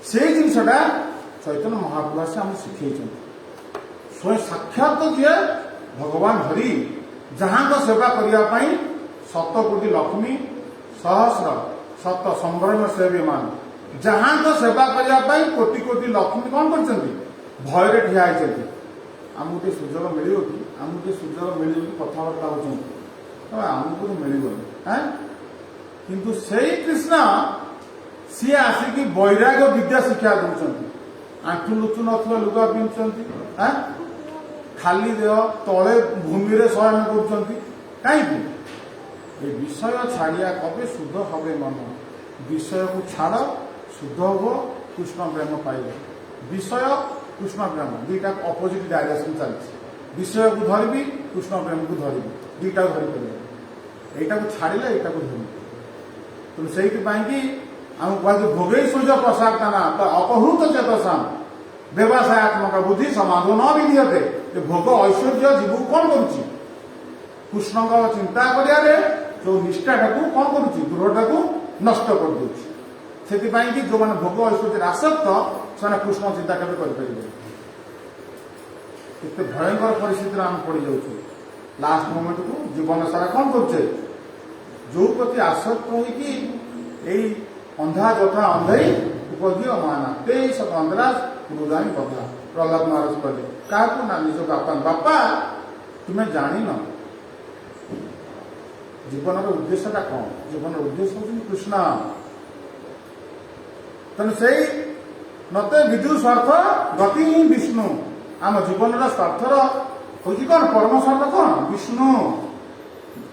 ସେଇ ଜିନିଷଟା ଚୈତନ୍ୟ ମହାପ୍ରଭୁ ଆସି ଆମକୁ ଶିଖେଇଛନ୍ତି ସ୍ୱୟଂ ସାକ୍ଷାତ ଯିଏ ଭଗବାନ ହରି ଯାହାଙ୍କ ସେବା କରିବା ପାଇଁ 7 କୋଟି ଲକ୍ଷ୍ମୀ ସହସ୍ର ଶତ ସମ୍ଭ୍ରମ ସେବୀମାନ ଯାହାଙ୍କ ସେବା କରିବା ପାଇଁ କୋଟି କୋଟି ଲକ୍ଷ୍ମୀ କଣ କରିଛନ୍ତି ଭୟରେ ଠିଆ ହେଇଛନ୍ତି ଆମକୁ ଟିକେ ସୁଯୋଗ ମିଳିବ କି ଆମକୁ ଟିକେ ସୁଯୋଗ ମିଳିବ କି କଥାବାର୍ତ୍ତା ହଉଛନ୍ତି ଆମକୁ ତ ମିଳିବନି କିନ୍ତୁ ସେଇ କୃଷ୍ଣ ସିଏ ଆସିକି ବୈରାଗ୍ୟ ବିଦ୍ୟା ଶିକ୍ଷା ଦଉଛନ୍ତି ଆଣ୍ଠୁ ଲୁଚୁ ନଥିବା ଲୁଗା ପିନ୍ଧୁଛନ୍ତି ଖାଲି ଦେହ ତଳେ ଭୂମିରେ ଶୟନ କରୁଛନ୍ତି କାହିଁକି ଏ ବିଷୟ ଛାଡ଼ିଆ କବେ ଶୁଦ୍ଧ ହବେ ମନ ବିଷୟକୁ ଛାଡ଼ ଶୁଦ୍ଧ ହବ କୃଷ୍ଣ ପ୍ରେମ ପାଇବ ବିଷୟ କୃଷ୍ଣ ପ୍ରେମ ଦୁଇଟା ଅପୋଜିଟ୍ ଡାଇରେକ୍ସନ ଚାଲିଛି ବିଷୟକୁ ଧରିବି କୃଷ୍ଣ ପ୍ରେମକୁ ଧରିବି ଦୁଇଟାକୁ ଧରିପାରିବି ଏଇଟାକୁ ଛାଡ଼ିଲେ ଏଇଟାକୁ ଧରିବି ତେଣୁ ସେଇଥିପାଇଁ କି ଆମକୁ କୁହାଯାଏ ଭୋଗେଇ ସୂର୍ଯ୍ୟ ପ୍ରସାଦ ନା ଅପହୃତ ଚେତସାମ ବ୍ୟବସାୟାତ୍ମକ ବୁଦ୍ଧି ସମାଧି ନ ବିଧିୟତେ ଏ ଭୋଗ ଐଶ୍ୱର୍ଯ୍ୟ ଜୀବକୁ କଣ କରୁଛି କୃଷ୍ଣଙ୍କ ଚିନ୍ତା କରିବାରେ ଯୋଉ ନିଷ୍ଠାଟାକୁ କଣ କରୁଛି ଦୃଢ଼ଟାକୁ ନଷ୍ଟ କରିଦେଉଛି ସେଥିପାଇଁ କି ଯୋଉମାନେ ଭୋଗ ଐଶ୍ୱର୍ଯ୍ୟରେ ଆସକ୍ତ ସେମାନେ କୃଷ୍ଣ ଚିନ୍ତା କେବେ କରିପାରିବେ କେତେ ଭୟଙ୍କର ପରିସ୍ଥିତିରେ ଆମେ ପଡିଯାଉଛୁ ଲାଷ୍ଟ ମୋମେଣ୍ଟକୁ ଜୀବନ ସାରା କଣ କରୁଛେ ଯୋଉ ପ୍ରତି ଆସକ୍ତ ହୋଇକି ଏଇ ଅନ୍ଧା ଯଥା ଅନ୍ଧେଇ ଉପଦିଅ ମାନା ତେଇଶ ପନ୍ଦରାଜ ଗୁରୁଦାନୀ କଥା ପ୍ରହ୍ଲାଦ ମହାରାଜ କହିଲେ କାହାକୁ ନା ନିଜ ବାପା ତୁମେ ଜାଣିନ ଜୀବନର ଉଦ୍ଦେଶ୍ୟଟା କଣ ଜୀବନର ଉଦ୍ଦେଶ୍ୟ ହଉଛି କୃଷ୍ଣ ତେଣୁ ସେଇ ମତେ ବିଦୁ ସ୍ୱାର୍ଥ ଗତି ହିଁ ବିଷ୍ଣୁ ଆମ ଜୀବନର ସ୍ୱାର୍ଥର ହଉଛି କଣ ପରମ ସ୍ୱାର୍ଥ କଣ ବିଷ୍ଣୁ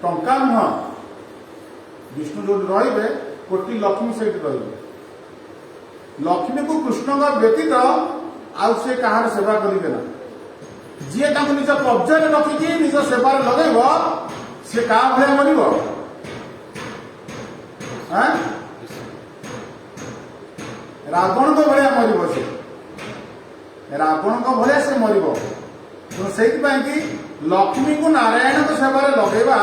ଟଙ୍କା ନୁହଁ ବିଷ୍ଣୁ ଯୋଉଠି ରହିବେ କୋଟି ଲକ୍ଷ୍ମୀ ସେଇଠି ରହିବେ ଲକ୍ଷ୍ମୀକୁ କୃଷ୍ଣଙ୍କ ବ୍ୟତୀତ ଆଉ ସେ କାହାର ସେବା କରିବେ ନା ଯିଏ ତାଙ୍କୁ ନିଜ କବ୍ଜାରେ ରଖିକି ନିଜ ସେବାରେ ଲଗେଇବ ସେ କାହା ଭଳିଆ ମରିବ ରାବଣଙ୍କ ଭଳିଆ ମରିବ ସେ ରାବଣଙ୍କ ଭଳିଆ ସେ ମରିବ ତେଣୁ ସେଇଥିପାଇଁ କି ଲକ୍ଷ୍ମୀକୁ ନାରାୟଣଙ୍କ ସେବାରେ ଲଗେଇବା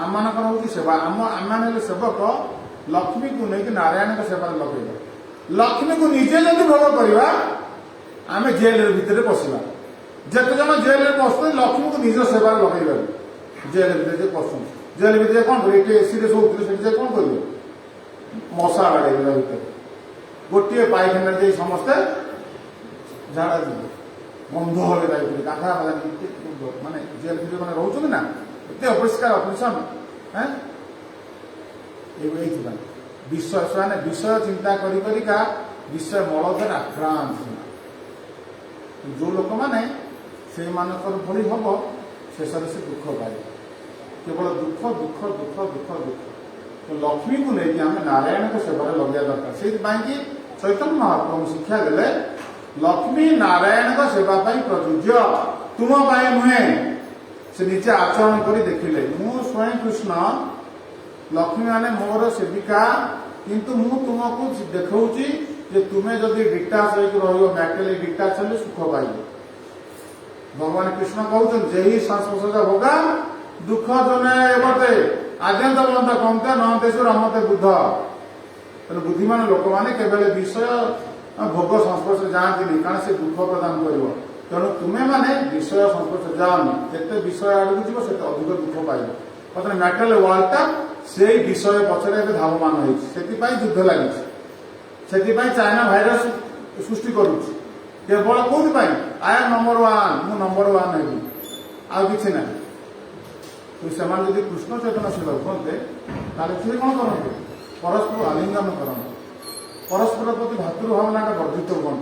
ଆମମାନଙ୍କର ହଉଛି ସେବା ଆମମାନେ ହେଲେ ସେବକ ଲକ୍ଷ୍ମୀକୁ ନେଇକି ନାରାୟଣଙ୍କ ସେବାରେ ଲଗେଇବା ଲକ୍ଷ୍ମୀକୁ ନିଜେ ଯଦି ଭୋଗ କରିବା ଆମେ ଜେଲ ଭିତରେ ପଶିବା ଯେତେ ଜଣ ଜେଲରେ ପଶୁଛନ୍ତି ଲକ୍ଷ୍ମୀକୁ ନିଜ ସେବାରେ ଲଗେଇବା ଜେଲ ଭିତରେ ଯେ ପଶୁଛନ୍ତି ଜେଲ ଭିତରେ କଣ କରିବେ ଏଠି ଏସିରେ ଶୋଉଥିଲେ ସେଠି ଯେ କଣ କରିବେ ମଶା ବାଡେଇବେ ଭିତରେ ଗୋଟିଏ ପାଇଖାନାରେ ଯାଇ ସମସ୍ତେ ଝାଡା ଯିବେ ବନ୍ଧ ହେବେ ତା ଭିତରେ ଗାଧା ମାନେ ଜେଲ ଭିତରେ ମାନେ ରହୁଛନ୍ତି ନା ଏତେ ଅପରିଷ୍କାର ଅପରିଚ୍ଛନ୍ନ ଏଇଥିପାଇଁ ବିଷୟ ସେମାନେ ବିଷୟ ଚିନ୍ତା କରିକା ବିଷୟ ମଳଦ୍ୱାରା ଆକ୍ରାନ୍ତ ଯୋଉ ଲୋକମାନେ ସେଇମାନଙ୍କର ଭଳି ହବ ଶେଷରେ ସେ ଦୁଃଖ ପାଇବ କେବଳ ଦୁଃଖ ଦୁଃଖ ଦୁଃଖ ଦୁଃଖ ଦୁଃଖ ଲକ୍ଷ୍ମୀକୁ ନେଇକି ଆମେ ନାରାୟଣଙ୍କ ସେବାରେ ଲଗେଇବା ଦରକାର ସେଇଥିପାଇଁ କି ଚୈତନ୍ୟ ମହାପ୍ରଭୁ ଶିକ୍ଷା ଦେଲେ ଲକ୍ଷ୍ମୀ ନାରାୟଣଙ୍କ ସେବା ପାଇଁ ପ୍ରଯୁଜ୍ୟ ତୁମ ପାଇଁ ନୁହେଁ ସେ ନିଜେ ଆଚରଣ କରି ଦେଖିଲେ ମୁଁ ସ୍ୱୟଂ କୃଷ୍ଣ ଲକ୍ଷ୍ମୀ ମାନେ ମୋର ସେବିକା କିନ୍ତୁ ମୁଁ ତୁମକୁ ଦେଖାଉଛି ଯେ ତୁମେ ଯଦି ଡିଟାଚ ହେଇକି ରହିବ ମ୍ୟାଟେରିଆଲି ଡିଟାଚ ହେଲେ ସୁଖ ପାଇବ ଭଗବାନ କୃଷ୍ଣ କହୁଛନ୍ତି ଯେହି ସଂସ୍ପର୍ଶ ଭୋଗା ଦୁଃଖ ଜନେ ଏବତେ ଆଦ୍ୟନ୍ତ ବନ୍ତ କନ୍ତେ ନନ୍ତେଷୁ ରମତେ ବୁଦ୍ଧ ତେଣୁ ବୁଦ୍ଧିମାନ ଲୋକମାନେ କେବଳ ବିଷୟ ଭୋଗ ସଂସ୍ପର୍ଶରେ ଯାଆନ୍ତିନି କାରଣ ସେ ଦୁଃଖ ପ୍ରଦାନ କରିବ ତେଣୁ ତୁମେ ମାନେ ବିଷୟ ସଂସ୍ପର୍ଶରେ ଯାଅନି ଯେତେ ବିଷୟ ଆଡକୁ ଯିବ ସେତେ ଅଧିକ ଦୁଃଖ ପାଇବ ବର୍ତ୍ତମାନ ମ୍ୟାଟେରିଆଲ ୱାର୍ଲଡଟା ସେଇ ବିଷୟ ପଛରେ ଏବେ ଧାବମାନ ହେଇଛି ସେଥିପାଇଁ ଯୁଦ୍ଧ ଲାଗିଛି से चाइना भाइरस सृष्टि करुच्ची केवल कौन आया नंबर 1 मु नंबर 1 हेबी आउ कि ना तो से कृष्ण चेतनशील हुए सी कौन करते परस्पर आलिंगन करते परस्पर प्रति भातृभावना वर्धित हुआ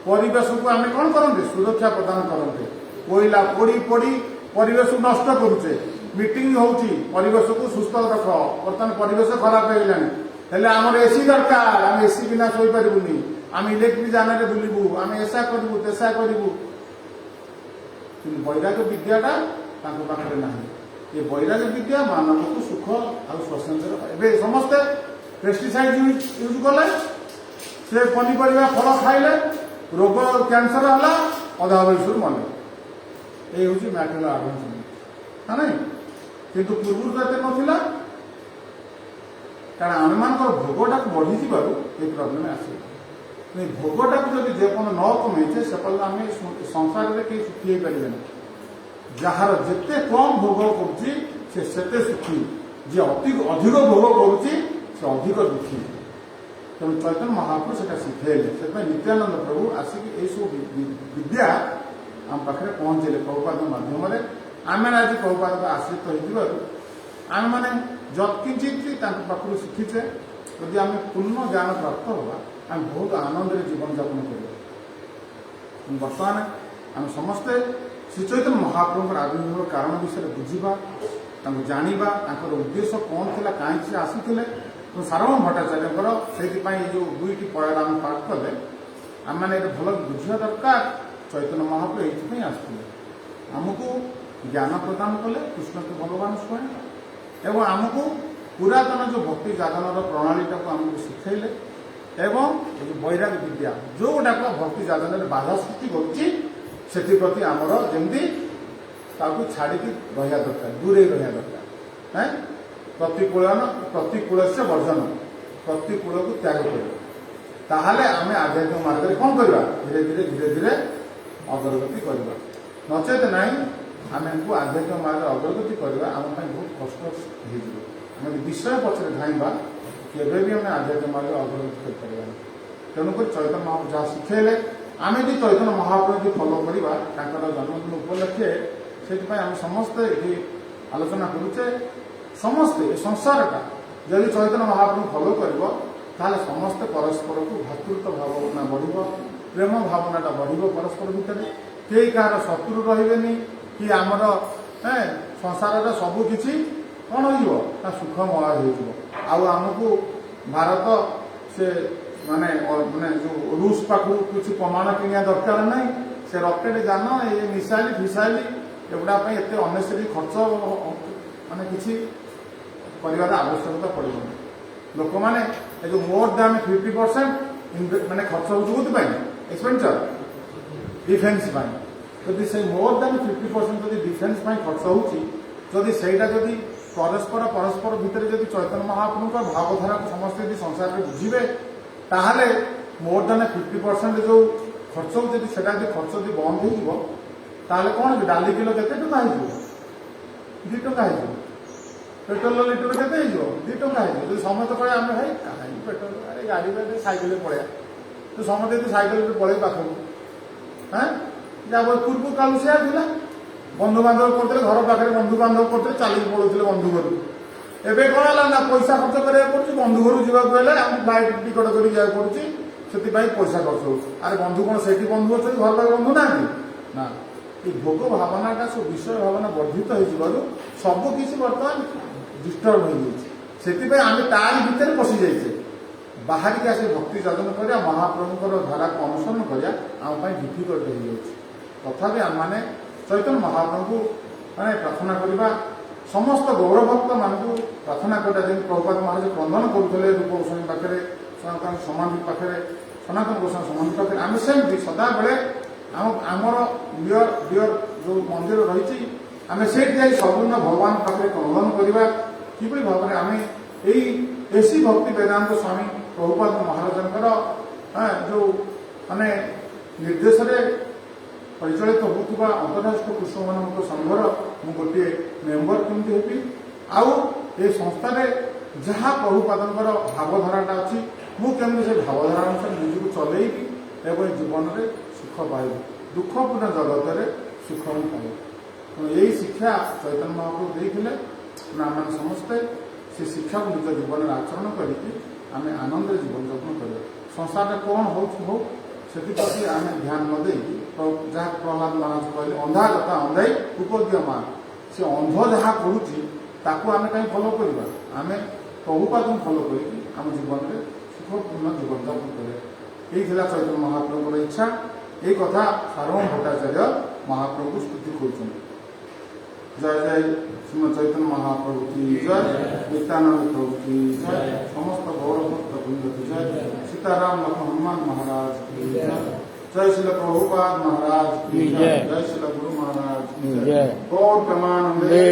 परिवेश को आम कौन करते सुरक्षा प्रदान करते कोईला पोड़ी पोड़ी परिवेश को नष्ट करुचे मीटिंग होची परिवेश को सुस्थ रख बर्तमान परिवेश खराब है आमर एसी दरकार आम एसी बिना शोई पारूनी आम इलेक्ट्रिक जान बुलू आम ऐसा करूँ तेसा करूँ वैराग्य विद्याटा पाखे ना ये वैराग्य विद्या मानव को सुख आ स्वतंत्र समस्ते पेस्टिसाइड यूज कले से पनीपरिया फल खाइले रोग कैंसर है अधा वयस मले ये हूँ मैटेरियल आडभांस ना नहीं किंतु पूर्व तो नाला कारण आम मान भोगटा बढ़ी ये प्रोब्लेम आसे भोगटा को जब जेपन न कमेचे से आम संसार में कहीं सुखी पारे जार जिते कम भोग करते सुखी जी अधिक भोग करुच्ची से अधिक दुखी तेणु चैतन्य महाप्रभु से शिखेले से नित्यानंद प्रभु आसिक सब विद्या आम पाखे पहुँचे प्रभुपाद माध्यम आम आज प्रभुपाद आश्रित आम मैंने जत्किंचित पाखु शिखीचे यदि आम पूर्ण ज्ञान प्राप्त होगा आम बहुत आनंद जीवन यापन कर बर्तमान आम समस्ते श्री चैतन्य महाप्रभुर आविर्भाव कारण विषय बुझा जाना उद्देश्य कौन थी कहीं से आसी सार्वभौम भट्टाचार्य से जो दुईटी पयर आम पाठ कले आम मैंने भल बुझा दरकार चैतन्य महाप्रभु ये आसते आमको ज्ञान प्रदान कले कृष्ण के भगवान स्वयं एवं आमको पुरातन जो भक्ति जागरण प्रणालीटा को आमको शिखेले एवं जो वैराग्य विद्या जो गुटाक भक्ति जागरण बाधा सृष्टि करती आमर जमी छाड़ी रहा दरकार दूरे रहा दरकार है प्रतिकूल से वर्जन प्रतिकूल को त्याग कर आम आध्यात्मिक मार्ग में कौन करवा धीरे धीरे धीरे धीरे अग्रगति करवा नचेत ना आम इनको आध्यात्मिक मार्ग अग्रगति करवा आम बहुत कष्ट हो विषय पचर धाइबा केवे भी आम आध्यात्मिक मार्ग अग्रगति कर तेणुक चैतन्य महाप्रभु जहाँ शिखेले आम यदि चैतन्य महाप्रभु की फलो करवा जन्मदिन उपलक्षे से आम समस्ते ये आलोचना करुचे समस्ते संसारटा जदि चैतन्य महाप्रभु फलो कर समस्ते परस्पर को भातृत्व भावना बढ़ प्रेम भावनाटा बढ़ परस्पर भितर कई कहार शत्रु रही कि आमर संसार सबकि कौन हो सुखमय होमको भारत से माने माने जो रूस पाखु कुछ प्रमाण किनिया दरकार ना से रकेट जान ये मिसाइल फिसाइल एगुड़ा एत अनेसरी खर्च माने किसी कर आवश्यकता पड़ो लोक मैंने जो मोर दाम 50% माने खर्च हो एक्सपेंडिचर डिफेन्स जदि से मोर दाम 50% जब डिफेन्स खर्च होती परस्पर परस्पर भितर जब चैतन्य महाप्रभु का भावधारा को समस्त संसार में बुझे ताहले मोर दान 50% जो खर्च हो खर्च जो बंद हो कौन डाली किलो के टका हो 2 टका हो पेट्रोल लिटर के 2 टका हो समस्त कहे आम भाई कहीं पेट्रोल अरे गाड़ी में सैकेल पलैया तो समस्त यदि सैकेल पलि पाखक हाँ जब पूर्व काल से बंधु बांधव करते घर पाखे बंधु बांधव करते चलिए पड़ोले बंधु घर एवं कौन है ना पैसा खर्च करा बंधु घर जावाक फ्लाइट टिकट कर पड़ी से पैसा खर्च हो अरे बंधु कौन से बंधु अच्छे घर पाखे बंधु ना ये भोग भावनाटा सब विषय भावना वर्धित हो सबकि बर्तमान डिस्टर्ब हो आम तार भितर पशि जाइए बाहर की आसे भक्ति साधन करा महाप्रभुर धारा को अनुसरण करा आम डिफिकल्ट हो जाए तथापि आम मैंने चैतन्य महाप्रभु माने प्रार्थना करवा समस्त गौरभक्त मान प्रार्थना करा जमी प्रभुपाद महाराज क्रंदन करुले रूप गोस्वामी पाखे सनातन समाधि पाखे सनातन गोस्वामी समाधि पाखे आम सेमती सदा बेले आमर डियर डियर जो मंदिर रही आम से सबुदिन भगवान पाखे क्रंदन करवा कि भाव में आम एसी भक्ति वेदांत स्वामी प्रभुपाद महाराज जो माने निर्देश परिचालित होता अंतर्राष्ट्रीय कृष्ण मान संघर मु गोटे मेम्बर केमती हेबी आउ ए संस्था जहाँ प्रभुपादर भावधाराटा अच्छी ମୁଁ କେମିତି ସେ ଭାବଧାରା ଅନୁସାରେ ନିଜକୁ ଚଲେଇବି ଏବଂ ଜୀବନରେ ସୁଖ ପାଇବି, ଦୁଃଖପୂର୍ଣ୍ଣ ଜଗତରେ ସୁଖ ମୁଁ ପାଇବି। ତେଣୁ ଏହି ଶିକ୍ଷା ଚୈତନ୍ୟ ମହାପ୍ରଭୁ ଦେଇଥିଲେ। ଆମେ ସମସ୍ତେ ସେ ଶିକ୍ଷାକୁ ନିଜ ଜୀବନରେ ଆଚରଣ କରିକି ଆମେ ଆନନ୍ଦରେ ଜୀବନଯାପନ କରିବା। ସଂସାରରେ କ'ଣ ହେଉଛି ହଉ, ସେଥିପ୍ରତି ଆମେ ଧ୍ୟାନ ନ ଦେଇକି ଯାହା ପ୍ରହ୍ଲାଦ ମହାରାଜ କହିଲେ ଅନ୍ଧା କଥା ଅନ୍ଧାଇ ଉପଦ୍ୟମାନ, ସେ ଅନ୍ଧ ଯାହା କରୁଛି ତାକୁ ଆମେ କାହିଁ ଫଲୋ କରିବା? ଆମେ ପ୍ରଭୁପାଦକୁ ଫଲୋ କରିକି ଆମ ଜୀବନରେ ସୁଖପୂର୍ଣ୍ଣ ଜୀବନଯାପନ କରିବା। ଏଇ ଥିଲା ଚୈତନ୍ୟ ମହାପ୍ରଭୁଙ୍କର ଇଚ୍ଛା। এই কথা সার্বভৌম ভট্টাচার্য মহাপ্রভু স্তুতি করছেন। জয় জয় শ্রীমদ চৈতন্য মহাপ্রভু কি জয়, নিত্যানন্দ প্রভু কি জয়, সমস্ত গৌরভক্ত বৃন্দ কি জয়, সীতারাম লক্ষ্মণ হনুমান মহারাজ কি জয়, জয় শিল প্রভুপাদ মহারাজ কি জয়, জয় শিল গুরু মহারাজ কি জয়, গৌর প্রেমানন্দে।